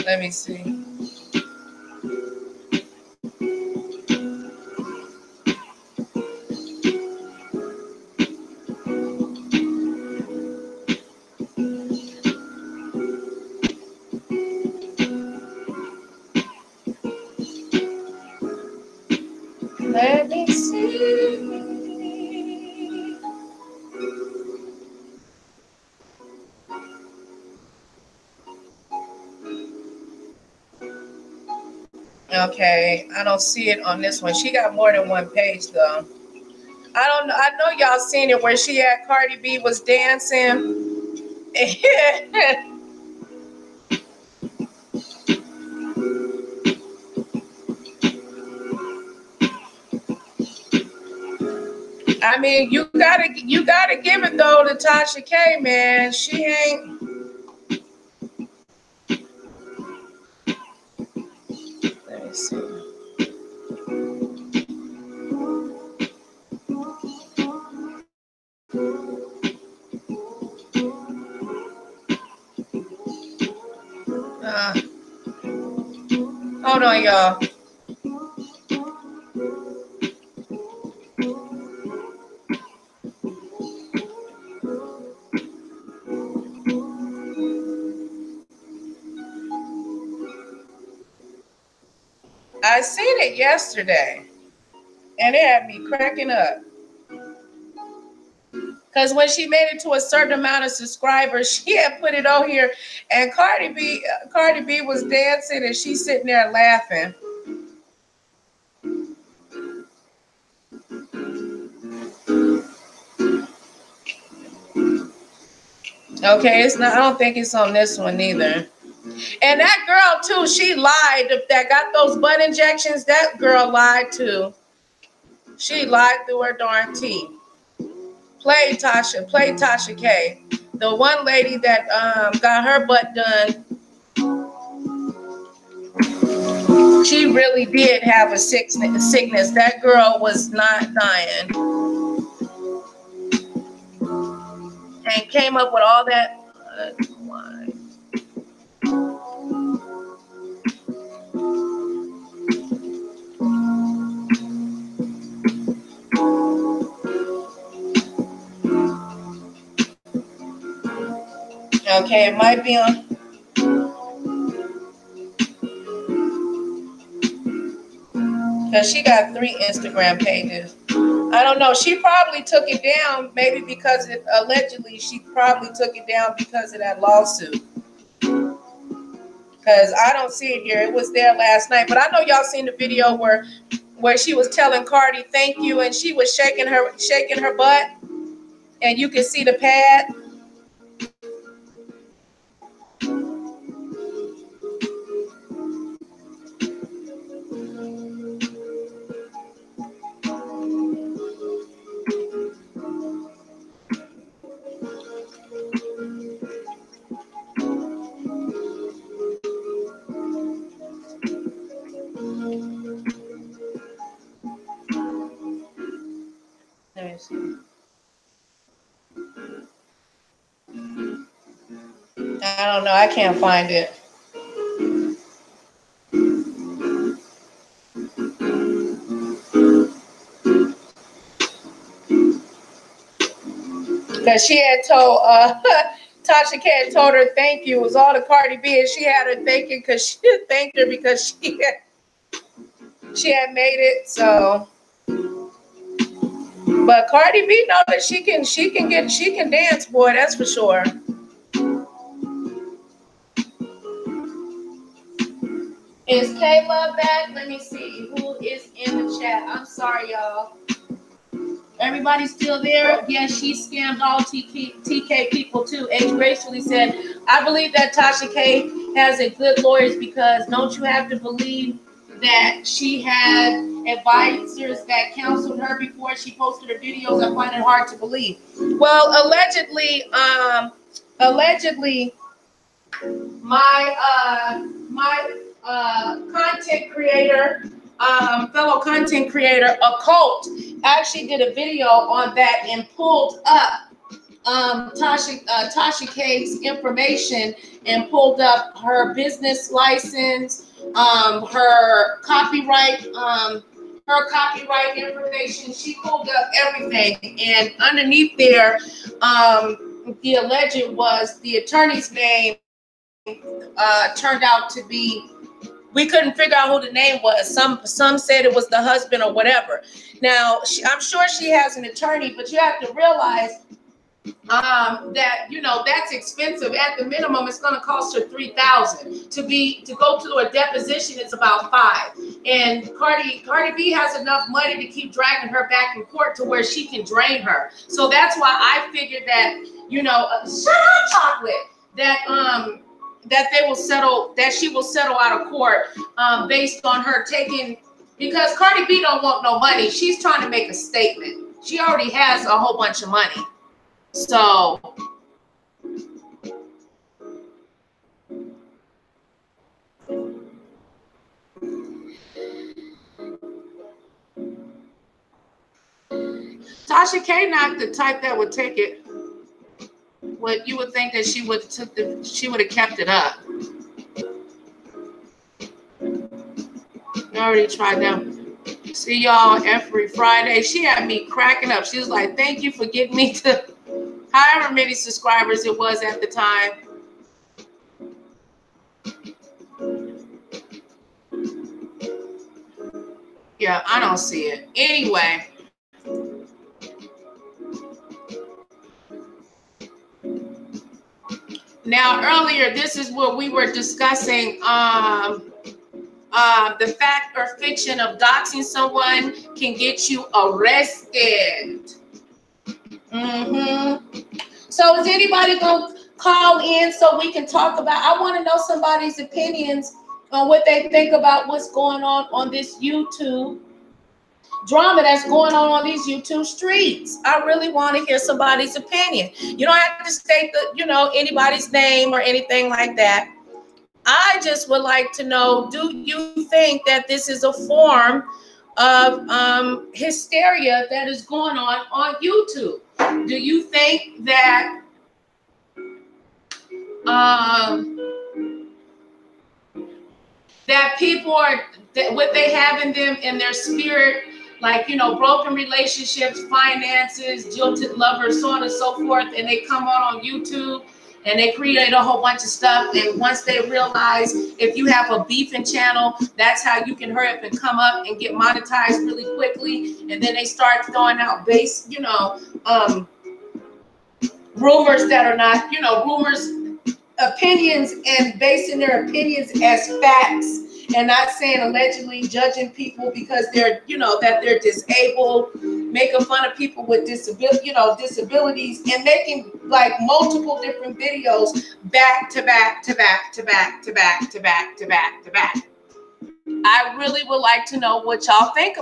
Speaker 1: Let me see. Let me see. Okay, I don't see it on this one. She got more than one page though. I don't know. I know y'all seen it where she had Cardi B was dancing. I mean, you gotta give it though to Tasha K, man. She ain't. Let me see. Hold on, y'all. I seen it yesterday, and it had me cracking up. Because when she made it to a certain amount of subscribers, she had put it on here, and Cardi B was dancing, and she's sitting there laughing. Okay, it's not. I don't think it's on this one either. And that girl too, she lied. That got those butt injections, that girl lied too. She lied through her darn teeth. Play Tasha K. The one lady that got her butt done, she really did have a sickness. That girl was not dying. And came up with all that. Okay, it might be on. Because she got 3 Instagram pages. I don't know. She probably took it down, maybe because she probably took it down because of that lawsuit. Because I don't see it here. It was there last night. But I know y'all seen the video where she was telling Cardi thank you, and she was shaking her butt, and you can see the pad. Let me see. I don't know. I can't find it. Because she had told Tasha K had told her thank you. It was all the Cardi B, and she had her thanking because she thanked her because she had made it. So, but Cardi B know that she can dance, boy. That's for sure. Is Kayla back? Let me see who is in the chat. I'm sorry, y'all. Everybody still there? Yes, she scammed all TK people too. H gracefully said, I believe that Tasha K has a good lawyers because don't you have to believe that she had advisors that counseled her before she posted her videos? I find it hard to believe. Well, allegedly, my content creator fellow content creator, Occult, actually did a video on that and pulled up Tasha K's information and pulled up her business license, her copyright information. She pulled up everything, and underneath there, the alleged was the attorney's name turned out to be. We couldn't figure out who the name was. Some said it was the husband or whatever. Now, I'm sure she has an attorney, but you have to realize that, you know, that's expensive. At the minimum, it's going to cost her $3,000 to go to a deposition. It's about $5,000. And Cardi B has enough money to keep dragging her back in court to where she can drain her. So that's why I figured that, you know, shut up, chocolate. That they will settle, that she will settle out of court based on her taking, because Cardi B don't want no money. She's trying to make a statement. She already has a whole bunch of money. So Tasha K not the type that would take it. What you would think that she would have kept it up. I already tried that. See y'all every Friday. She had me cracking up. She was like, "Thank you for getting me to however many subscribers it was at the time." Yeah, I don't see it. Anyway. Now, earlier, this is what we were discussing. The fact or fiction of doxing someone can get you arrested. So is anybody going to call in so we can talk about, I want to know somebody's opinions on what they think about what's going on this YouTube drama that's going on these YouTube streets. I really want to hear somebody's opinion. You don't have to state anybody's name or anything like that. I just would like to know, do you think that this is a form of hysteria that is going on YouTube? Do you think that that people are, that what they have in them, in their spirit, like, broken relationships, finances, jilted lovers, so on and so forth, and they come on YouTube and they create a whole bunch of stuff, and once they realize if you have a beefing channel, that's how you can hurry up and come up and get monetized really quickly, and then they start throwing out rumors that are not, rumors, opinions, and basing their opinions as facts, and not saying allegedly, judging people because they're, that they're disabled, making fun of people with disabilities, and making like multiple different videos back to back to back to back to back to back to back to back. I really would like to know what y'all think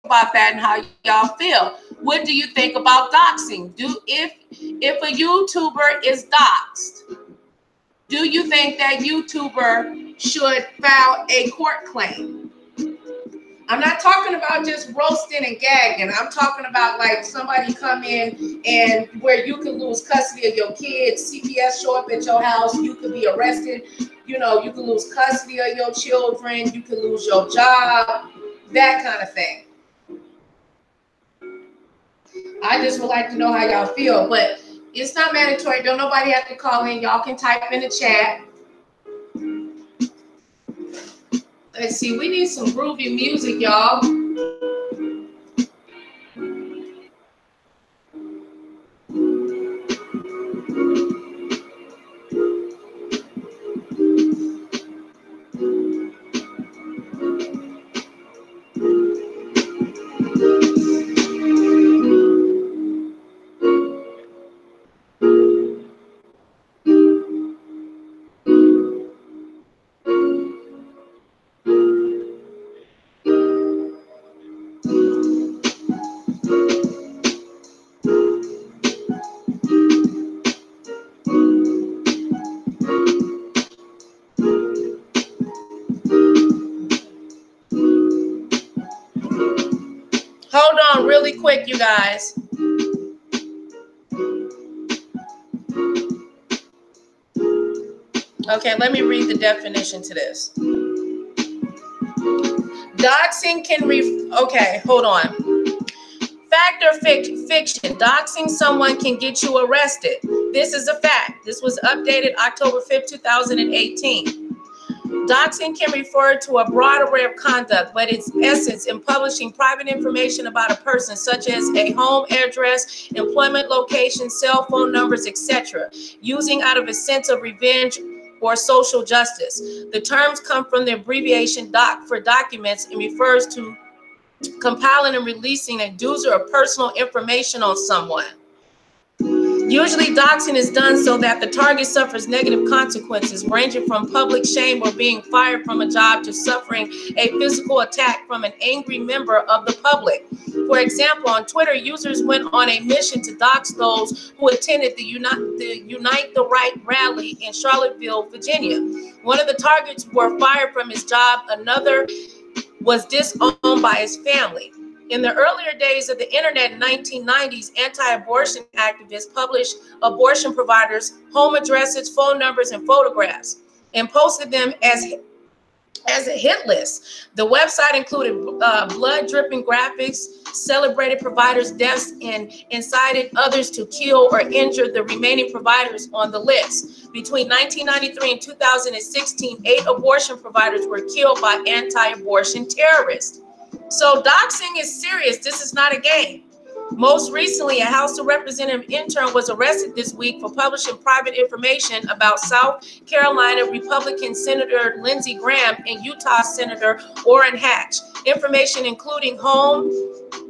Speaker 1: about that and how y'all feel. What do you think about doxing? If a YouTuber is doxed, do you think that YouTuber should file a court claim? I'm not talking about just roasting and gagging. I'm talking about like somebody come in and where you can lose custody of your kids, CPS show up at your house, you could be arrested, you can lose custody of your children, you can lose your job, that kind of thing. I just would like to know how y'all feel, but it's not mandatory. Don't nobody have to call in. Y'all can type in the chat. Let's see. We need some groovy music, y'all. quick, you guys. Okay, let me read the definition to this. Doxing can okay, hold on. Fact or fiction. Doxing someone can get you arrested. This is a fact. This was updated October 5th, 2018. Doxing can refer to a broad array of conduct, but its essence in publishing private information about a person, such as a home address, employment location, cell phone numbers, etc., using out of a sense of revenge or social justice. The terms come from the abbreviation DOC for documents and refers to compiling and releasing a user of personal information on someone. Usually doxing is done so that the target suffers negative consequences, ranging from public shame or being fired from a job to suffering a physical attack from an angry member of the public. For example, on Twitter, users went on a mission to dox those who attended the Unite the Right rally in Charlottesville, Virginia. One of the targets were fired from his job. Another was disowned by his family. In the earlier days of the internet in 1990s, anti-abortion activists published abortion providers' home addresses, phone numbers, and photographs, and posted them as a hit list. The website included blood-dripping graphics, celebrated providers' deaths, and incited others to kill or injure the remaining providers on the list. Between 1993 and 2016, 8 abortion providers were killed by anti-abortion terrorists. So doxing is serious. This is not a game. Most recently, a House of Representative intern was arrested this week for publishing private information about South Carolina Republican Senator Lindsey Graham and Utah Senator Orrin Hatch. Information including home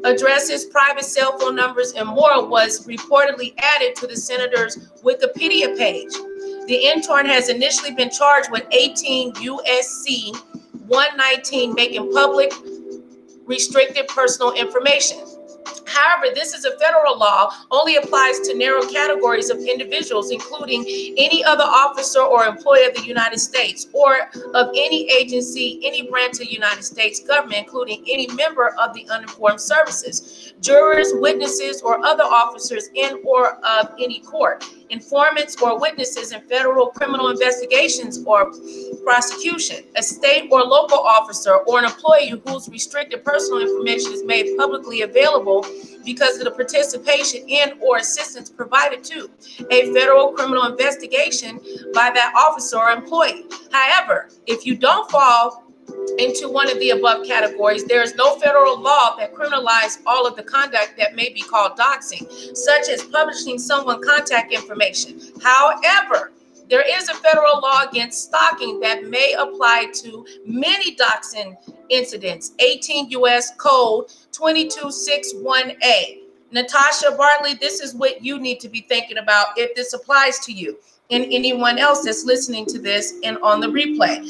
Speaker 1: addresses, private cell phone numbers, and more was reportedly added to the senator's Wikipedia page. The intern has initially been charged with 18 U.S.C. 119, making public restricted personal information. However, this is a federal law, only applies to narrow categories of individuals, including any other officer or employee of the United States or of any agency, any branch of the United States government, including any member of the uninformed services, jurors, witnesses, or other officers in or of any court, informants or witnesses in federal criminal investigations or prosecution, a state or local officer or an employee whose restricted personal information is made publicly available because of the participation in or assistance provided to a federal criminal investigation by that officer or employee. However, if you don't fall into one of the above categories, there is no federal law that criminalizes all of the conduct that may be called doxing, such as publishing someone's contact information. However, there is a federal law against stalking that may apply to many doxing incidents. 18 U.S. Code 2261A. Natasha Bartley, this is what you need to be thinking about if this applies to you and anyone else that's listening to this and on the replay.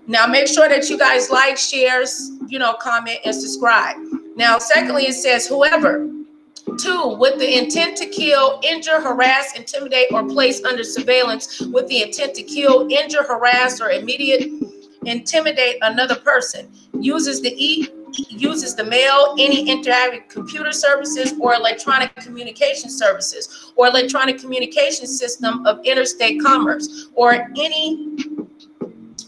Speaker 1: Now, make sure that you guys like, share, comment, and subscribe. Now, secondly, it says whoever. 2, with the intent to kill, injure, harass, intimidate, or place under surveillance with the intent to kill, injure, harass, or intimidate another person. Uses the mail, any interactive computer services or electronic communication services or electronic communication system of interstate commerce or any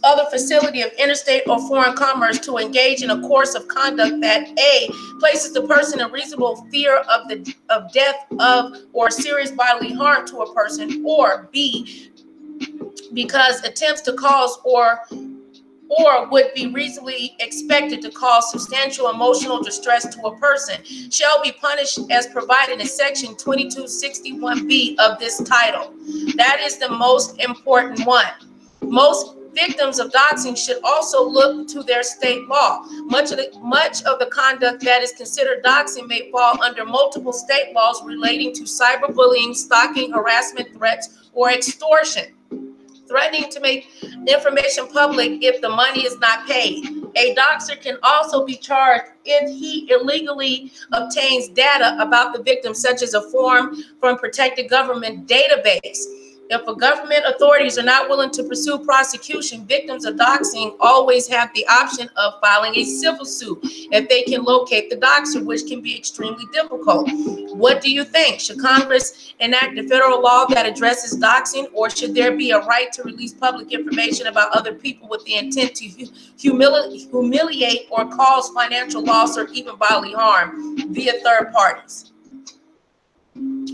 Speaker 1: other facility of interstate or foreign commerce to engage in a course of conduct that A, places the person in reasonable fear of death of or serious bodily harm to a person, or B, because attempts to cause or would be reasonably expected to cause substantial emotional distress to a person, shall be punished as provided in section 2261B of this title. That is the most important one. Most victims of doxing should also look to their state law. Much of the conduct that is considered doxing may fall under multiple state laws relating to cyberbullying, stalking, harassment, threats, or extortion. Threatening to make information public if the money is not paid. A doxer can also be charged if he illegally obtains data about the victim, such as a form from protected government database. If a government authorities are not willing to pursue prosecution, victims of doxing always have the option of filing a civil suit if they can locate the doxer, which can be extremely difficult. What do you think? Should Congress enact a federal law that addresses doxing, or should there be a right to release public information about other people with the intent to humiliate or cause financial loss or even bodily harm via third parties?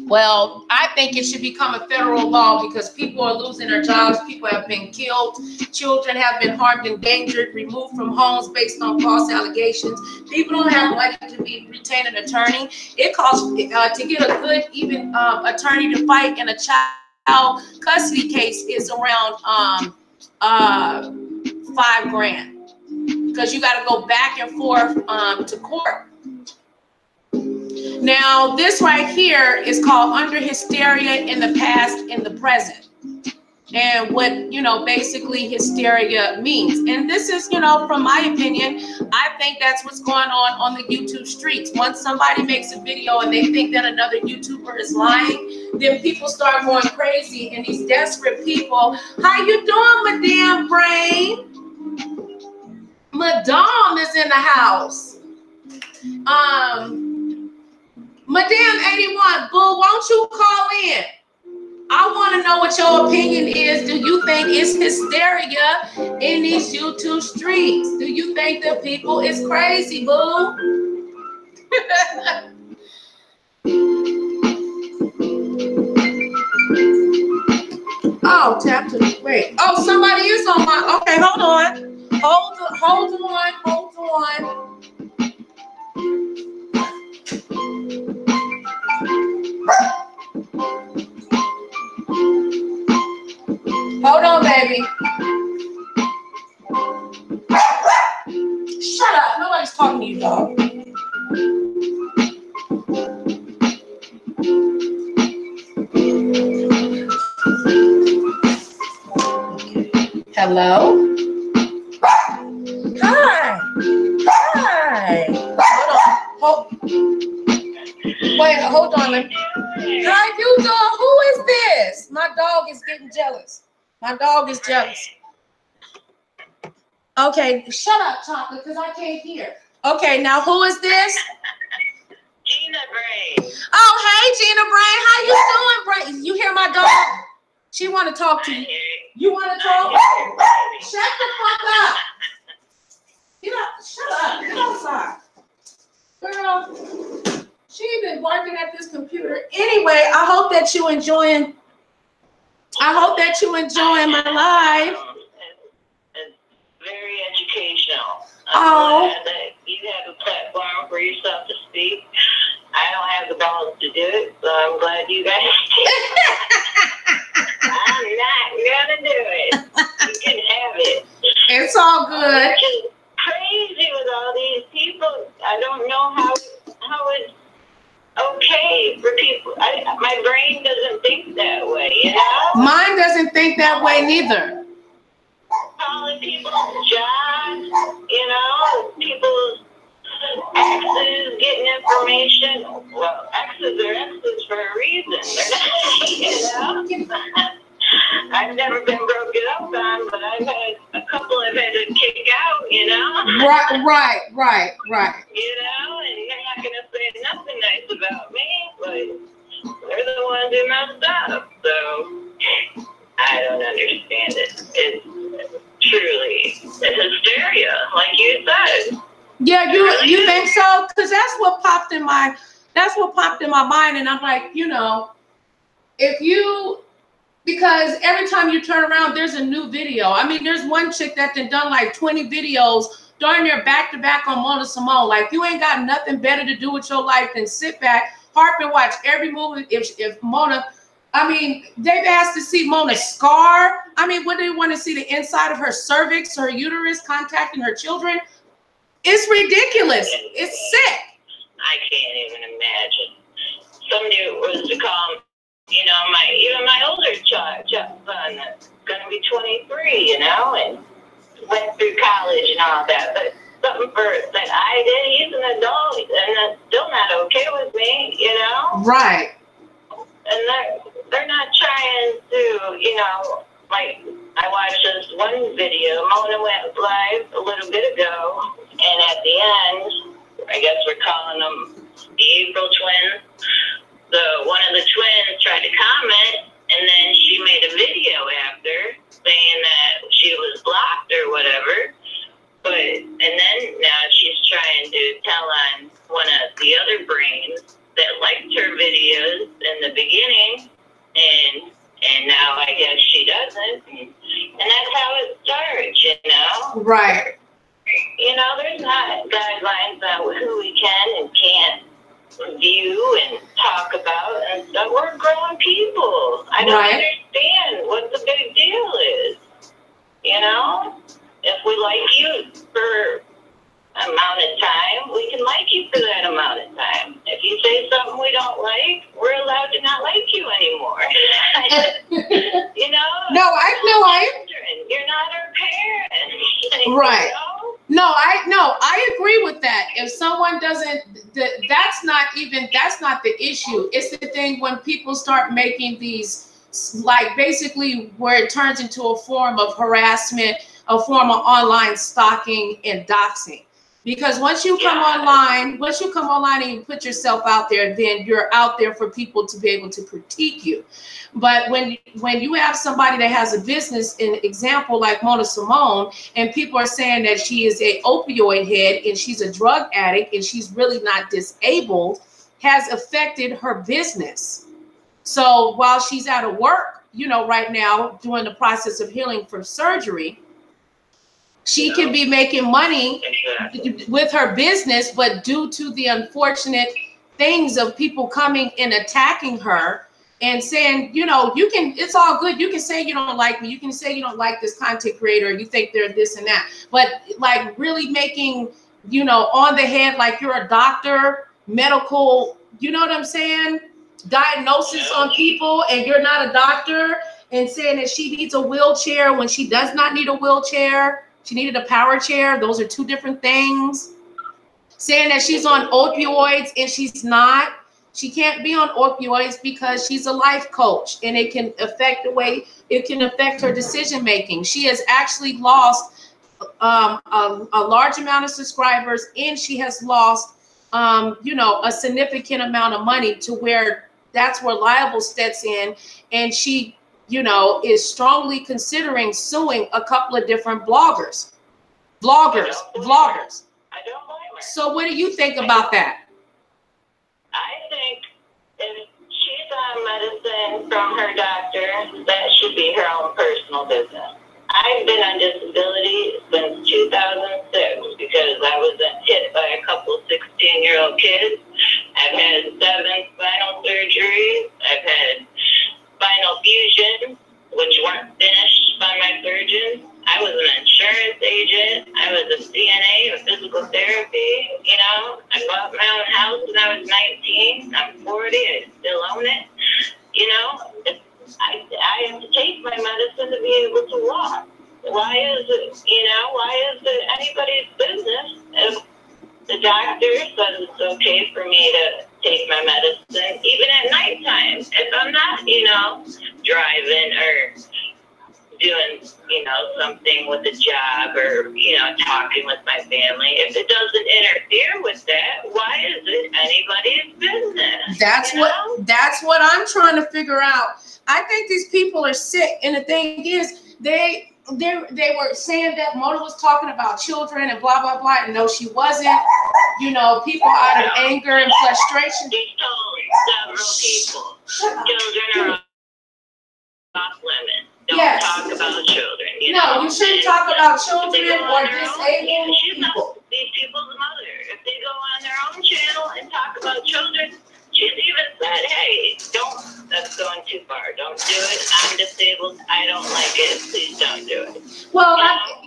Speaker 1: Well, I think it should become a federal law because people are losing their jobs. People have been killed. Children have been harmed, endangered, removed from homes based on false allegations. People don't have money to retain an attorney. It costs to get a good, even attorney to fight in a child custody case is around $5,000 because you got to go back and forth to court. Now, this right here is called under hysteria in the past and the present. And what, you know, basically hysteria means. And this is, you know, from my opinion, I think that's what's going on the YouTube streets. Once somebody makes a video and they think that another YouTuber is lying, then people start going crazy. And these desperate people, how you doing, Madame Brain? Madame is in the house. Madame 81, boo, won't you call in? I want to know what your opinion is. Do you think it's hysteria in these YouTube streets? Do you think that people is crazy, boo? Oh, tap to wait. Oh, somebody is on my. Okay, hold on. Hold on. Hold on, baby. Shut up. Nobody's talking to you, dog. Hello? Hi. Hold on. How you doing? Who is this? My dog is getting jealous. My dog is jealous. Okay, shut up, Chocolate, because I can't hear. Okay, now who is this?
Speaker 11: Gina Brain.
Speaker 1: Oh, hey, Gina Brain. How you doing, Brain? You hear my dog? She want to talk to you. You want to talk? Shut the fuck up. Shut up. Get outside. Girl, she been working at this computer. Anyway, I hope that you enjoying my live.
Speaker 11: It's very educational.
Speaker 1: Oh.
Speaker 11: I'm glad that you have a platform for yourself to speak. I don't have the balls to do it, so I'm glad you guys do. I'm not gonna do it. You can have it.
Speaker 1: It's all good.
Speaker 11: It's just crazy with all these people. I don't know how it's okay for people. My brain doesn't think that way, you know?
Speaker 1: Mine doesn't think that way neither.
Speaker 11: Calling people's jobs, you know, people's exes, getting information. Well, exes are exes for a reason. They're not, you know? I've never been broken up on, but I've had a couple I've had to kick out, you know?
Speaker 1: Right.
Speaker 11: You know, and they're not going to say nothing nice about me, but they're the ones who messed up. So I don't understand it. It's truly a hysteria, like you said.
Speaker 1: Yeah, you think so? Because that's what popped in my mind, and I'm like, you know, because every time you turn around, there's a new video. I mean, there's one chick that done like 20 videos darn near back to back on Mona Simone. Like, you ain't got nothing better to do with your life than sit back, harp and watch every movie. If Mona, I mean, they've asked to see Mona's scar. I mean, what do they want to see? The inside of her cervix, her uterus, contacting her children? It's ridiculous. It's sick.
Speaker 11: I can't even imagine. Somebody was to come, you know, even my older son that's gonna be 23, you know, and went through college and all that. But something that I did, he's an adult, and that's still not okay with me, you know.
Speaker 1: Right.
Speaker 11: And they're not trying to, you know, like I watched this one video. Mona went live a little bit ago, and at the end, I guess we're calling them the April twins. So one of the twins tried to comment, and then she made a video after saying that she was blocked or whatever. And then now she's trying to tell on one of the other brains that liked her videos in the beginning, and now I guess she doesn't. And that's how it starts, you know?
Speaker 1: Right.
Speaker 11: You know, there's not guidelines on who we can and can't view and talk about and stuff. We're grown people. I don't understand what the big deal is. You know? If we like you for an amount of time, we can like you for that amount of time. If you say something we don't like, we're allowed to not like you anymore. You know?
Speaker 1: No, I
Speaker 11: You're not our parents.
Speaker 1: Right.
Speaker 11: You know?
Speaker 1: I agree with that. If someone doesn't, that's not the issue. It's the thing when people start making these, like, basically where it turns into a form of harassment, a form of online stalking and doxing. Because once you come online and you put yourself out there, then you're out there for people to be able to critique you. But when you have somebody that has a business, an example like Mona Simone, and people are saying that she is a opioid head and she's a drug addict and she's really not disabled, has affected her business. So while she's out of work, you know, right now doing the process of healing from surgery, she can be making money with her business, but due to the unfortunate things of people coming and attacking her and saying, you know, it's all good. You can say you don't like me. You can say you don't like this content creator. You think they're this and that. But like really making, you know, on the head, like you're a doctor, medical, you know what I'm saying? Diagnosis on people and you're not a doctor, and saying that she needs a wheelchair when she does not need a wheelchair. She needed a power chair. Those are two different things. Saying that she's on opioids and she's not. She can't be on opioids because she's a life coach and it can affect her decision making. She has actually lost a large amount of subscribers, and she has lost you know, a significant amount of money to where that's where liable steps in, and she, you know, is strongly considering suing a couple of different vloggers.
Speaker 11: I don't blame her.
Speaker 1: So what do you think about that?
Speaker 11: I think if she's on medicine from her doctor, that should be her own personal business. I've been on disability since 2006 because I was hit by a couple 16-year-old kids. I've had 7 spinal surgeries. I've had spinal fusions, which weren't finished by my surgeons. I was an insurance agent. I was a CNA in physical therapy. You know, I bought my own house when I was 19. I'm 40. I still own it. You know, I have to take my medicine to be able to walk. Why is it anybody's business if the doctor says it's okay for me to take my medicine, even at nighttime, if I'm not, you know, driving or doing, you know, something with a job or, you know, talking with my family. If it doesn't interfere with that, why is it anybody's business?
Speaker 1: That's what I'm trying to figure out. I think these people are sick, and the thing is, they were saying that Mona was talking about children and blah blah blah, and no, she wasn't. You know, people out of anger and frustration.
Speaker 11: She told several people children are off limits. Don't talk about children.
Speaker 1: You shouldn't talk about children or disabled people.
Speaker 11: These people's mother. If they go on their own channel and talk about children, she's even said, "Hey, that's going too far. Don't do it. I'm disabled. I don't like it. Please don't do it."
Speaker 1: Well,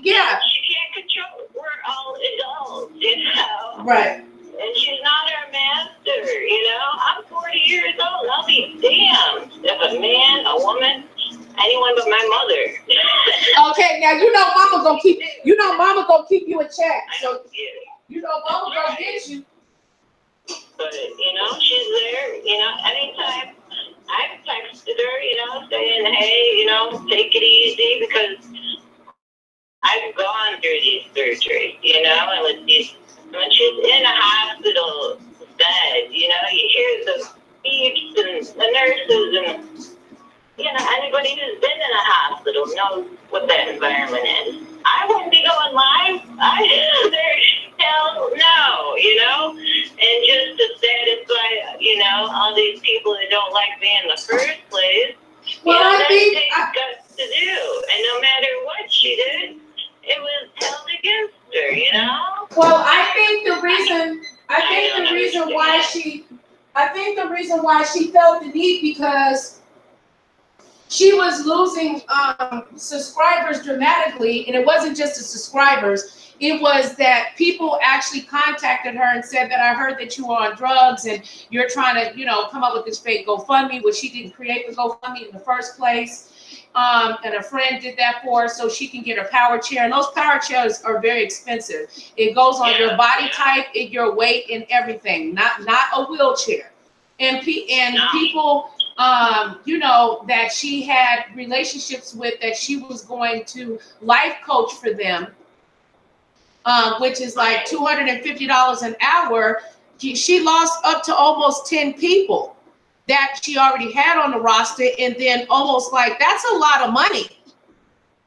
Speaker 11: She can't control it. We're all adults, you know.
Speaker 1: Right.
Speaker 11: And she's not our master, you know. I'm 40 years old. I'll be damned if a man, a woman, anyone but my mother.
Speaker 1: Okay, now you know Mama gonna keep you in check. So you know Mama gonna get you.
Speaker 11: But you know, she's there, you know, anytime. I've texted her, saying, hey, you know, take it easy, because I've gone through these surgeries, you know, and with these, when she's in a hospital bed, you know, you hear the beeps and the nurses, and, you know, anybody who's been in a hospital knows what that environment is. I wouldn't be going live. Hell no, you know, and just to satisfy, you know, all these people that don't like me in the first place. Well, you know, that takes guts to do, and no matter what she did, it was held against her, you know?
Speaker 1: Well, I think the reason why she felt the need, because she was losing subscribers dramatically, and it wasn't just the subscribers. It was that people actually contacted her and said that I heard that you were on drugs and you're trying to, you know, come up with this fake GoFundMe, which she didn't create the GoFundMe in the first place. And a friend did that for her so she can get her power chair. And those power chairs are very expensive. It goes on your body type, your weight, and everything. Not a wheelchair. And people, you know, that she had relationships with, that she was going to life coach for them, which is like $250 an hour. She lost up to almost 10 people that she already had on the roster, and then almost like, that's a lot of money.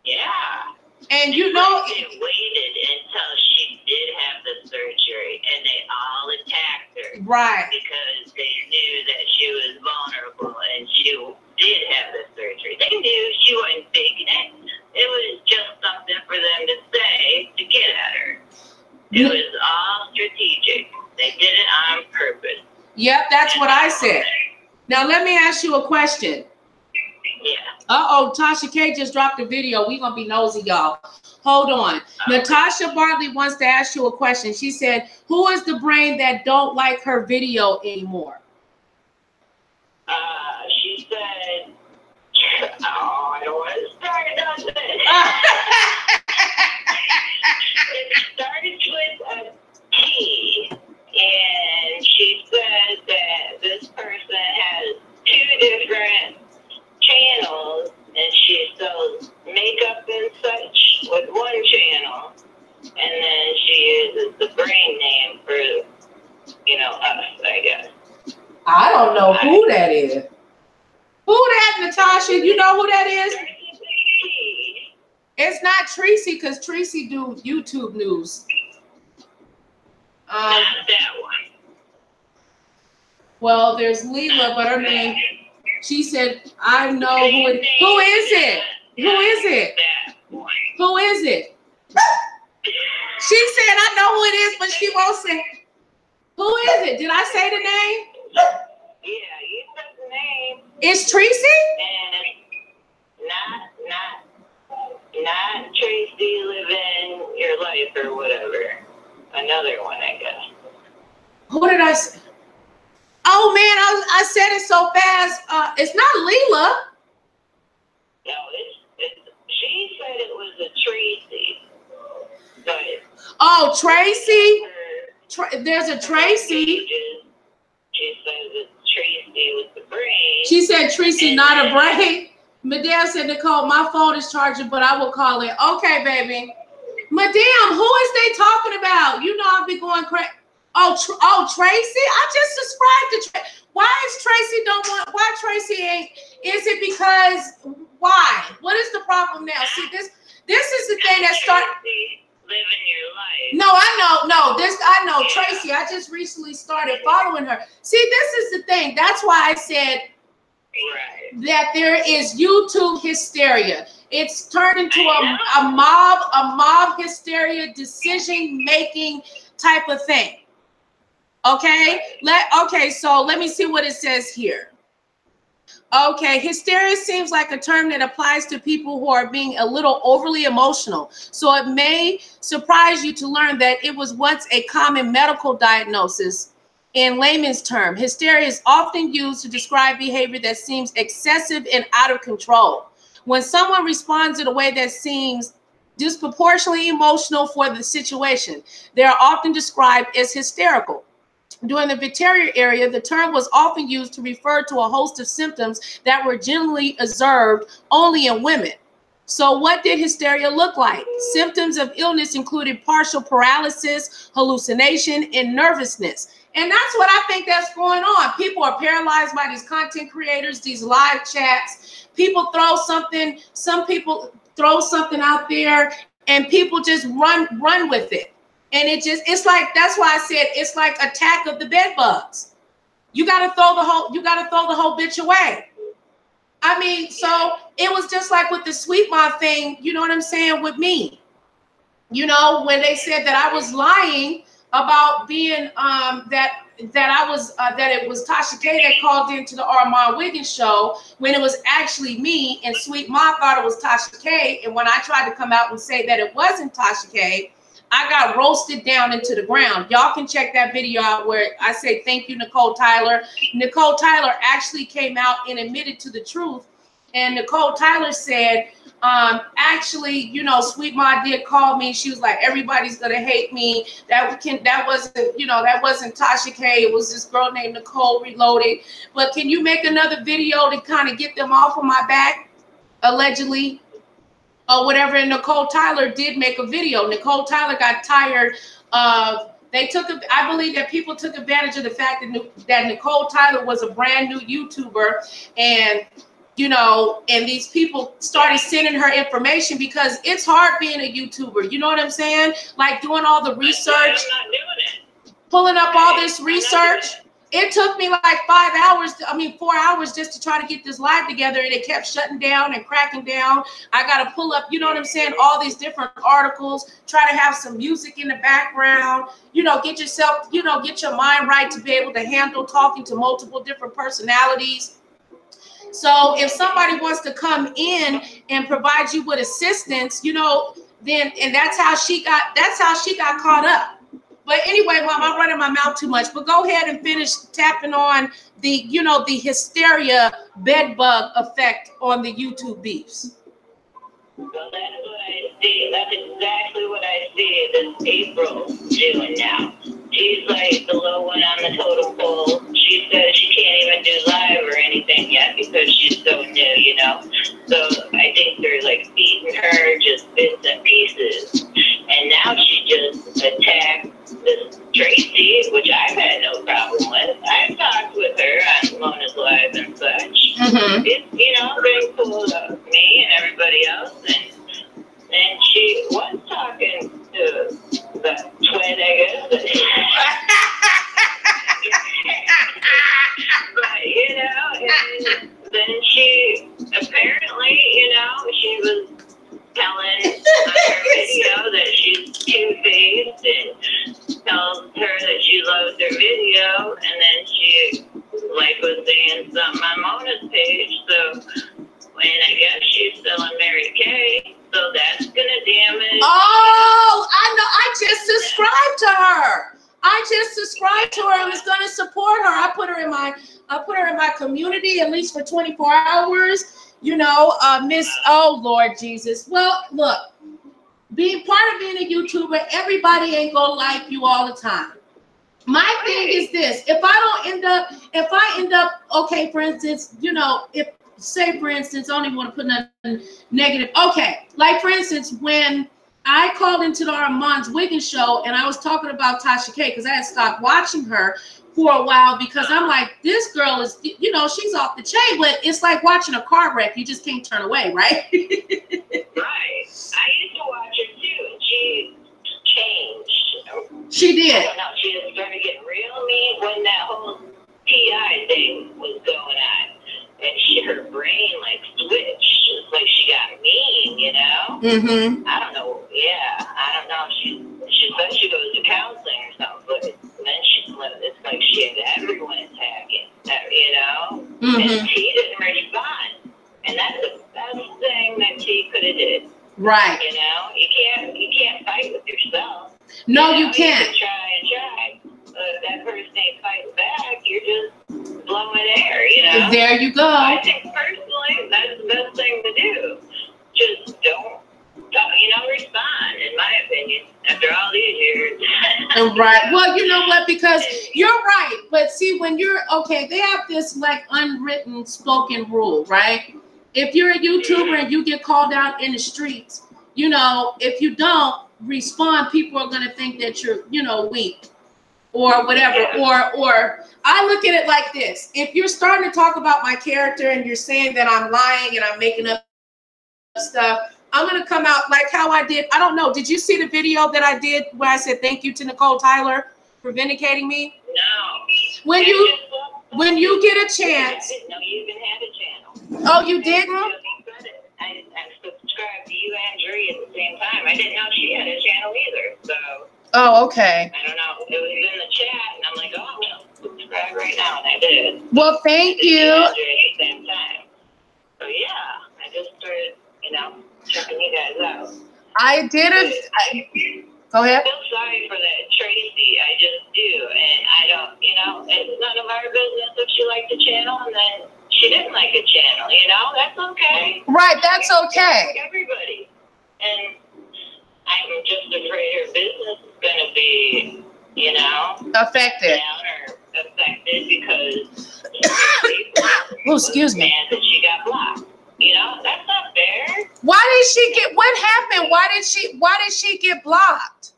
Speaker 11: Yeah.
Speaker 1: And you know,
Speaker 11: they waited until she did have the surgery, and they all attacked her.
Speaker 1: Right.
Speaker 11: Because they knew that she was vulnerable, and she did have the surgery. They knew she wasn't faking it. It was just something for them to say to get at her. It was all strategic. They did it on purpose.
Speaker 1: Yep, that's what I said. Now, let me ask you a question.
Speaker 11: Yeah.
Speaker 1: Uh-oh, Tasha K just dropped a video. We're going to be nosy, y'all. Hold on. Natasha Bartley wants to ask you a question. She said, who is the brain that don't like her video anymore?
Speaker 11: She said, oh, I don't want to start on this. It starts with a T. And she says that this person has 2 different channels, and she sells makeup and such with one channel, and then she uses the brain name for, you know, us, I guess.
Speaker 1: I don't know who that is. Who that, Natasha? You know who that is? It's not Tracy, because Tracy do YouTube news.
Speaker 11: Not that one.
Speaker 1: Well, there's Leela, but her name, she said, I know who it is. Who is it? Who is it? Who is it? She said, I know who it is, but she won't say. Who is it? Did I say the name?
Speaker 11: Yeah, you said the name.
Speaker 1: It's Tracy?
Speaker 11: And not Tracy living your life or whatever. Another one, I guess.
Speaker 1: Who did I say? Oh man, I said it so fast. It's not Leela.
Speaker 11: No, she said it was a Tracy. But
Speaker 1: oh, Tracy. There's a Tracy.
Speaker 11: She says it's Tracy with the brain.
Speaker 1: She said Tracy, not a brain. Madame said, Nicole, my phone is charging, but I will call it. Okay, baby. Madame, who is they talking about? You know I'll be going crazy. Oh, Tracy? I just subscribed to Tracy. Why is Tracy don't want? Why Tracy ain't? Is it because why? What is the problem now? See, this is the thing that started.
Speaker 11: Living your life.
Speaker 1: No, I know. No, I know Tracy. I just recently started following her. See, this is the thing. That's why I said that there is YouTube hysteria. It's turned into a mob hysteria, decision making type of thing. Okay. So let me see what it says here. Okay, hysteria seems like a term that applies to people who are being a little overly emotional. So it may surprise you to learn that it was once a common medical diagnosis. In layman's term, hysteria is often used to describe behavior that seems excessive and out of control. When someone responds in a way that seems disproportionately emotional for the situation, they are often described as hysterical. During the Hysteria era, the term was often used to refer to a host of symptoms that were generally observed only in women. So what did hysteria look like? Symptoms of illness included partial paralysis, hallucination, and nervousness. And that's what I think that's going on. People are paralyzed by these content creators, these live chats. People throw something, some people throw something out there and people just run with it. And it's like, that's why I said it's like attack of the bed bugs. You gotta throw the whole bitch away. I mean, so it was just like with the Sweet Ma thing, you know what I'm saying, with me. You know, when they said that I was lying about being that it was Tasha K that called into the Armon Wiggins show when it was actually me, and Sweet Ma thought it was Tasha K. And when I tried to come out and say that it wasn't Tasha K, I got roasted down into the ground. Y'all can check that video out where I say, thank you, Nicole Tyler. Nicole Tyler actually came out and admitted to the truth. And Nicole Tyler said, actually, you know, Sweet Ma did call me. She was like, everybody's going to hate me. That wasn't Tasha K. It was this girl named Nicole Reloaded. But can you make another video to kind of get them off of my back, allegedly? Or whatever. And Nicole Tyler did make a video. Nicole Tyler got tired of, I believe that people took advantage of the fact that Nicole Tyler was a brand new YouTuber, and you know, and these people started sending her information because it's hard being a YouTuber. You know what I'm saying? Like doing all the research, pulling up all this research. It took me like 4 hours just to try to get this live together, and it kept shutting down and cracking down. I got to pull up, you know what I'm saying, all these different articles, try to have some music in the background, you know, get yourself, you know, get your mind right to be able to handle talking to multiple different personalities. So if somebody wants to come in and provide you with assistance, you know, then, and that's how she got caught up. But anyway, Mom, I'm running my mouth too much. But go ahead and finish tapping on the, you know, the hysteria bed bug effect on the YouTube beefs.
Speaker 11: Well, that's what I see. That's exactly what I see this April doing now. She's like the low one on the totem pole. She says she can't even do live or anything yet because she's so new, you know. So I think they're like feeding her just bits and pieces. And now she just attacked this Tracy, which I've had no problem with. I've talked with her on Mona's Live and such. Mm-hmm. It's, you know, very cool of me and everybody else. And she was talking to the twin, I guess. But, you know, and then she apparently, you know, she was telling on her video that she's two-faced and tells her that she loves her video, and then she like was saying something on Mona's page, so, and I guess she's still in Mary Kay, so that's gonna damage.
Speaker 1: Oh, I know, I just subscribed to her. I was gonna support her. I put her in my community at least for 24 hours. You know, oh Lord Jesus. Well, look, being part of being a YouTuber, everybody ain't gonna like you all the time. My thing is this: if I end up, okay, for instance, you know, say for instance, I don't even want to put nothing negative. Okay, like for instance, when I called into the Armon's Wiggins show and I was talking about Tasha K because I had stopped watching her for a while because I'm like, this girl is, you know, she's off the chain, but it's like watching a car wreck. You just can't turn away, right?
Speaker 11: Right. I used to watch her too, and she changed.
Speaker 1: She did.
Speaker 11: I don't know. She just started getting real mean when that whole PI thing was going on. And her brain like switched. It's like she got mean, you know? Mm-hmm. I don't know. Yeah, I don't know. She said she goes to counseling or something, but then it's like she had everyone attacking, you know? Mm-hmm. And she didn't respond. And that's the best thing that she could have did.
Speaker 1: Right.
Speaker 11: You know? You can't fight with yourself.
Speaker 1: No, you
Speaker 11: know?
Speaker 1: can't.
Speaker 11: You can try. If that person ain't fighting back, you're just blowing air, you know?
Speaker 1: There you go.
Speaker 11: I think personally, that's the best thing to do. Just don't talk. respond, in my opinion, after all these years.
Speaker 1: Right. Well, you know what? Because you're right. But see, when you're okay, they have this like unwritten spoken rule, right? If you're a YouTuber and you get called out in the streets, if you don't respond, people are going to think that you're, weak or whatever. Or I look at it like this. If you're starting to talk about my character and you're saying that I'm lying and I'm making up stuff, I'm going to come out like how I did. I don't know. Did you see the video that I did where I said thank you to Nicole Tyler for vindicating me?
Speaker 11: No.
Speaker 1: When you get a chance.
Speaker 11: I didn't know you even had a channel.
Speaker 1: Oh, you didn't?
Speaker 11: I subscribed to you and Dre at the same time. I didn't know she had a channel either. So.
Speaker 1: Oh, okay.
Speaker 11: I don't know. It was in the chat, and I'm like, oh, I'm going to subscribe right now, and I did.
Speaker 1: Well, thank you.
Speaker 11: At the same time. So, yeah, I just started, checking you guys out.
Speaker 1: I did it. Go ahead.
Speaker 11: I feel sorry for that Tracy. I just do. And I don't, it's none of our business if she liked the channel and then she didn't like a channel, that's okay.
Speaker 1: Right, that's okay.
Speaker 11: Everybody. And I'm just afraid her business is going to be,
Speaker 1: affected.
Speaker 11: Down or affected because
Speaker 1: oh, excuse me.
Speaker 11: That she got blocked. That's not fair.
Speaker 1: Why did she get, what happened? Why did she get blocked?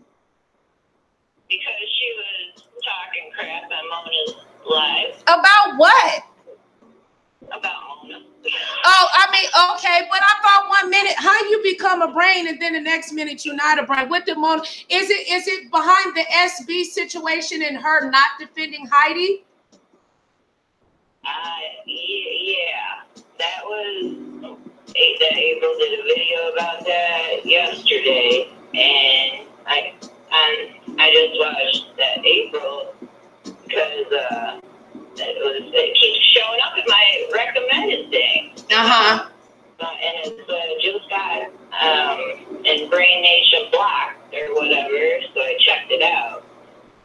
Speaker 11: Because she was talking crap on Mona's live.
Speaker 1: About what?
Speaker 11: About Mona.
Speaker 1: Oh, I mean, okay, but I thought 1 minute, how you become a brain and then the next minute you're not a brain? What did Mona, is it behind the SB situation and her not defending Heidi?
Speaker 11: Yeah, that was, April did a video about that yesterday, and I just watched that April because it keeps showing up in my recommended thing. And it's just got in Brain Nation blocked or whatever, so I checked it out.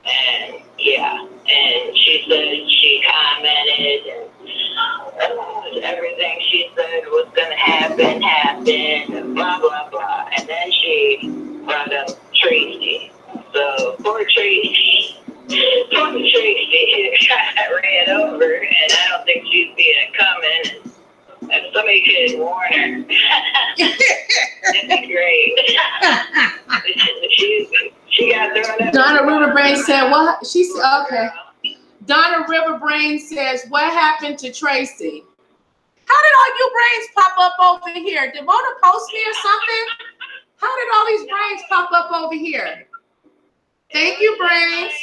Speaker 11: And yeah, and she said she commented and everything she said was going to happen, and blah, blah, blah. And then she brought up Tracy. So poor Tracy got ran over, and I don't think she's being coming. If somebody could warn her, it'd be great. She got thrown up.
Speaker 1: Donna Riverbrain said, what? She said, okay. Donna Riverbrain says, what happened to Tracy? How did all you brains pop up over here? Did Mona post me or something? How did all these brains pop up over here? Thank you, brains.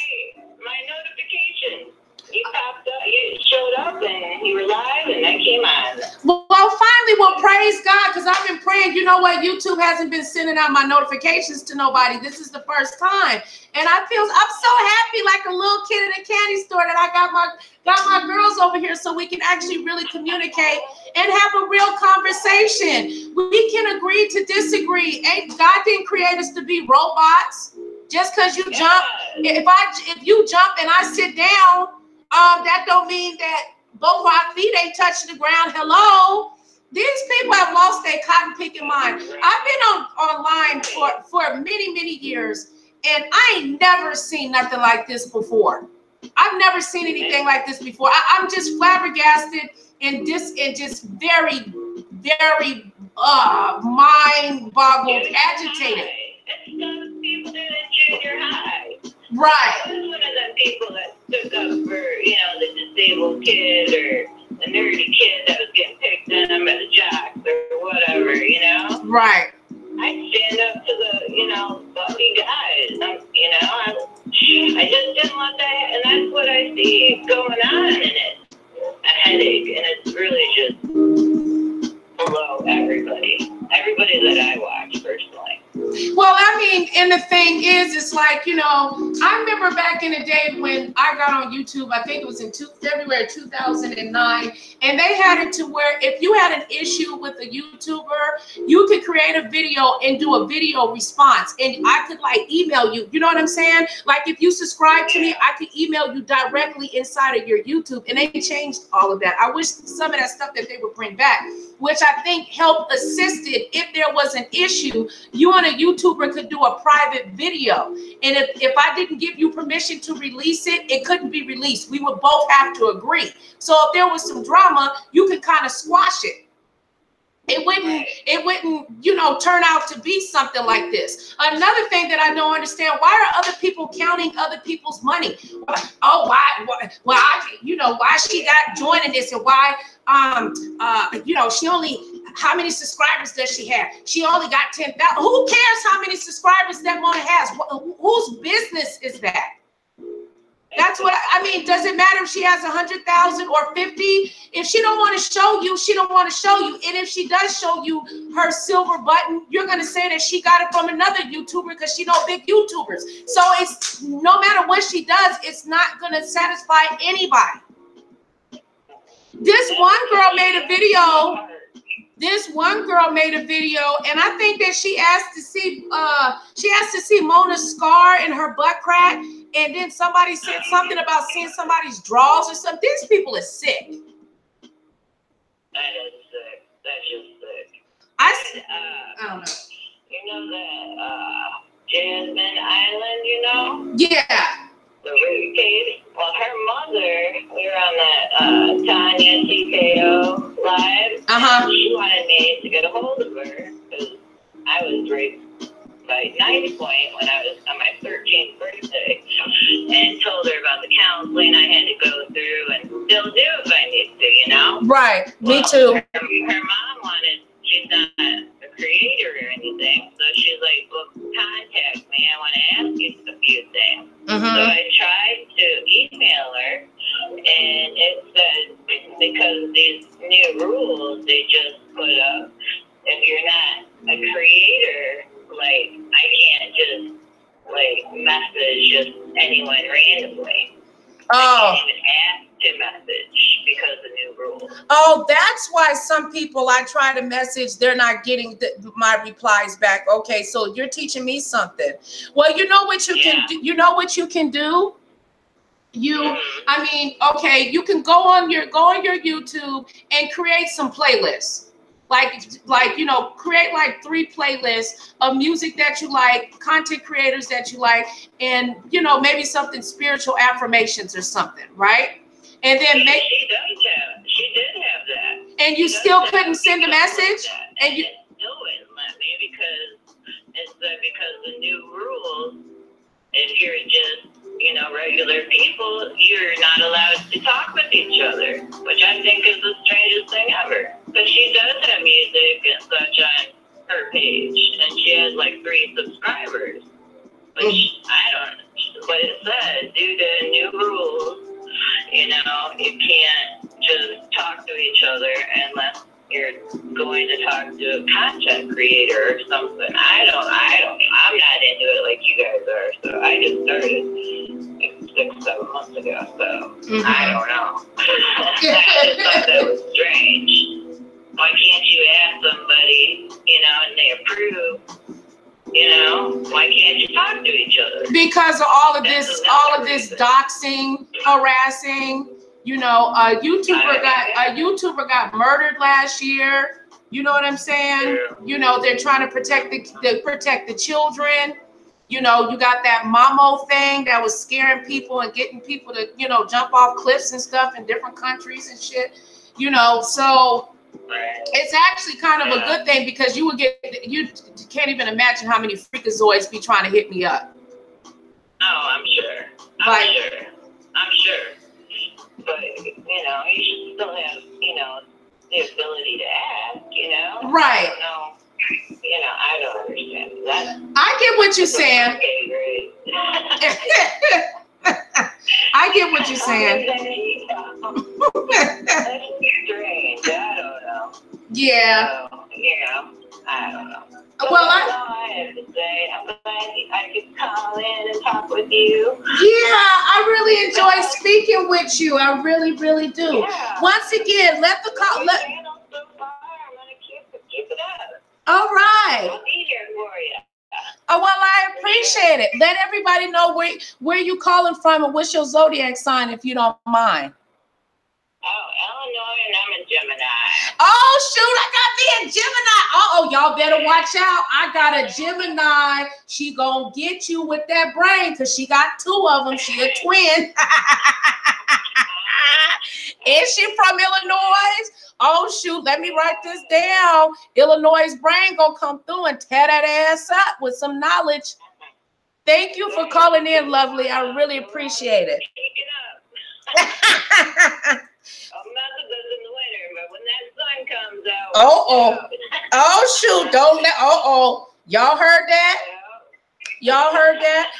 Speaker 11: My notification. You popped up, you showed up, and you were live, and that came on.
Speaker 1: Well, finally, praise God, because I've been praying. You know what? YouTube hasn't been sending out my notifications to nobody. This is the first time, and I'm so happy, like a little kid in a candy store, that I got my girls over here, so we can actually really communicate and have a real conversation. We can agree to disagree. God didn't create us to be robots. Just because you jump, if you jump and I sit down, that don't mean that both our feet ain't touching the ground. Hello. These people have lost their cotton picking mind. I've been online for many, many years, and I ain't never seen nothing like this before. I've never seen anything like this before. I'm just flabbergasted and just very, very mind-boggled, agitated.
Speaker 11: It's those people that in junior high.
Speaker 1: Right.
Speaker 11: I was one of them people that stood up for, the disabled kid or the nerdy kid that was getting picked on by the jocks or whatever,
Speaker 1: Right.
Speaker 11: I stand up to the, bucky guys. I just didn't want that, and that's what I see going on, and it's a headache, and it's really just below everybody that I watch personally.
Speaker 1: Well, I mean, and the thing is, it's like, I remember back in the day when I got on YouTube, I think it was in February 2009, and they had it to where if you had an issue with a YouTuber, you could create a video and do a video response, and I could like email you. You know what I'm saying? Like if you subscribe to me, I could email you directly inside of your YouTube, and they changed all of that. I wish some of that stuff that they would bring back, which I think helped assisted if there was an issue. You and a YouTuber could do a private video, and if I didn't give you permission to release it, it couldn't be released. We would both have to agree. So if there was some drama, you could kind of squash it. It wouldn't, you know, turn out to be something like this. Another thing that I don't understand, why are other people counting other people's money? Oh, why you know, why she got joining this, and why, you know, she only, how many subscribers does she have? She only got 10,000. Who cares how many subscribers that Mona has? Whose business is that? That's what I mean. Does it matter if she has 100,000 or 50? If she don't want to show you, she don't want to show you. And if she does show you her silver button, you're going to say that she got it from another YouTuber because she know big YouTubers. So it's no matter what she does, it's not going to satisfy anybody. This one girl made a video. And I think that she asked to see Mona's scar in her butt crack. And then somebody said something about seeing somebody's drawers or something. These people are sick.
Speaker 11: That is sick. That's just sick.
Speaker 1: I don't know.
Speaker 11: You know that Jasmine Island, you know?
Speaker 1: Yeah.
Speaker 11: The rape case. Well, her mother, we were on that Tanya TKO live. She wanted me to get a hold of her because I was raped by Night Point when I was on my 13th birthday, and told her about the counseling I had to go through and still do if I need to, you know?
Speaker 1: Right. Me too.
Speaker 11: Her mom wanted, she's not a creator or anything, so she's like, well, contact me. I want to ask you a few things. So I tried to email her, and it said, because these new rules they just put up, if you're not a creator, like, I can't just, like, message just anyone randomly. I can't even ask to message because of new rules.
Speaker 1: Oh, that's why some people I try to message, they're not getting my replies back. Okay, so you're teaching me something. Well, you know what you can do? You know what you can do? I mean, okay, you can go on your YouTube and create some playlists. Like, you know, create like 3 playlists of music that you like, content creators that you like, and, you know, maybe something spiritual affirmations or something, right? And then
Speaker 11: she did have that.
Speaker 1: And you still couldn't send a message? And you
Speaker 11: do it, let me, because the new rules, if you're just, you know, regular people, you're not allowed to talk with each other, which I think is the strangest thing ever. But she does have music and such on her page, and she has like 3 subscribers. But but it says, due to new rules, you know, you can't just talk to each other unless you're going to talk to a content creator or something. I'm not into it like you guys are, so I just started 6-7 months ago, so I don't know. I just thought that was strange. Why can't you ask somebody, you know, and they approve? You know, why can't you talk to each other?
Speaker 1: Because of all of this doxing, harassing. You know, a YouTuber got murdered last year. You know what I'm saying? You know, they're trying to protect the children. You know, you got that Mamo thing that was scaring people and getting people to, you know, jump off cliffs and stuff in different countries and shit. You know, so it's actually kind of a good thing because you can't even imagine how many freakazoids be trying to hit me up.
Speaker 11: Oh, I'm sure. I'm sure. But, you know, you should still have, you know, the ability to ask, you know?
Speaker 1: Right.
Speaker 11: I don't know. You know, I don't understand that.
Speaker 1: I get what you're saying.
Speaker 11: Okay, great.
Speaker 1: I get what you're saying.
Speaker 11: That's strange. I don't know.
Speaker 1: Yeah.
Speaker 11: So, you know, I don't know. So
Speaker 1: well,
Speaker 11: that's all I have to say. I'm glad I could call in and talk with you.
Speaker 1: Yeah, I really enjoy speaking with you. I really, really do.
Speaker 11: Yeah.
Speaker 1: Once again, let the call.
Speaker 11: I'm gonna keep it up.
Speaker 1: All right.
Speaker 11: I'll be here for you.
Speaker 1: Oh, well, I appreciate it. Let everybody know where you calling from and what's your zodiac sign, if you don't mind.
Speaker 11: Oh, Illinois, and I'm a Gemini.
Speaker 1: Oh, shoot, I got me a Gemini. Uh-oh, y'all better watch out. I got a Gemini. She gonna get you with that brain because she got two of them. She a twin. Is she from Illinois? Oh, shoot, let me write this down. Illinois' brain gonna come through and tear that ass up with some knowledge. Thank you for calling in, lovely. I really appreciate it.
Speaker 11: I'm not the best in the winter, but when that sun comes out.
Speaker 1: Oh, shoot, don't let, y'all heard that? Y'all heard that?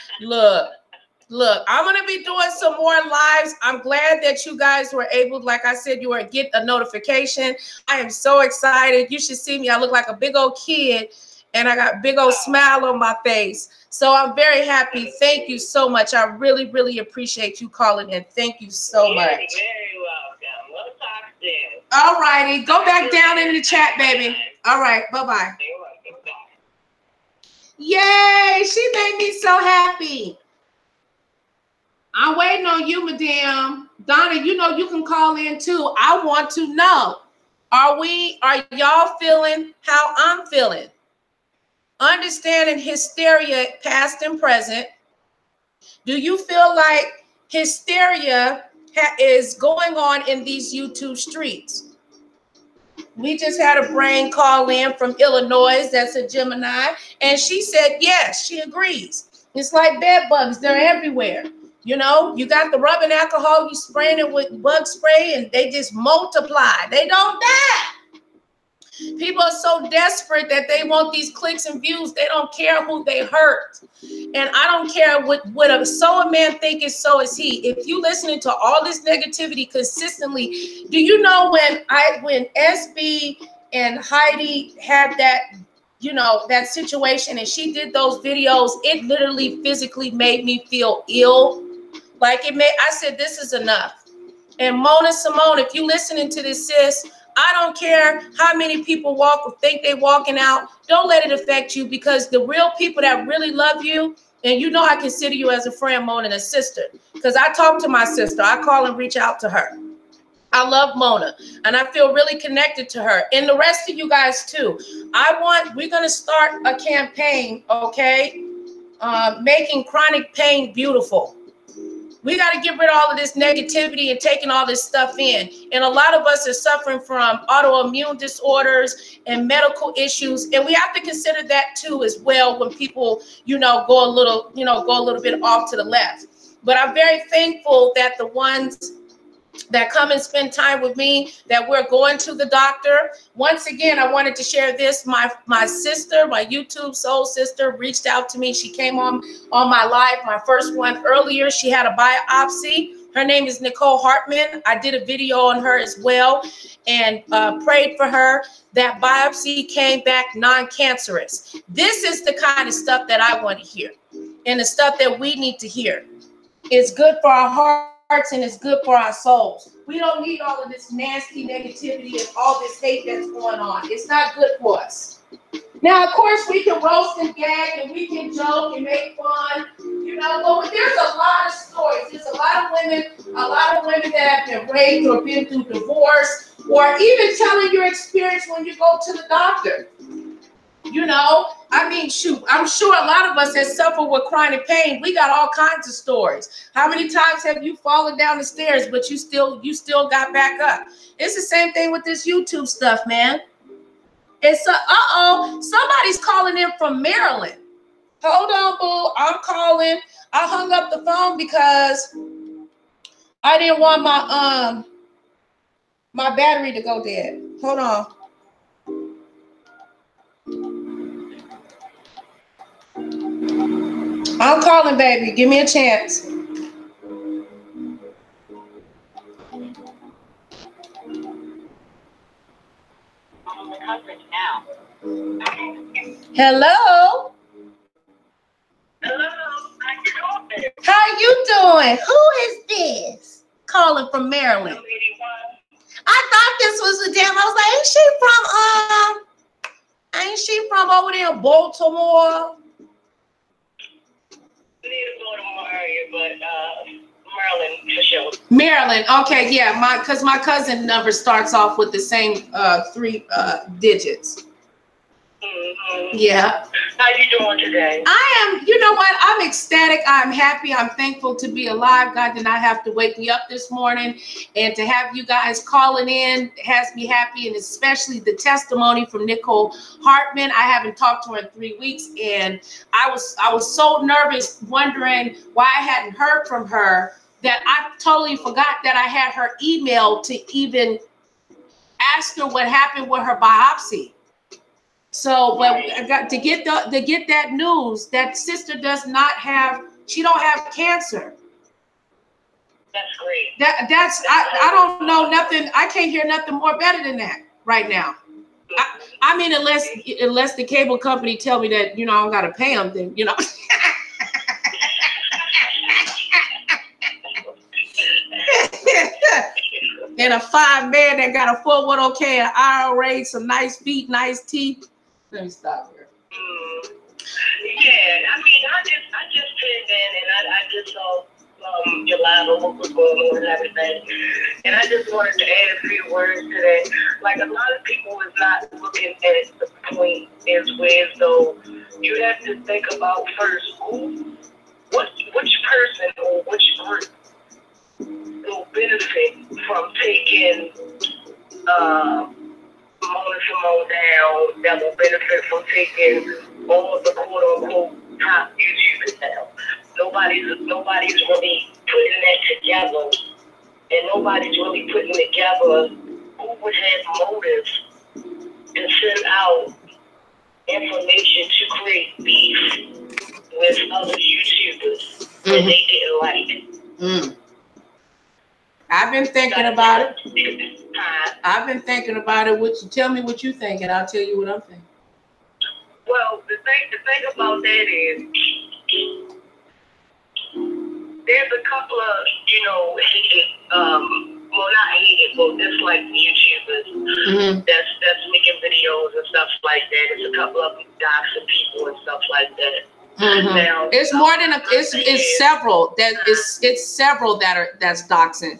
Speaker 1: Look, I'm going to be doing some more lives. I'm glad that you guys were able, like I said, you were get a notification. I am so excited. You should see me. I look like a big old kid, and I got a big old smile on my face. So I'm very happy. Thank you so much. I really, really appreciate you calling in. Thank you so much.
Speaker 11: You're very welcome. We'll talk soon.
Speaker 1: All righty. Go back down in the chat, baby. All right. Bye-bye.
Speaker 11: You're welcome. Bye.
Speaker 1: Yay. She made me so happy. I'm waiting on you, madam. Donna, you know you can call in too. I want to know, are y'all feeling how I'm feeling? Understanding hysteria, past and present. Do you feel like hysteria is going on in these YouTube streets? We just had a brain call in from Illinois. That's a Gemini. And she said, yes, she agrees. It's like bed bugs. They're everywhere. You know, you got the rubbing alcohol, you spraying it with bug spray, and they just multiply. They don't die. People are so desperate that they want these clicks and views. They don't care who they hurt. And I don't care what so a man think is, so is he. If you listening to all this negativity consistently, do you know when SB and Heidi had that, you know, that situation and she did those videos, it literally physically made me feel ill. Like I said, this is enough. And Mona Simone, if you listening to this, sis, I don't care how many people think they walking out. Don't let it affect you, because the real people that really love you, and you know I consider you as a friend, Mona, and a sister, because I talk to my sister. I call and reach out to her. I love Mona, and I feel really connected to her, and the rest of you guys too. We're going to start a campaign, okay? Making chronic pain beautiful. We got to get rid of all of this negativity and taking all this stuff in. And a lot of us are suffering from autoimmune disorders and medical issues. And we have to consider that too as well when people, go a little bit off to the left. But I'm very thankful that the ones that come and spend time with me, that we're going to the doctor. Once again, I wanted to share this. My sister, my YouTube soul sister, reached out to me. She came on my live, my first one earlier. She had a biopsy. Her name is Nicole Hartman. I did a video on her as well and prayed for her. That biopsy came back non-cancerous. This is the kind of stuff that I want to hear, and the stuff that we need to hear. It's good for our hearts and it's good for our souls. We don't need all of this nasty negativity and all this hate that's going on. It's not good for us. Now, of course, we can roast and gag and we can joke and make fun, but there's a lot of stories. There's a lot of women that have been raped or been through divorce, or even telling your experience when you go to the doctor. Shoot, I'm sure a lot of us that suffer with chronic pain, we got all kinds of stories. How many times have you fallen down the stairs, but you still got back up? It's the same thing with this YouTube stuff, man. It's somebody's calling in from Maryland. Hold on, boo. I'm calling. I hung up the phone because I didn't want my battery to go dead. Hold on. I'm calling, baby. Give me a chance.
Speaker 11: in the coverage now.
Speaker 1: Hello.
Speaker 3: Hello, how you doing?
Speaker 1: How you doing? Who is this? Calling from Maryland. I thought this was a damn. I was like, ain't she from over there in Baltimore?
Speaker 3: Baltimore area, but Maryland for sure.
Speaker 1: Maryland. Okay, yeah. Because my cousin number starts off with the same 3 digits.
Speaker 3: Mm-hmm.
Speaker 1: Yeah.
Speaker 3: How you doing today?
Speaker 1: I am, you know what? I'm ecstatic. I'm happy. I'm thankful to be alive. God did not have to wake me up this morning, and to have you guys calling in has me happy, and especially the testimony from Nicole Hartman. I haven't talked to her in 3 weeks, and I was so nervous, wondering why I hadn't heard from her, that I totally forgot that I had her email to even ask her what happened with her biopsy. So, but I got to get that news that sister does not have, she don't have cancer.
Speaker 3: That's great.
Speaker 1: I don't know nothing. I can't hear nothing more better than that right now. I mean, unless the cable company tell me that, you know, I don't got to pay them, then, you know. And a fine man that got a 401k, an IRA, some nice feet, nice teeth. Let me stop here.
Speaker 3: Yeah, I mean, I just tuned in, and I just saw your live and what was going on and everything, and I just wanted to add a few words to that. Like, a lot of people is not looking at the point as though you have to think about first which person or which group will benefit from taking Mona Simone down, that will benefit from taking all of the quote-unquote top YouTubers down. Nobody's really putting that together, and nobody's really putting together who would have motives to send out information to create beef with other YouTubers that they didn't like.
Speaker 1: I've been thinking about it. I've been thinking about it. Tell me what you think, and I'll tell you what I'm thinking.
Speaker 3: Well, the thing about that is, there's a couple of, you know, hated, well, not hated, but dislike YouTubers that's making videos and stuff like that. There's a couple of doxing people and stuff like that. Now,
Speaker 1: it's more than it's several. It's several that's doxing.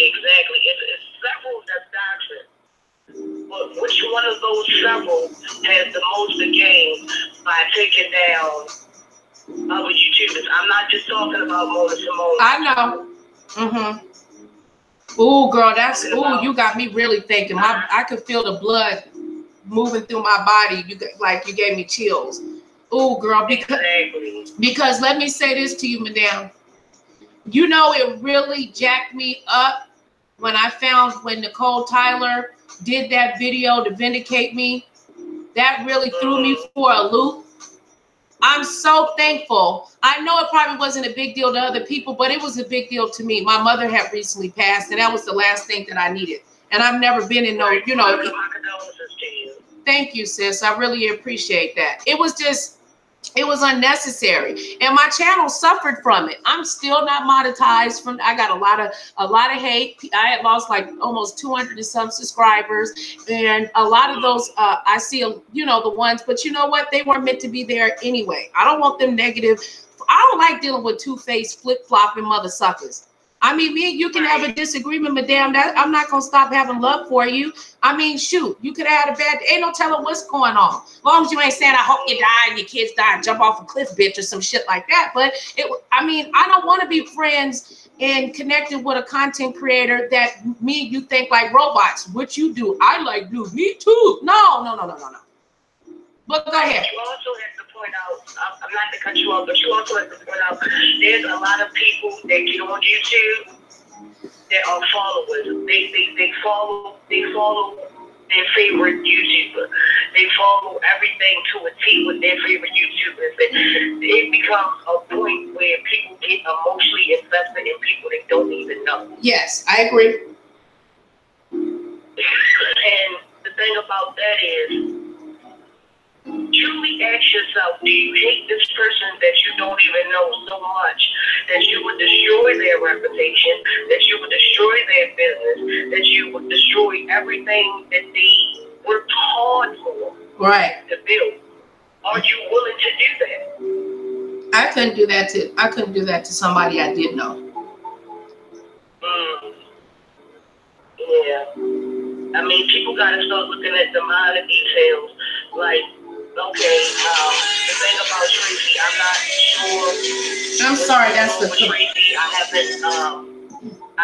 Speaker 3: Exactly. It's several that's doxing. But which one of those several has the most to gain by taking down other YouTubers? I'm not just talking about Mona Simone.
Speaker 1: I know. Ooh, girl, you got me really thinking. I could feel the blood moving through my body. You gave me chills. Ooh, girl, because let me say this to you, madam. You know, it really jacked me up when I found when Nicole Tyler did that video to vindicate me. That really threw me for a loop. I'm so thankful. I know it probably wasn't a big deal to other people, but it was a big deal to me. My mother had recently passed, and that was the last thing that I needed. And I've never been in no, you know. Thank you, sis. I really appreciate that. It was unnecessary, and my channel suffered from it. I'm still not monetized from. I got a lot of hate. I had lost like almost 200 and some subscribers, and a lot of those I see, you know, the ones. But you know what? They weren't meant to be there anyway. I don't want them negative. I don't like dealing with two-faced, flip-flopping mother suckers. I mean, me and you can have a disagreement, madam. I'm not gonna stop having love for you. I mean, shoot, you could have had a bad day. Ain't no telling what's going on. As long as you ain't saying, I hope you die and your kids die and jump off a cliff, bitch, or some shit like that. But I mean, I don't want to be friends and connected with a content creator that me and you think like robots. What you do, I like do. Me too. No. But go ahead.
Speaker 3: You also have to point out, I'm not to cut you off, but you also have to point out, there's a lot of people that get on YouTube that are followers. They follow their favorite YouTuber. They follow everything to a T with their favorite YouTubers. And it becomes a point where people get emotionally invested in people they don't even know.
Speaker 1: Yes, I agree.
Speaker 3: And the thing
Speaker 2: about that is, truly ask yourself, do you hate this person that you don't even know so much that you would destroy their reputation, that you would destroy their business, that you would destroy everything that they worked hard for to build? Are you willing to do that?
Speaker 1: I couldn't do that to somebody I did know.
Speaker 2: Yeah. I mean, people gotta start looking at the minor details. Like, okay, the thing about Tracy, I'm not sure.
Speaker 1: I'm sorry, that's the truth.
Speaker 2: Tracy, I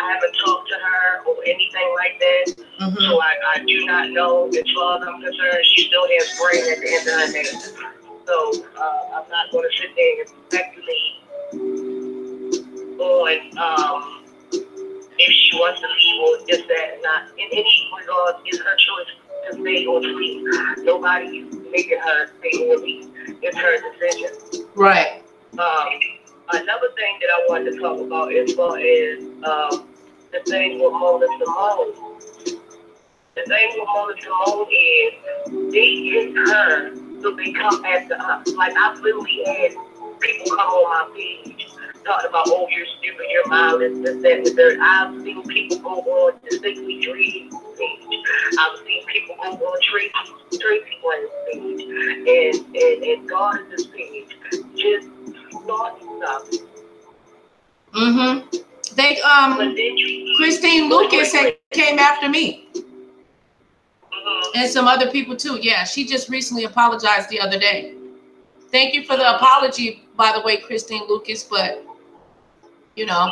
Speaker 2: haven't talked to her or anything like that. So I do not know. As far as I'm concerned, she still has brain at the end of her day. So I'm not going to sit there and speculate on if she wants to leave or just that. Not in any regard, it's her choice to stay or to leave. Nobody's making her stay or leave. It's her decision.
Speaker 1: Right.
Speaker 2: Another thing that I wanted to talk about as far as the thing with Mona Simone. The thing with Mona Simone is they get her, so they come after us. Like, I've literally had people come on my page talking about, oh, you're stupid, you're mindless, this, that, and the third. I've seen people go on Distinctly Dream's page. I've seen people go on Tracy Gwen's page and Garden's page. Just starting stuff.
Speaker 1: They Christine Lucas came after me. And some other people too. Yeah, she just recently apologized the other day. Thank you for the apology, by the way, Christine Lucas, but you know,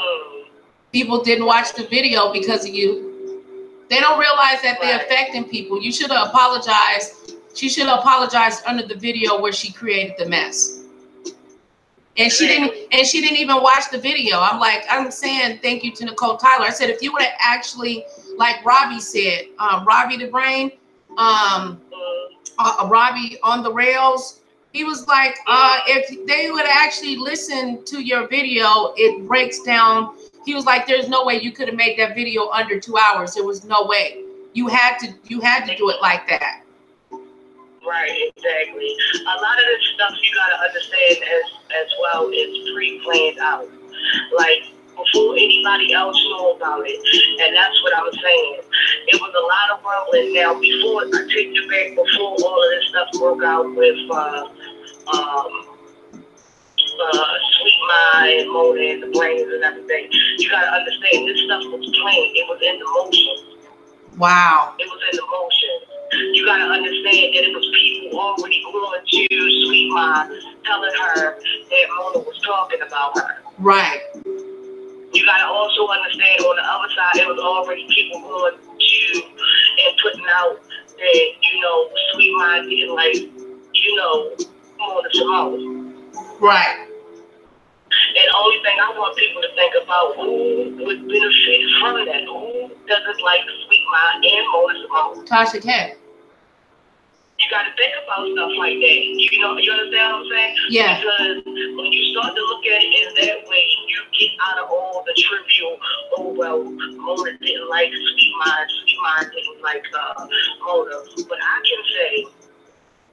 Speaker 1: people didn't watch the video because of you. They don't realize that they're affecting people. You should have apologized. She should have apologized under the video where she created the mess. And she didn't even watch the video. I'm saying thank you to Nicole Tyler. I said, if you would have actually, like Robbie said, Robbie the Brain, Robbie on the Rails, he was like, if they would actually listen to your video, it breaks down. He was like, there's no way you could have made that video under 2 hours. There was no way. You had to do it like that.
Speaker 2: Right, exactly. A lot of this stuff you gotta understand as well is pre-planned out. Like, before anybody else knew about it. And that's what I was saying. It was a lot of rumbling. Now, before, I take you back, before all of this stuff broke out with Sweet Mind and Mona and the Brains and everything, you gotta understand this stuff was planned. It was in the motion.
Speaker 1: Wow.
Speaker 2: It was in the motion. You gotta understand that it was people already going to Sweet Mind telling her that Mona was talking about her.
Speaker 1: Right.
Speaker 2: You gotta also understand on the other side, it was already people going to and putting out that, you know, Sweet Mind didn't like, you know, Mona Simone.
Speaker 1: Right.
Speaker 2: And the only thing I want people to think about, who would benefit from that? Who doesn't like Sweet Mind and Mona Simone?
Speaker 1: Tasha K.
Speaker 2: You got to think about stuff like that. You know, you understand what I'm saying?
Speaker 1: Yeah.
Speaker 2: Because when you start to look at it in that way, you get out of all the trivial, oh, well, Mona didn't like Sweet Mind didn't like Mona. But I can say,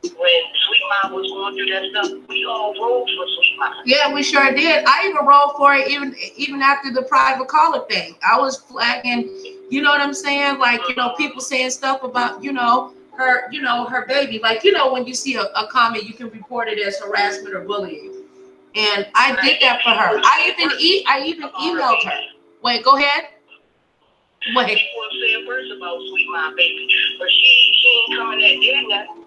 Speaker 2: when Sweet Mind was going through that stuff, we all rolled for Sweet Mind.
Speaker 1: Yeah, we sure did. I even rolled for it even after the private caller thing. I was flagging, you know what I'm saying? Like, you know, people saying stuff about, her baby. Like, when you see a comment, you can report it as harassment or bullying. And I did that for her. I even emailed her. Wait, go ahead. Wait.
Speaker 2: People are saying worse about Sweet Mind baby, but she ain't coming at nothing.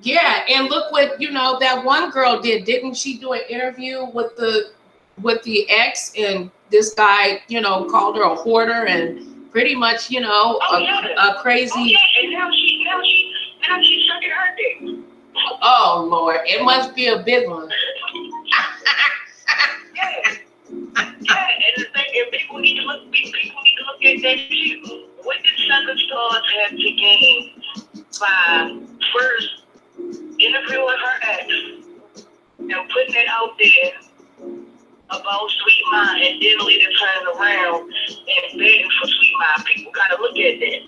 Speaker 1: Yeah, and look what that one girl did. Didn't she do an interview with the ex, and this guy called her a hoarder and pretty much a crazy.
Speaker 2: Oh, yeah. And now she's sucking her dick.
Speaker 1: Oh Lord, it must be a big one.
Speaker 2: Yeah, and the thing, and people need to look at that too. What did Southern Stars have to gain by first interviewing her ex and putting it out there about Sweet Mind, and then later turning around and begging for Sweet Mind? People gotta look at that.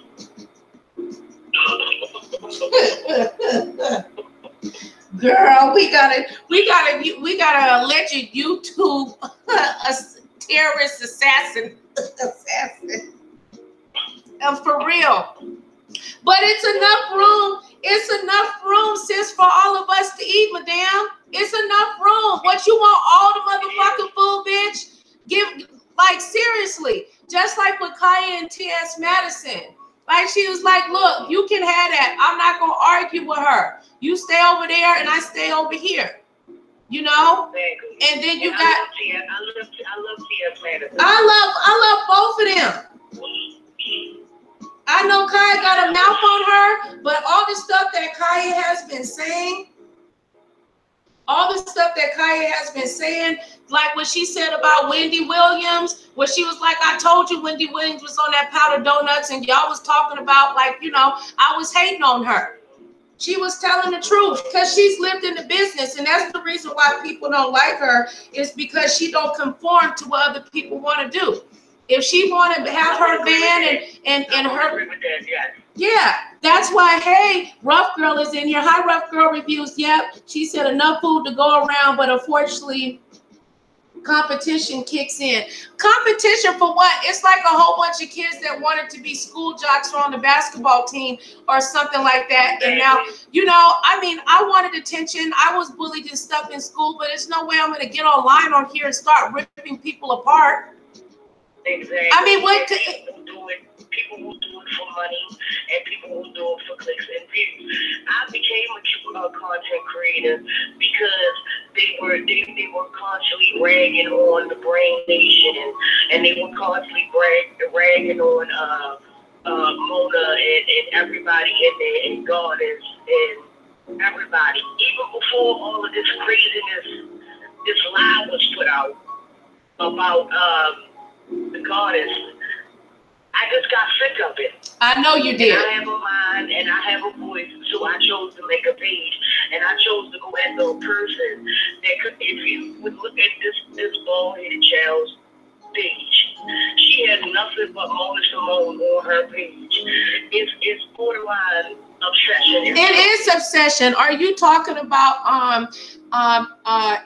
Speaker 1: Girl, we gotta alleged YouTube a terrorist assassin. For real. But it's enough room. It's enough room, sis, for all of us to eat, madam. It's enough room. What you want all the motherfucking food, bitch? Like, seriously. Just like with Kaya and T.S. Madison. Like, she was like, look, you can have that. I'm not going to argue with her. You stay over there and I stay over here. You know? Exactly. And then you got... I love T.S. Madison. I love both of them. I know Kaya got a mouth on her, but all the stuff that Kaya has been saying, like what she said about Wendy Williams, where she was like, I told you Wendy Williams was on that powdered donuts and y'all was talking about, like, you know, I was hating on her. She was telling the truth because she's lived in the business, and that's the reason why people don't like her, is because she don't conform to what other people want to do. If she wanted to have her van and her, yeah, that's why. Hey, Rough Girl is in here. Hi, Rough Girl Reviews. Yep, she said enough food to go around, but unfortunately, competition kicks in. Competition for what? It's like a whole bunch of kids that wanted to be school jocks on the basketball team or something like that. And now, you know, I mean, I wanted attention. I was bullied and stuff in school, but there's no way I'm going to get online on here and start ripping people apart. Exactly. I mean, what could people who do it for money and people who do it for clicks and views. I became a content creator because they were constantly ragging on the Brain Nation and they were constantly ragging on Mona and everybody in there and Goddess and everybody. Even before all of this craziness, this lie was put out about the Goddess, I just got sick of it. I know you did. And I have a mind and I have a voice, so I chose to make a page, and I chose to go after a person that could, if you would look at this bald-headed child's page, she has nothing but Mona Simone on her page. It's borderline obsession. It is obsession. Are you talking about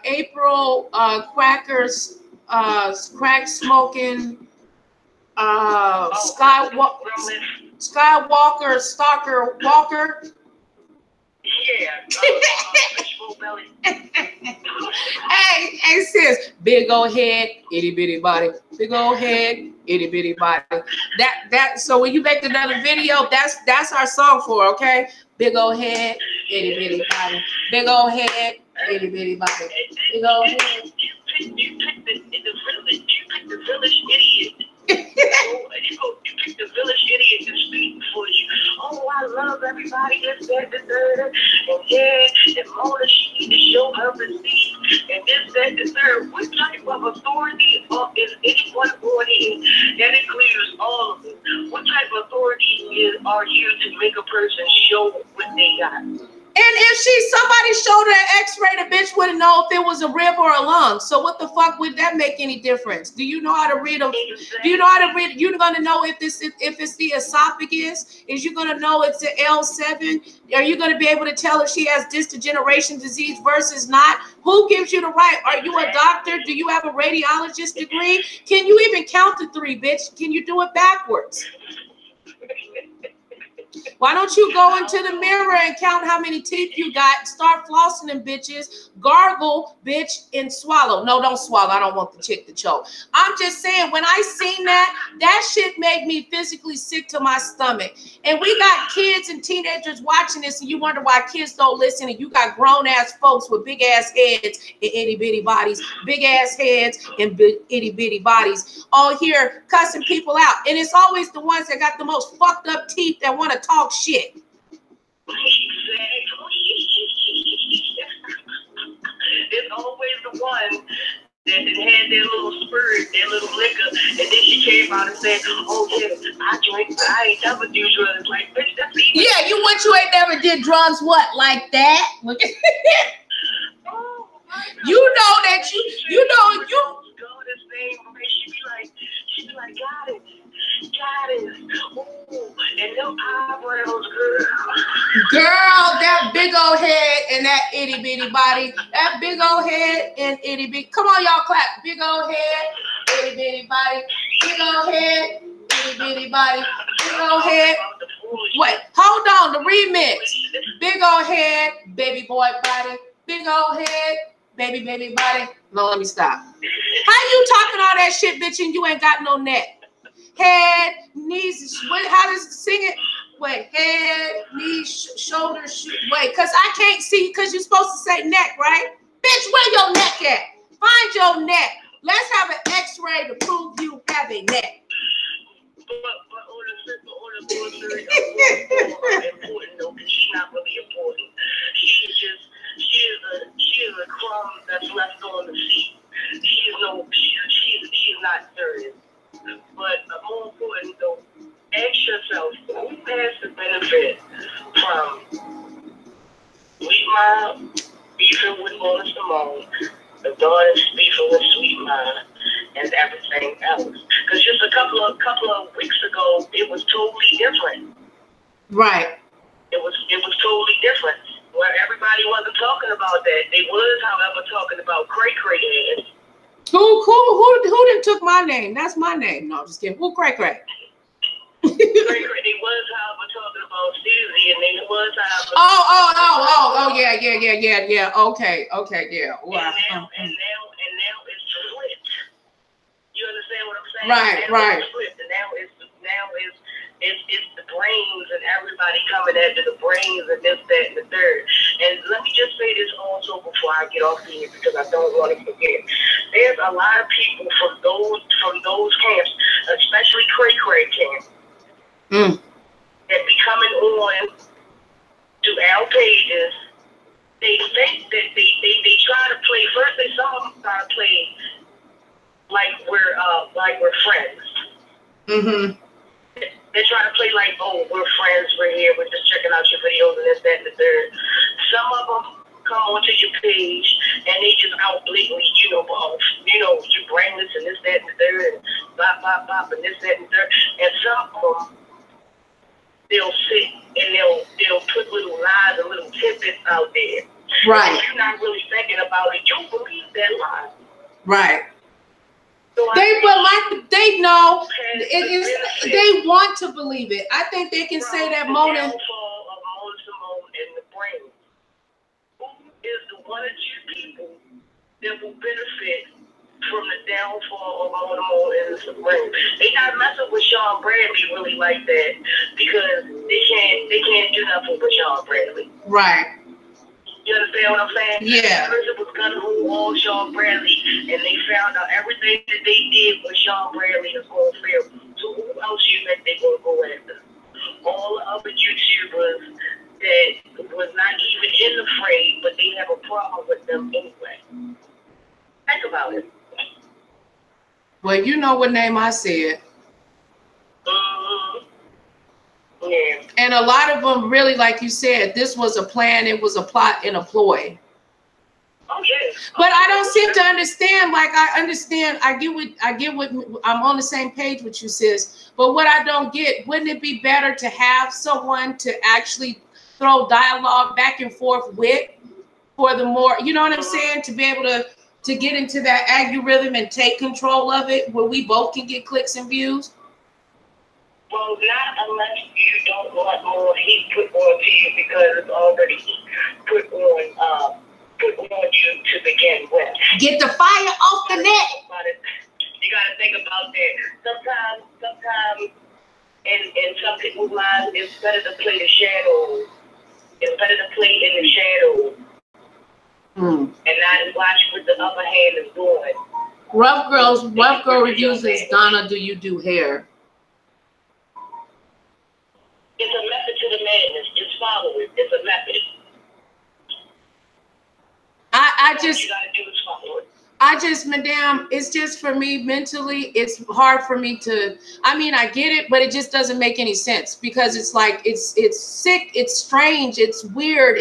Speaker 1: April Quacker's crack smoking, Skywalker, Stalker Walker? Yeah. Hey sis, big old head, itty bitty body. Big old head, itty bitty body. So when you make another video, that's our song for, okay? Big old head, itty bitty body. Big old head, itty bitty body. Big old head. You picked the village idiot. You picked the village idiot to speak for you. Oh, I love everybody. This, that, the third. And yeah, and Mona, she need to show her receipt. And this, that, the third. What type of authority is anyone on here? That includes all of them. What type of authority are you to make a person show what they got? And if somebody showed her an x-ray, the bitch wouldn't know if it was a rib or a lung. So what the fuck would that make any difference? Do you know how to read Do you know how to read? You're gonna know if it's the esophagus. Is you gonna know it's the L7? Are you gonna be able to tell if she has distal generation disease versus not? Who gives you the right? Are you a doctor? Do you have a radiologist degree? Can you even count to 3, bitch? Can you do it backwards? Why don't you go into the mirror and count how many teeth you got? Start flossing them bitches. Gargle, bitch, and swallow. No, don't swallow. I don't want the chick to choke. I'm just saying, when I seen that shit made me physically sick to my stomach. And we got kids and teenagers watching this, and you wonder why kids don't listen, and you got grown-ass folks with big-ass heads and itty-bitty bodies, big-ass heads and itty-bitty bodies, all here cussing people out. And it's always the ones that got the most fucked up teeth that want to talk shit. It's always the one that had their little spirit, their little liquor, and then she came out and said, oh yeah, I drink, but I ain't never do drugs. Like, bitch, that's even. Yeah, you ain't never did drugs, what, like that? Look at oh, you know that you know you go this thing, she be like, got it. Ooh, and them eyebrows, girl. Girl, that big old head and that itty bitty body. That big old head and itty bitty. Come on, y'all, clap. Big old head, itty bitty body. Big old head, itty bitty body. Big old head. Wait, hold on. The remix. Big old head, baby boy body. Big old head, baby body. No, let me stop. How you talking all that shit, bitch, and you ain't got no neck? Head, knees. How does it sing it? Wait, head, knees, shoulders, wait, because I can't see, because you're supposed to say neck, right? Bitch, where your neck at? Find your neck. Let's have an x-ray to prove you have a neck.
Speaker 2: Important though, because she's not really important. She is a crumb that's left on the seat. She's not serious. But more important though, ask yourself, who has the benefit from Sweet Mom beefing with Mona Simone, the daughters beefing with Sweet Mom, and everything else? Because just a couple of weeks ago, it was totally different.
Speaker 1: Right.
Speaker 2: It was totally different. Where everybody wasn't talking about that. They was, however, talking about Cray heads.
Speaker 1: Who done took my name? That's my name. No, I'm just kidding. Who Cray?
Speaker 2: They was, however, talking about Susie, and they was, however.
Speaker 1: Oh, yeah. Okay, yeah. Wow.
Speaker 2: And now it's split. You understand what I'm saying?
Speaker 1: Right.
Speaker 2: It's split. And now it's the brains and everybody coming after the brains and this, that, and the third. And let me just say this also before I get off here, because I don't want to forget. There's a lot of people from those camps, especially Cray camp, that be coming on to our pages. They think that they try to play. First, some of them try to play like we're friends.
Speaker 1: Mm-hmm.
Speaker 2: They try to play like, oh, we're friends, we're here, we're just checking out your videos and this, that, and the third. Some of them come onto your page and they just out blatantly, you're brainless and this, that, and the third, and bop, and this, that, and the third. And some of them, they'll sit and they'll put little lies and little tidbits out there.
Speaker 1: Right.
Speaker 2: If you're not really thinking about it, you'll believe that lie.
Speaker 1: Right.
Speaker 2: So
Speaker 1: they know it is. They want to believe it. I think they can say that Mona.
Speaker 2: Downfall of Mona Simone and the brain. Who is the one or two people that will benefit from the downfall of Mona and the brain? They not messing with Sean Bradley really like that, because they can't do nothing with Sean Bradley.
Speaker 1: Right.
Speaker 2: You understand what I'm saying?
Speaker 1: Yeah.
Speaker 2: The person was gonna hold all Sean Bradley, and they found out everything that they did with Sean Bradley is going to fail. So who else you think they're going to go after? All the other YouTubers that was not even in the fray, but they have a problem with them anyway. Think about it.
Speaker 1: Well, you know what name I said.
Speaker 2: Mm-hmm. Yeah.
Speaker 1: And a lot of them really, like you said, this was a plan, it was a plot and a ploy.
Speaker 2: Oh, yeah.
Speaker 1: But I don't seem to understand. Like, I get what I'm on the same page with you, sis. But what I don't get, wouldn't it be better to have someone to actually throw dialogue back and forth with, for the more, you know what I'm saying, to be able to get into that algorithm and take control of it, where we both can get clicks and views?
Speaker 2: Well, not unless you don't want more heat put on to you, because it's already put on you to begin with.
Speaker 1: Get the fire off the net.
Speaker 2: You gotta think about that. Sometimes in some people's minds, it's better to play the shadows. It's better to play in the shadows. And not watch what the upper hand is doing.
Speaker 1: Rough Girl Reviews is Donna, do you do hair?
Speaker 2: It's a method to the madness. Just follow it. It's a method.
Speaker 1: Madame, it's just for me mentally, it's hard for me to, I mean, I get it, but it just doesn't make any sense, because it's like, it's sick, it's strange, it's weird,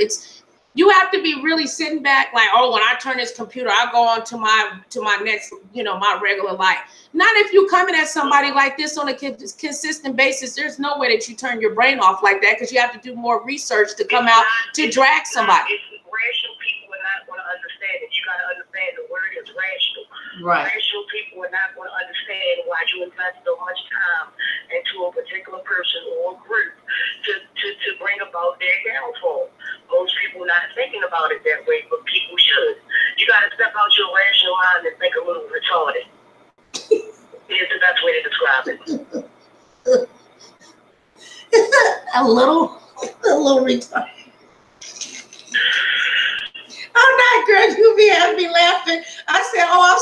Speaker 1: You have to be really sitting back like, oh, when I turn this computer, I go on to my next, you know, my regular life. Not if you coming at somebody like this on a consistent basis. There's no way that you turn your brain off like that, because you have to do more research to come out to drag somebody.
Speaker 2: It's rational people are not going to understand it. You got to understand the word is rational.
Speaker 1: Right.
Speaker 2: Rational people are not going to understand why you invest so much time into a particular person or group to bring about their downfall. Most people not thinking about it that way, but people should. You got to step out your rational mind and think a little retarded. Is the best way to describe it.
Speaker 1: a little retarded. I'm not, girl. You be having me laughing. I said, oh, I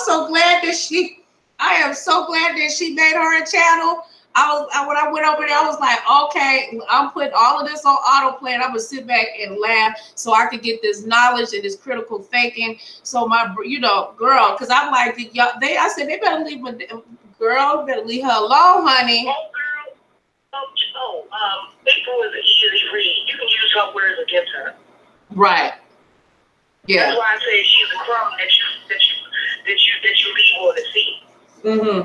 Speaker 1: am so glad that she made her a channel. When I went over there, I was like, okay, I'm putting all of this on autoplay, and I'm gonna sit back and laugh so I could get this knowledge and this critical thinking. So my, you know, girl, because I'm like, I said they better leave my girl, better leave her alone, honey.
Speaker 2: Oh, girl. April is an easy read. You can use her words against her. Right. Yeah. That's why I say she's a crumb that you leave on the seat. Mm-hmm.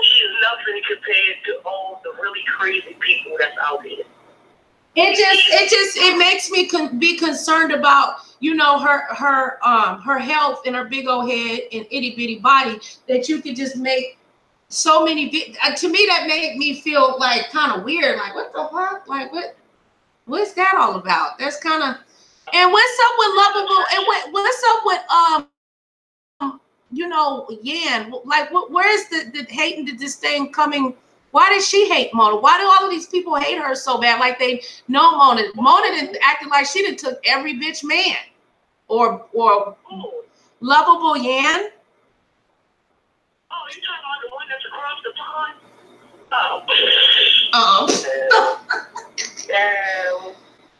Speaker 2: She's nothing compared to all the really crazy people that's out here.
Speaker 1: It makes me be concerned about, you know, her health and her big old head and itty bitty body, that you could just make so many. To me, that made me feel like kind of weird. Like, what the fuck? Like, what's that all about? That's kind of. And what's up with lovable? And what's up with you know, Yan? Like, where's the hate and the disdain coming? Why does she hate Mona? Why do all of these people hate her so bad? Like they know Mona. Mona didn't acted like she done took every bitch man. Or lovable Yan.
Speaker 2: Oh, you talking about the one that's across the pond?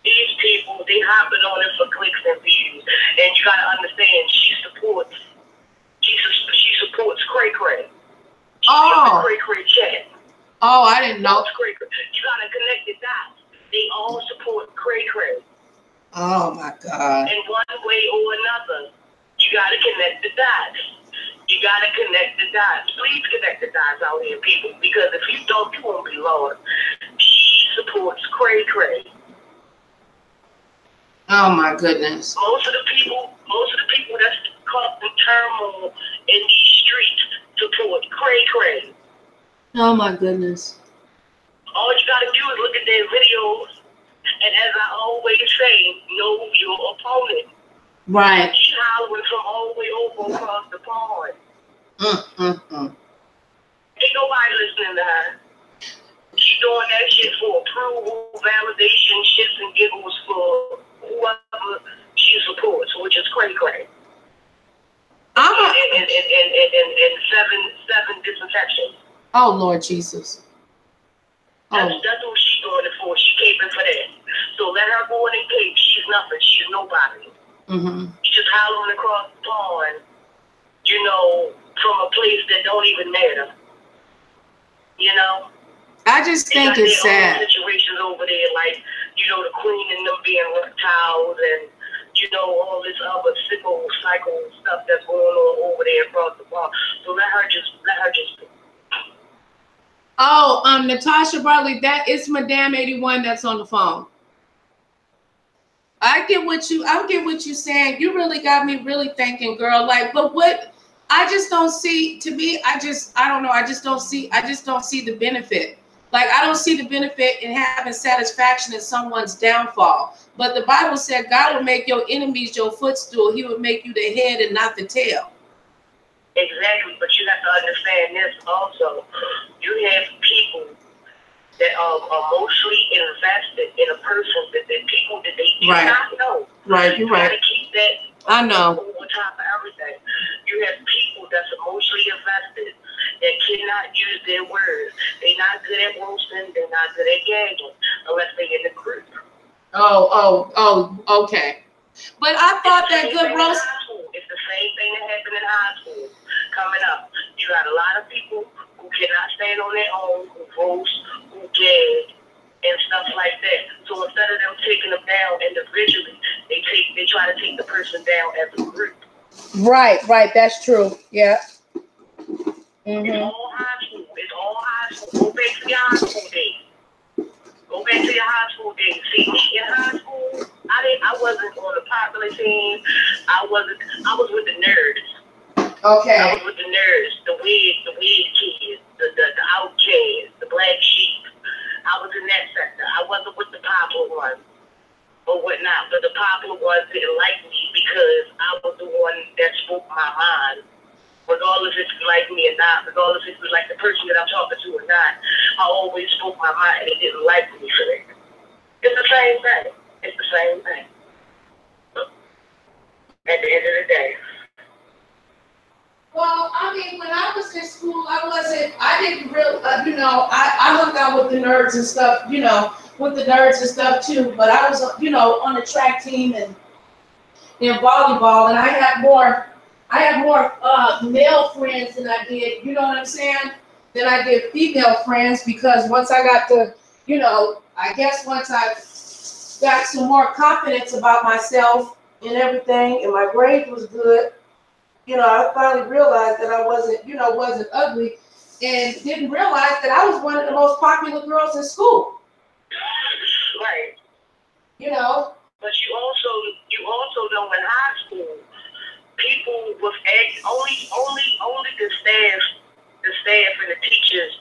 Speaker 2: These people, they hopping on it for clicks and views. And you gotta understand, she supports Cray Cray.
Speaker 1: Oh.
Speaker 2: Cray Cray chat.
Speaker 1: Oh, I didn't know.
Speaker 2: You gotta connect the dots. They all support Cray Cray.
Speaker 1: Oh my God.
Speaker 2: In one way or another, you gotta connect the dots. You gotta connect the dots. Please connect the dots out here, people, because if you don't, you won't be lost. She supports Cray Cray.
Speaker 1: Oh my goodness.
Speaker 2: Most of the people that's caught in turmoil in these streets support Cray Cray.
Speaker 1: Oh my goodness.
Speaker 2: All you gotta do is look at their videos, and as I always say, know your opponent.
Speaker 1: Right.
Speaker 2: She's hollering from all the way over across the pond. Ain't nobody listening to her. She's doing that shit for approval, validation, shits and giggles for whoever she supports, which is Cray Cray. And seven disinfections.
Speaker 1: Oh Lord Jesus.
Speaker 2: That's what she's doing it for. She caping for that. So let her go in and cape. She's nothing. She's nobody. She's just hollering across the pond, you know, from a place that don't even matter. You know?
Speaker 1: I just think it's sad.
Speaker 2: Situations over there, like, you know, the queen and them being reptiles and, you know, all this other cycle stuff that's going on over there across the pond. So let her just.
Speaker 1: Oh, Natasha Bartley, that is Madame 81 that's on the phone. I get what you're saying. You really got me really thinking, girl. Like, but what I just don't see, to me, I don't know. I just don't see the benefit. Like, I don't see the benefit in having satisfaction in someone's downfall. But the Bible said God will make your enemies your footstool. He would make you the head and not the tail.
Speaker 2: Exactly, but you have to understand this also. You have people that are emotionally invested in a person that they do not know.
Speaker 1: Right, you're right.
Speaker 2: You gotta keep that
Speaker 1: I know.
Speaker 2: over top of everything. You have people that's emotionally invested that cannot use their words. They're not good at roasting, they're not good at gagging unless they're in the group.
Speaker 1: Oh, okay. But I thought that good roast.
Speaker 2: It's the same thing that happened in high school. Coming up, you got a lot of people who cannot stand on their own, who roast, who gag, and as a group.
Speaker 1: Right, that's true. Yeah.
Speaker 2: It's all high school. It's all high school. Go back to your high school days. Go back to your high school days. See, me in high school, I wasn't on the popular team. I was with the nerds.
Speaker 1: Okay.
Speaker 2: I was with the nerds, the weed kids, the outcasts, the black sheep. I was in that sector. I wasn't with the popular ones or whatnot, but the popular ones didn't like me because I was the one that spoke my mind. Regardless if you like me or not, regardless if you like the person that I'm talking to or not, I always spoke my mind and they didn't like me for that. It's the same thing. It's the same thing. At the end of the day.
Speaker 1: Well, I mean, when I was in school, I didn't really, I hung out with the nerds and stuff, with the nerds and stuff too, but I was, on the track team and in volleyball, and I had more male friends than I did, you know what I'm saying, than I did female friends, because once I got to, I guess once I got some more confidence about myself and everything, and my grade was good, I finally realized that I wasn't ugly, and didn't realize that I was one of the most popular girls in school.
Speaker 2: Right. But you also know in high school, people with only the staff and the teachers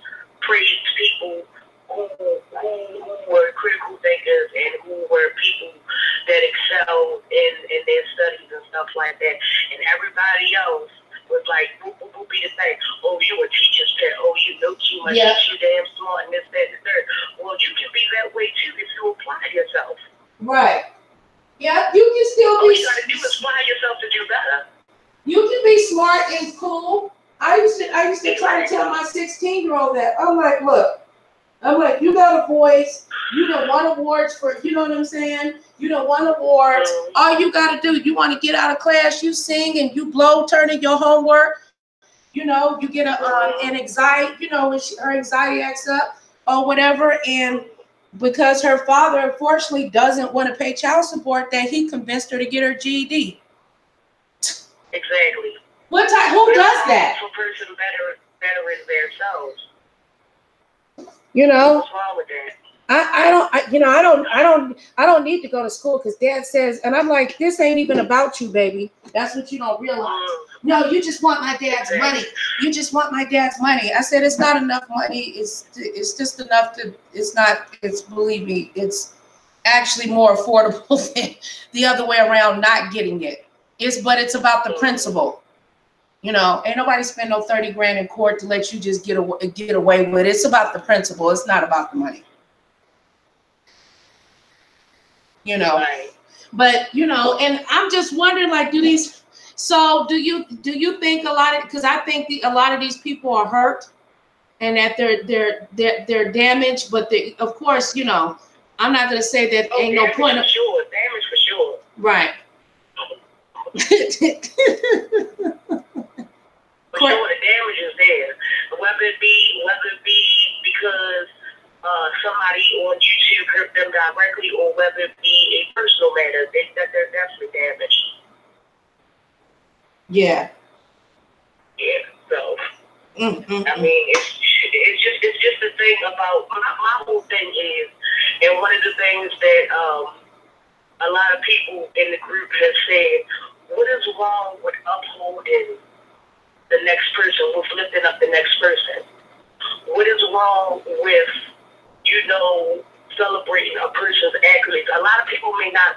Speaker 2: praised people who were critical thinkers and who were people that excelled in their studies and stuff like that. And everybody else was like, boop, boop, boop, be the thing. Oh, you a teacher's pet. Oh, you know too much.
Speaker 1: Yeah.
Speaker 2: You damn smart and this, that, and the third. Well, you can be that way too if you apply yourself.
Speaker 1: Right. Yeah, you can still be.
Speaker 2: All you gotta do is apply yourself to do better.
Speaker 1: You can be smart and cool. I used to try to tell my 16-year-old that. I'm like, you got a voice. You don't want awards for, you know what I'm saying? You don't want awards. All you got to do, you want to get out of class, you sing and you blow, turn in your homework. You get an anxiety, when her anxiety acts up or whatever. And because her father, unfortunately, doesn't want to pay child support, that he convinced her to get her GED.
Speaker 2: Exactly.
Speaker 1: Who does that?
Speaker 2: For person better in themselves.
Speaker 1: What's
Speaker 2: wrong with that?
Speaker 1: I don't need to go to school because Dad says, and I'm like, this ain't even about you, baby. That's what you don't realize. No, you just want my dad's money. You just want my dad's money. I said, it's not enough money. It's just enough to. Believe me, it's actually more affordable than the other way around, not getting it. But it's about the principle. Ain't nobody spend no 30 grand in court to let you just get away with it. It's about the principle. It's not about the money.
Speaker 2: Right.
Speaker 1: But and I'm just wondering, like, do you think a lot of, because I think a lot of these people are hurt and that they're damaged, but of course, I'm not gonna say that ain't no point of
Speaker 2: damage for sure.
Speaker 1: Right.
Speaker 2: For sure, the damage is there. Whether it be because somebody on YouTube hurt them directly, or whether it be a personal matter, they're definitely damaged.
Speaker 1: Yeah.
Speaker 2: Yeah. So, I mean, it's just the thing about my whole thing is, and one of the things that a lot of people in the group have said, what is wrong with upholding the next person, with lifting up the next person? What is wrong with, celebrating a person's accolades? A lot of people may not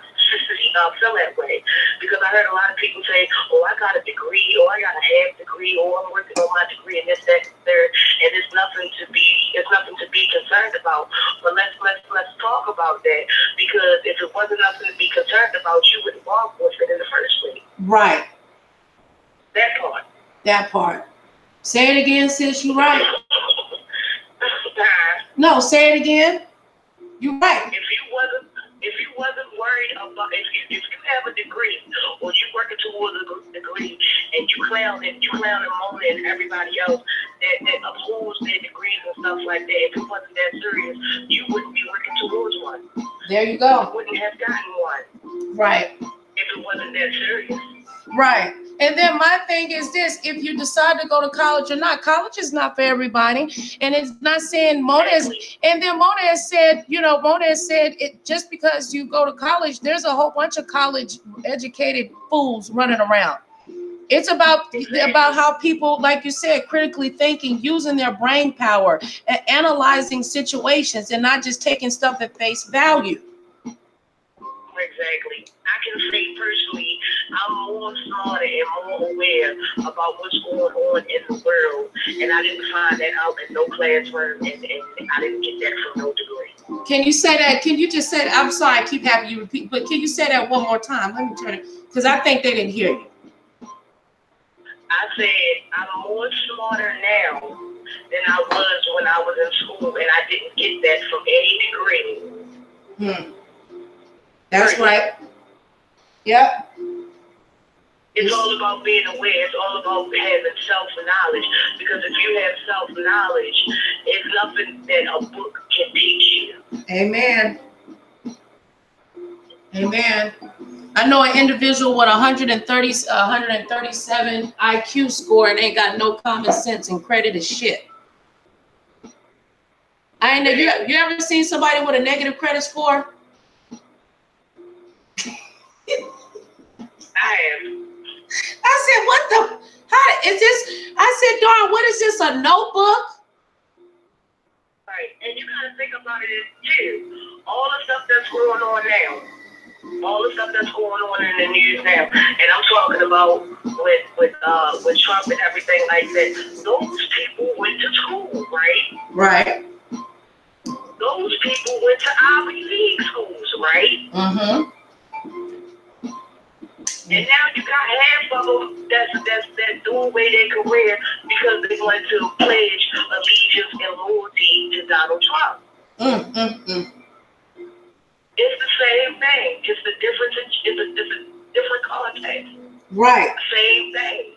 Speaker 2: feel that way, because I heard a lot of people say, oh, I got a degree, or I got a half degree, or I'm working on my degree, and this, that, and third, and it's nothing to be concerned about. But let's talk about that, because if it wasn't nothing to be concerned about, you wouldn't walk with it in the first place.
Speaker 1: Right.
Speaker 2: That part.
Speaker 1: Say it again, sis. You're right. No, say it again. You're right.
Speaker 2: If you wasn't worried about, if you have a degree, or you working towards a degree, and you clown and moaning and everybody else that upholds their degrees and stuff like that, if it wasn't that serious, you wouldn't be working towards one.
Speaker 1: There you go.
Speaker 2: You wouldn't have gotten one.
Speaker 1: Right.
Speaker 2: If it wasn't that serious.
Speaker 1: Right. And then my thing is this: if you decide to go to college or not, college is not for everybody. And it's not saying Mona is, and then Mona has said, you know, Mona has said it just because you go to college, there's a whole bunch of college educated fools running around. It's about how people, like you said, critically thinking, using their brain power, and analyzing situations, and not just taking stuff at face value.
Speaker 3: Exactly. I can say personally, I'm more smarter and more aware about what's going on in the world, and I didn't find that out in no classroom, and I didn't get that from no degree.
Speaker 1: Can you say that? Can you just say that? I'm sorry, I keep having you repeat, but can you say that one more time? Let me turn it, because I think they didn't hear you.
Speaker 3: I said I'm more smarter now than I was when I was in school, and I didn't get that from any degree.
Speaker 1: That's right. Yep.
Speaker 3: It's all about being aware. It's all about having self-knowledge. Because if you have self-knowledge, it's nothing that a book can teach you.
Speaker 1: Amen. Amen. I know an individual with 137 IQ score and ain't got no common sense and credit is shit. I ain't know, you ever seen somebody with a negative credit score?
Speaker 3: I am.
Speaker 1: I said, what the, how is this? I said, darn, what is this, a notebook?
Speaker 3: Right, and you gotta think about it too. All the stuff that's going on now, all the stuff that's going on in the news now, and I'm talking about with Trump and everything like that. Those people went to school, right?
Speaker 1: Right.
Speaker 3: Those people went to Ivy League schools, right?
Speaker 1: Mm-hmm.
Speaker 3: And now you got half of them that's doing away their career because they wanted to pledge allegiance and loyalty to Donald Trump. It's the same thing. It's the difference. It's a different context.
Speaker 1: Right.
Speaker 3: Same thing.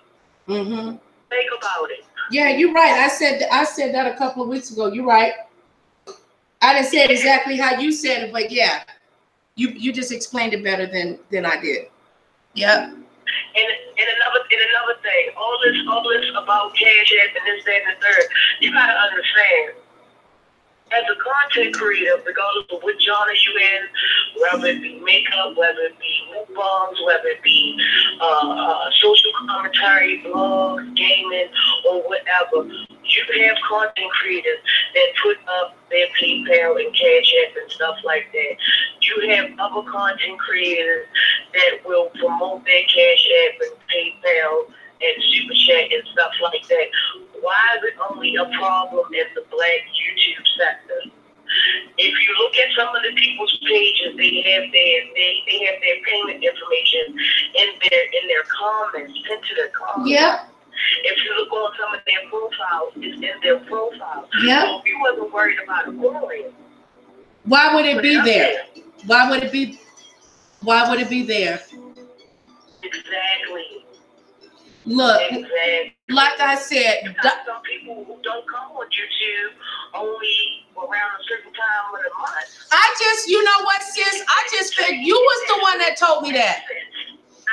Speaker 1: Mm-hmm.
Speaker 3: Think about it.
Speaker 1: Yeah, you're right. I said that a couple of weeks ago. You're right. I didn't say it exactly how you said it, but yeah, you just explained it better than I did. Yep.
Speaker 3: And another thing, all this about cash app and this, that, and the third, you gotta understand. As a content creator, regardless of what genre you in, whether it be makeup, whether it be mukbangs, whether it be social commentary, blogs, gaming, or whatever, you have content creators that put up their PayPal and Cash App and stuff like that. You have other content creators that will promote their Cash App and PayPal and Super Chat and stuff like that. Why is it only a problem in the Black YouTube sector? If you look at some of the people's pages, they have their payment information in their comments, pinned to their comments.
Speaker 1: Yeah.
Speaker 3: If you look on some of their profiles, it's in their profile.
Speaker 1: Yeah.
Speaker 3: So if you wasn't worried about it growing,
Speaker 1: why would it be there? Why would it be there?
Speaker 3: Exactly.
Speaker 1: Look,
Speaker 3: exactly.
Speaker 1: Like I said,
Speaker 3: you got some people who don't come on YouTube only around a certain time of the month.
Speaker 1: You know what, sis? I just said you was the one that told me that.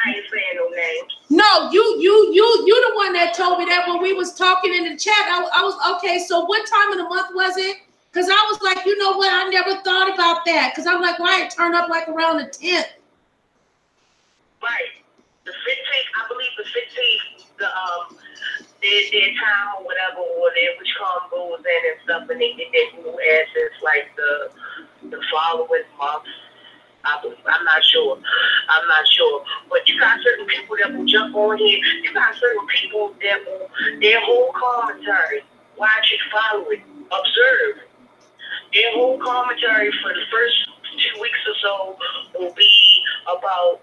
Speaker 3: I ain't saying no names.
Speaker 1: No, you the one that told me that when we was talking in the chat. I was okay. So what time of the month was it? Because I was like, you know what? I never thought about that. Because I'm like, why it turned up like around the 10th?
Speaker 3: Right. The 15th, I believe the 15th, their time or whatever, or which combos in and stuff, and they did their Google AdSense like the following month. I'm not sure. But you got certain people that will jump on here. You got certain people that will, their whole commentary, watch it, follow it, observe. Their whole commentary for the first 2 weeks or so will be about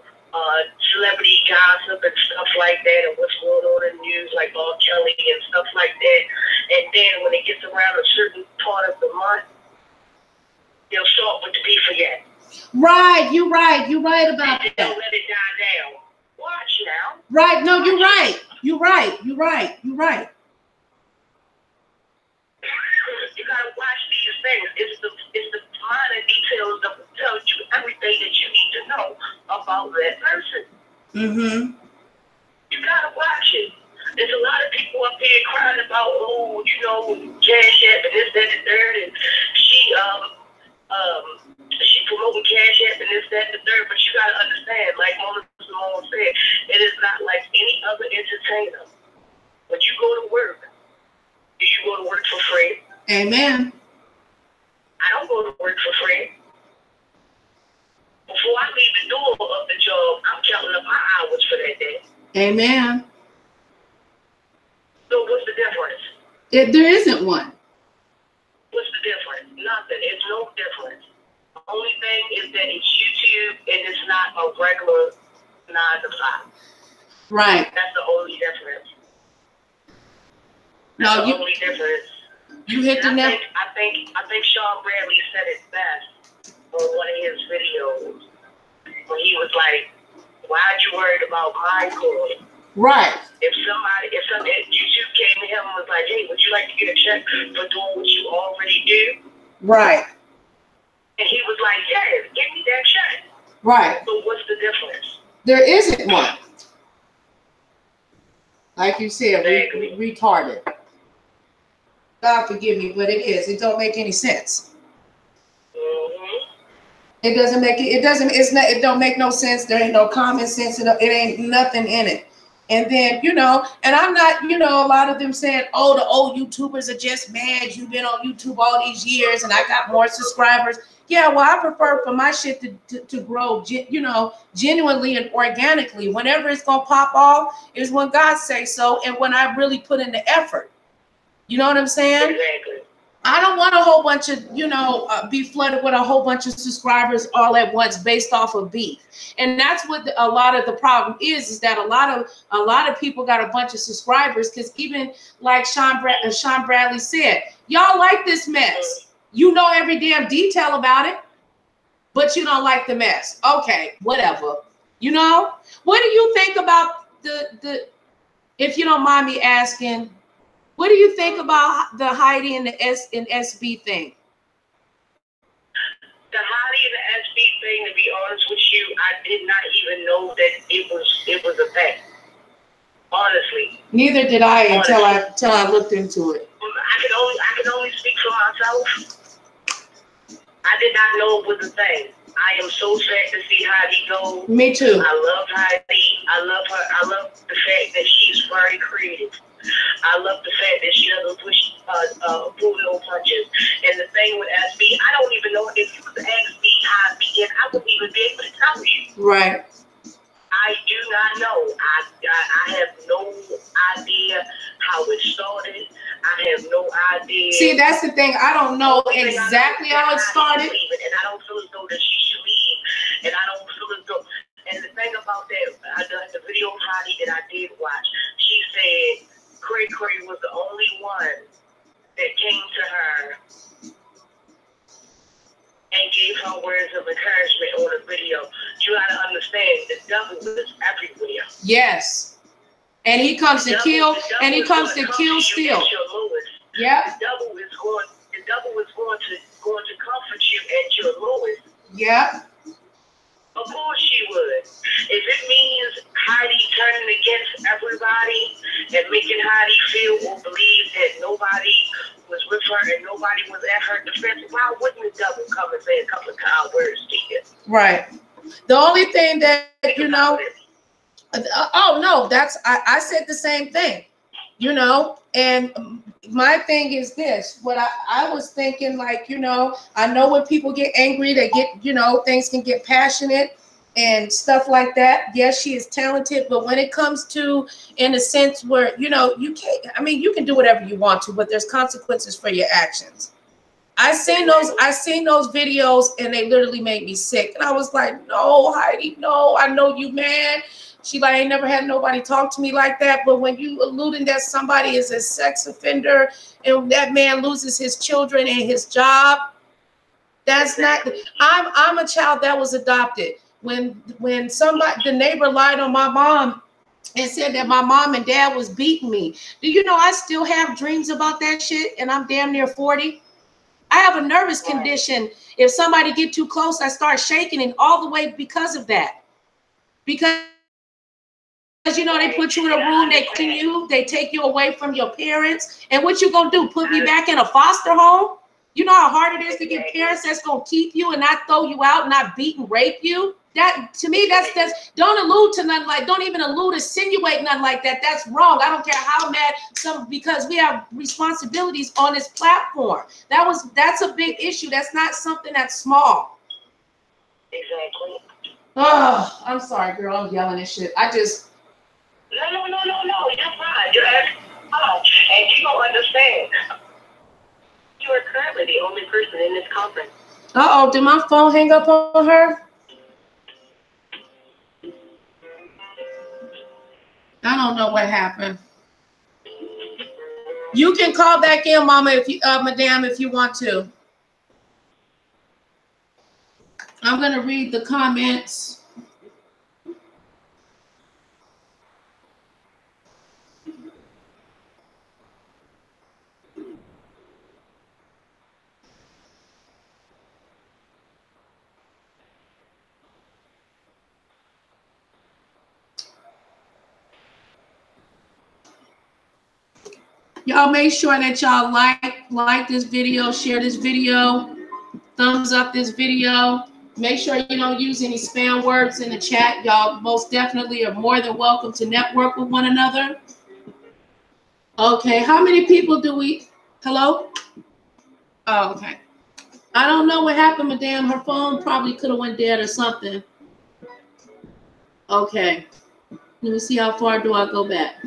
Speaker 3: celebrity gossip and stuff like that, and what's going on in the news, like R. Kelly and stuff like that. And then when it gets around a certain part of the month, they'll start with the beef again.
Speaker 1: Right, you're right about that.
Speaker 3: Don't let it die down. Watch now.
Speaker 1: Right, no, you're right. You're right.
Speaker 3: You gotta watch these things. It's the minor details that will tell you everything that you need to know about that person.
Speaker 1: Mm-hmm.
Speaker 3: about, oh, you know, Cash App and this, that, and the third, and she promoting Cash App and this, that, and the third. But you gotta understand, like Mona Simone said, it is not like any other entertainer. When you go to work, do you go to work for free?
Speaker 1: Amen.
Speaker 3: I don't go to work for free. Before I leave the door of the job, I'm counting up my hours for that day.
Speaker 1: Amen.
Speaker 3: So what's the difference?
Speaker 1: There isn't one.
Speaker 3: What's the difference? Nothing. It's no difference. The only thing is that it's YouTube and it's not a regular 9 to 5.
Speaker 1: Right.
Speaker 3: That's the only difference.
Speaker 1: No,
Speaker 3: That's the only difference.
Speaker 1: You hit the net.
Speaker 3: I think Sean Bradley said it best on one of his videos when he was like, "Why'd you worried about my coin?"
Speaker 1: Right.
Speaker 3: If YouTube came to him and was like, "Hey, would you like to get a check for doing what you already do?"
Speaker 1: Right.
Speaker 3: And he was like, "Yeah, give me that check."
Speaker 1: Right.
Speaker 3: So what's the difference?
Speaker 1: There isn't one. Like you said, retarded. God forgive me, but it is. It don't make any sense.
Speaker 3: Mm-hmm.
Speaker 1: It doesn't make it. It doesn't. It's not. It don't make no sense. There ain't no common sense. It ain't nothing in it. And then, you know, and I'm not, you know, a lot of them saying, oh, the old YouTubers are just mad. You've been on YouTube all these years and I got more subscribers. Yeah, well, I prefer for my shit to grow, you know, genuinely and organically. Whenever it's going to pop off is when God says so and when I really put in the effort. You know what I'm saying?
Speaker 3: Exactly.
Speaker 1: I don't want a whole bunch of, you know, be flooded with a whole bunch of subscribers all at once based off of beef. And that's what a lot of the problem is that a lot of people got a bunch of subscribers because even like Sean Bradley said, y'all like this mess. You know every damn detail about it, but you don't like the mess. Okay, whatever. You know? What do you think about the if you don't mind me asking, what do you think about the Heidi and the SB thing?
Speaker 3: The Heidi and the SB thing, to be honest with you, I did not even know that it was a thing. Honestly.
Speaker 1: Neither did I until I looked into it.
Speaker 3: I can only speak for myself. I did not know it was a thing. I am so sad to see Heidi go.
Speaker 1: Me too.
Speaker 3: I love Heidi. I love her. I love the fact that she's very creative. I love the fact that she doesn't push pull no punches. And the thing with SB, I don't even know if you was to ask me how I began, I wouldn't even be able to tell you.
Speaker 1: Right.
Speaker 3: I do not know. I have no idea how it started. I have no idea.
Speaker 1: See, that's the thing. I don't know exactly how it started.
Speaker 3: And I don't feel as though that she should leave. And I don't feel as though. And the thing about that, the video of Cardi that I did watch, she said Cray Cray was the only one that came to her and gave her words of encouragement on the video. You gotta understand, the devil is everywhere.
Speaker 1: Yes. And he comes to kill, and he comes to kill still. Yeah.
Speaker 3: The devil is going to comfort you at your lowest.
Speaker 1: Yeah.
Speaker 3: Of course she would. If it means Heidi turning against everybody and making Heidi feel or believe that nobody was with her and nobody was at her defense, why wouldn't the devil come and say a couple of kind words to you?
Speaker 1: Right. The only thing that, you know, oh no, I said the same thing, you know, and my thing is this, what I was thinking, like, you know, I know when people get angry, they get, you know, things can get passionate and stuff like that. Yes, she is talented, but when it comes to, in a sense where, you know, you can't, I mean, you can do whatever you want to, but there's consequences for your actions. I seen those videos and they literally made me sick. And I was like, no, Heidi, no, I know you, man. She like, I ain't never had nobody talk to me like that. But when you alluding that somebody is a sex offender and that man loses his children and his job, that's not, I'm a child that was adopted. When somebody, the neighbor lied on my mom and said that my mom and dad was beating me. Do you know I still have dreams about that shit and I'm damn near 40? I have a nervous condition. If somebody get too close, I start shaking and all the way because of that. Because you know they put you in a room, they clean you, they take you away from your parents, and what you gonna do? Put me back in a foster home? You know how hard it is to get parents that's gonna keep you and not throw you out, not beat and rape you? That, to me, that's don't allude to nothing like, don't even allude, insinuate nothing like that. That's wrong. I don't care how mad because we have responsibilities on this platform. That's a big issue. That's not something that's small.
Speaker 11: Exactly.
Speaker 1: Oh, I'm sorry, girl. I'm yelling and shit. I just.
Speaker 11: No. You're fine. You're actually fine. And you don't understand. You are currently the only person in this conference.
Speaker 1: Uh-oh, did my phone hang up on her? I don't know what happened. You can call back in, Mama, if you, Madame, if you want to. I'm gonna read the comments. Y'all make sure that y'all like this video, share this video, thumbs up this video. Make sure you don't use any spam words in the chat. Y'all most definitely are more than welcome to network with one another. Okay, how many people do we, hello? Oh, okay. I don't know what happened, Madame. Her phone probably could have went dead or something. Okay, let me see how far do I go back.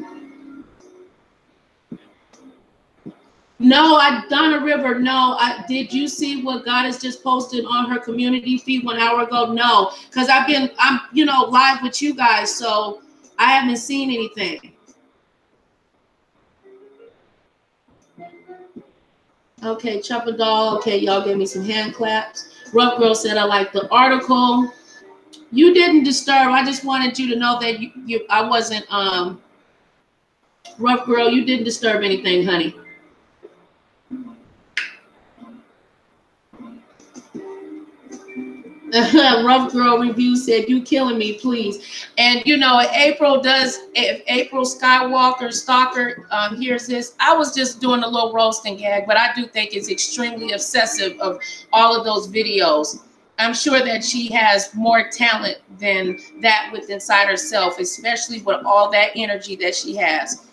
Speaker 1: No, Donna River, no. Did you see what Goddess just posted on her community feed 1 hour ago? No, because I'm, live with you guys, so I haven't seen anything. Okay, Chopper Doll. Okay, y'all gave me some hand claps. Rough Girl said I like the article. You didn't disturb. I just wanted you to know that I wasn't Rough Girl. You didn't disturb anything, honey. Rough Girl Review said, you killing me, please. And if April Skywalker Stalker hears this, I was just doing a little roasting gag, but I do think it's extremely obsessive of all of those videos. I'm sure that she has more talent than that with inside herself, especially with all that energy that she has.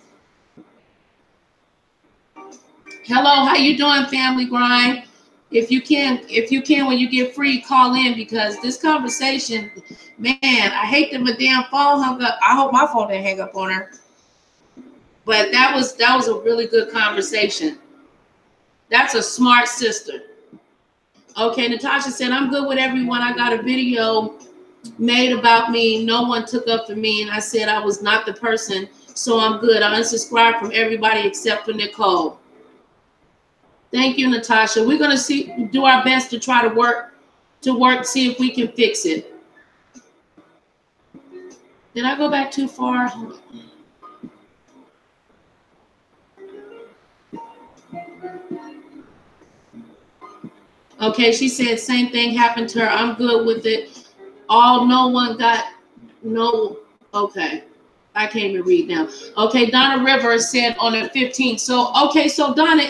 Speaker 1: Hello, how you doing, Family Grind? If you can, when you get free, call in, because this conversation, man, I hate that my damn phone hung up. I hope my phone didn't hang up on her. But that was a really good conversation. That's a smart sister. Okay, Natasha said, I'm good with everyone. I got a video made about me. No one took up for me, and I said I was not the person, so I'm good. I unsubscribed from everybody except for Nicole. Thank you, Natasha. We're gonna do our best to try to work, see if we can fix it. Did I go back too far? Okay, she said same thing happened to her. I'm good with it. No one got no. Okay, I can't even read now. Okay, Donna Rivers said on the 15th. So okay, so Donna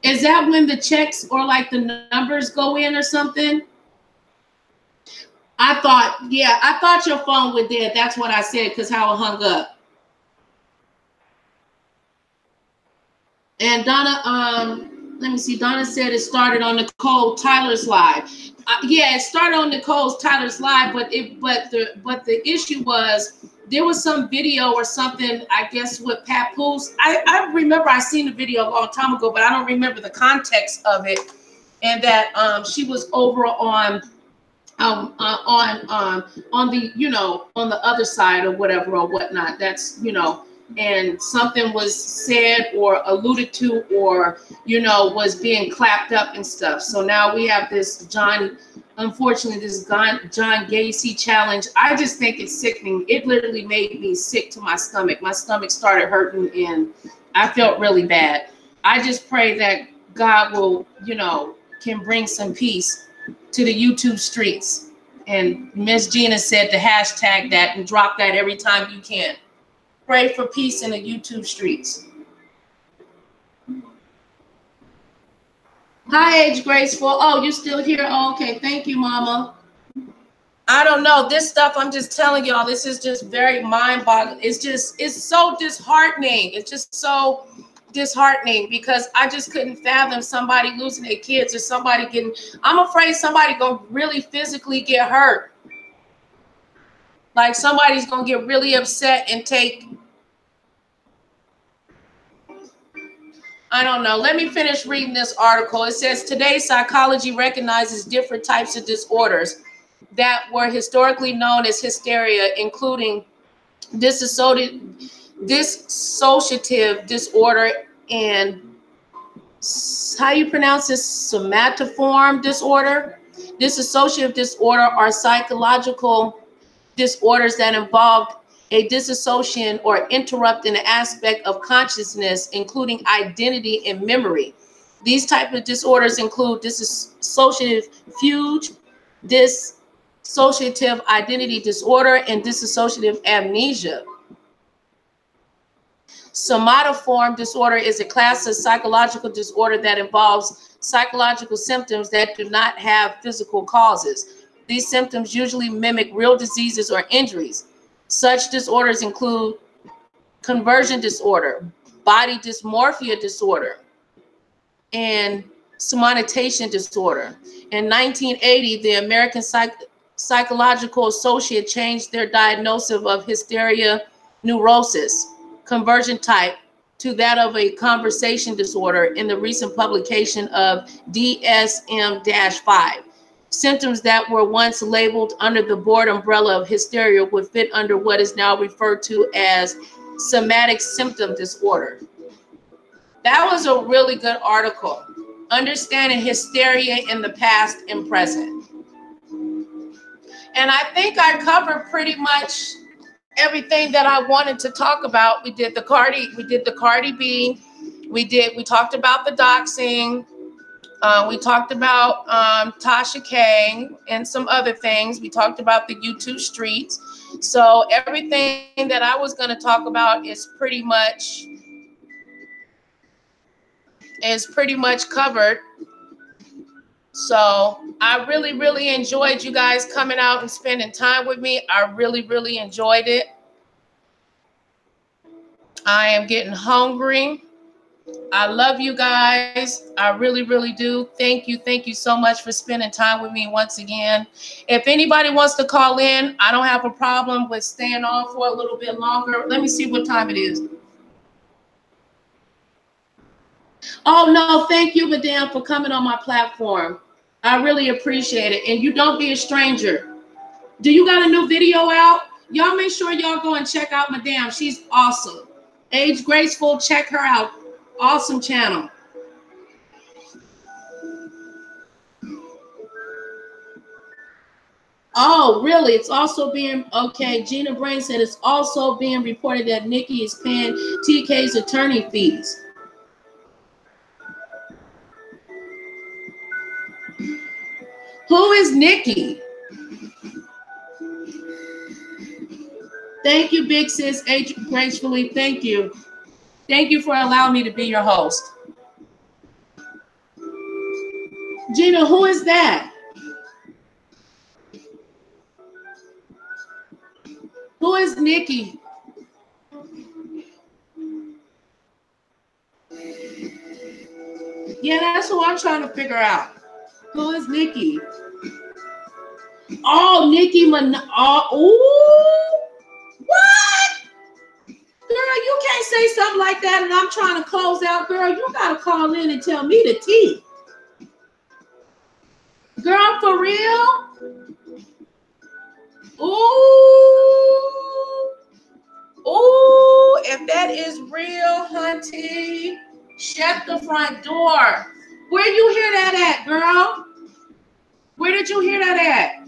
Speaker 1: is that when the checks or like the numbers go in or something? I thought your phone was dead. That's what I said, because how it hung up. And Donna, let me see. Donna said it started on Nicole Tyler's live. Yeah, it started on Tyler's live, but the issue was there was some video or something, I guess, with Papoose. I remember I seen the video a long time ago, but I don't remember the context of it. And that she was over on the on the other side or whatever or whatnot. That's and something was said or alluded to or was being clapped up and stuff. So now we have this unfortunately this John Gacy challenge. I just think it's sickening. It literally made me sick to my stomach. My stomach started hurting and I felt really bad. I just pray that God will can bring some peace to the YouTube streets. And Miss Gina said to hashtag that and drop that every time you can. Pray for peace in the YouTube streets. Hi, Age Graceful. Oh, you still here? Oh, okay. Thank you, Mama. I don't know. This stuff, I'm just telling y'all, this is just very mind-boggling. It's so disheartening. It's just so disheartening because I just couldn't fathom somebody losing their kids or somebody getting, I'm afraid somebody gonna really physically get hurt. Like somebody's gonna get really upset and take, I don't know. Let me finish reading this article. It says, today psychology recognizes different types of disorders that were historically known as hysteria, including dissociative disorder and, how you pronounce this, somatoform disorder. Dissociative disorder are psychological disorders that involve a dissociation or interrupt in an aspect of consciousness, including identity and memory. These types of disorders include dissociative fugue, dissociative identity disorder, and dissociative amnesia. Somatoform disorder is a class of psychological disorder that involves psychological symptoms that do not have physical causes. These symptoms usually mimic real diseases or injuries. Such disorders include conversion disorder, body dysmorphia disorder, and somatization disorder. In 1980, the American Psychological Associate changed their diagnosis of hysteria neurosis conversion type to that of a conversation disorder in the recent publication of DSM-5. Symptoms that were once labeled under the broad umbrella of hysteria would fit under what is now referred to as somatic symptom disorder. That was a really good article. Understanding hysteria in the past and present. And I think I covered pretty much everything that I wanted to talk about. We did the Cardi B. We talked about the doxing. We talked about Tasha K and some other things. We talked about the YouTube streets. So everything that I was going to talk about is pretty much covered. So I really, really enjoyed you guys coming out and spending time with me. I really, really enjoyed it. I am getting hungry. I love you guys. I really, really do. Thank you. Thank you so much for spending time with me once again. If anybody wants to call in, I don't have a problem with staying on for a little bit longer. Let me see what time it is. Oh, no. Thank you, Madame, for coming on my platform. I really appreciate it. And you don't be a stranger. Do you got a new video out? Y'all make sure y'all go and check out Madame. She's awesome. Age Graceful, check her out. Awesome channel. Oh, really? It's also being, okay, Gina Brain said it's also being reported that Nikki is paying TK's attorney fees. Who is Nikki? Thank you, Big Sis, Age Gracefully. Thank you. Thank you for allowing me to be your host. Gina, who is that? Who is Nikki? Yeah, that's who I'm trying to figure out. Who is Nikki? Oh, Nikki what? Girl, you can't say something like that and I'm trying to close out. Girl, you got to call in and tell me the tea. Girl, for real? Ooh. Ooh, if that is real, hunty, shut the front door. Where you hear that at, girl? Where did you hear that at?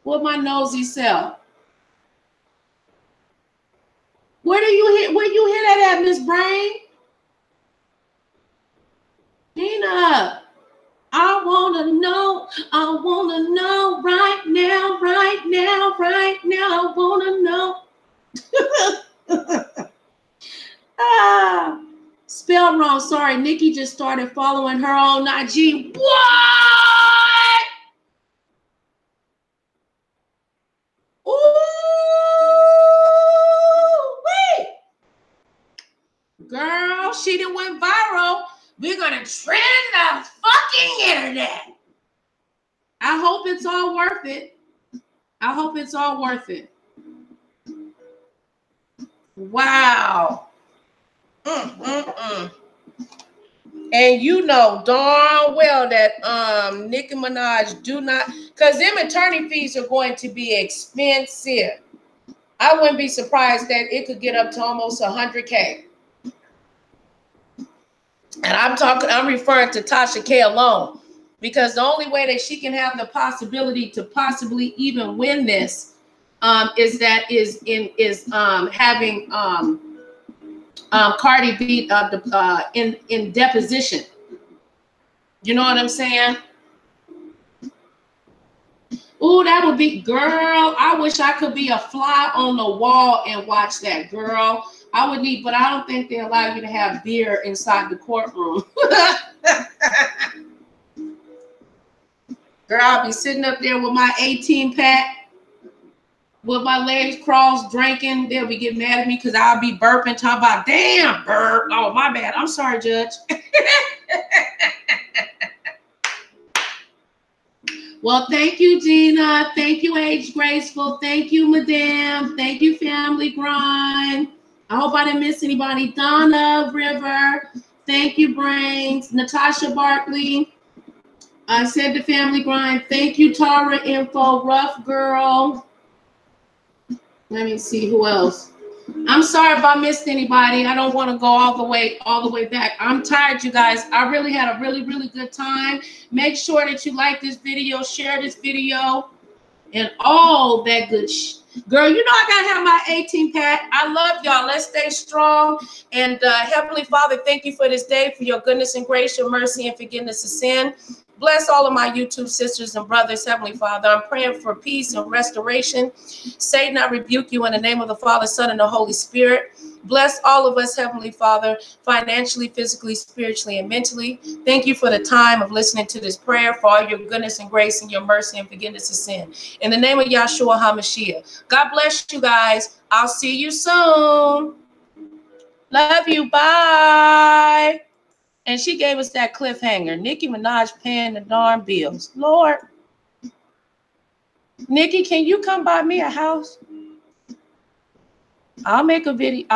Speaker 1: With my nosy self. Where you hear that at, Miss Brain? Gina. Spelled wrong. Sorry. Nikki just started following her on IG. What? Ooh, wait. Girl, she done went viral. We're going to trend the fucking internet. I hope it's all worth it. I hope it's all worth it. Wow. And you know darn well that Nicki Minaj do not, because them attorney fees are going to be expensive. I wouldn't be surprised that it could get up to almost 100K. And I'm referring to Tasha K alone, because the only way that she can have the possibility to possibly even win this is having Cardi beat in deposition. You know what I'm saying? Ooh, that would be, girl. I wish I could be a fly on the wall and watch that, girl. I would need, but I don't think they allow you to have beer inside the courtroom. Girl, I'll be sitting up there with my 18-pack, with my legs crossed, drinking. They'll be getting mad at me because I'll be burping, talking about, damn, burp. Oh, my bad. I'm sorry, Judge. Well, thank you, Gina. Thank you, Age Graceful. Thank you, Madame. Thank you, Family Grind. I hope I didn't miss anybody. Donna River. Thank you, Brains. Natasha Barkley. I said the Family Grind. Thank you, Tara Info. Rough Girl. Let me see who else. I'm sorry if I missed anybody. I don't want to go all the way back. I'm tired, you guys. I really had a really good time. Make sure that you like this video, share this video, and all that good shit. Girl, you know I gotta have my 18-pack. I love y'all. Let's stay strong. And Heavenly Father, thank you for this day, for your goodness and grace, your mercy and forgiveness of sin. Bless all of my YouTube sisters and brothers, Heavenly Father. I'm praying for peace and restoration. Satan, I rebuke you in the name of the Father, Son, and the Holy Spirit. Bless all of us, Heavenly Father, financially, physically, spiritually, and mentally. Thank you for the time of listening to this prayer, for all your goodness and grace and your mercy and forgiveness of sin. In the name of Yahshua HaMashiach. God bless you guys. I'll see you soon. Love you. Bye. And she gave us that cliffhanger. Nicki Minaj paying the darn bills. Lord. Nicki, can you come buy me a house? I'll make a video.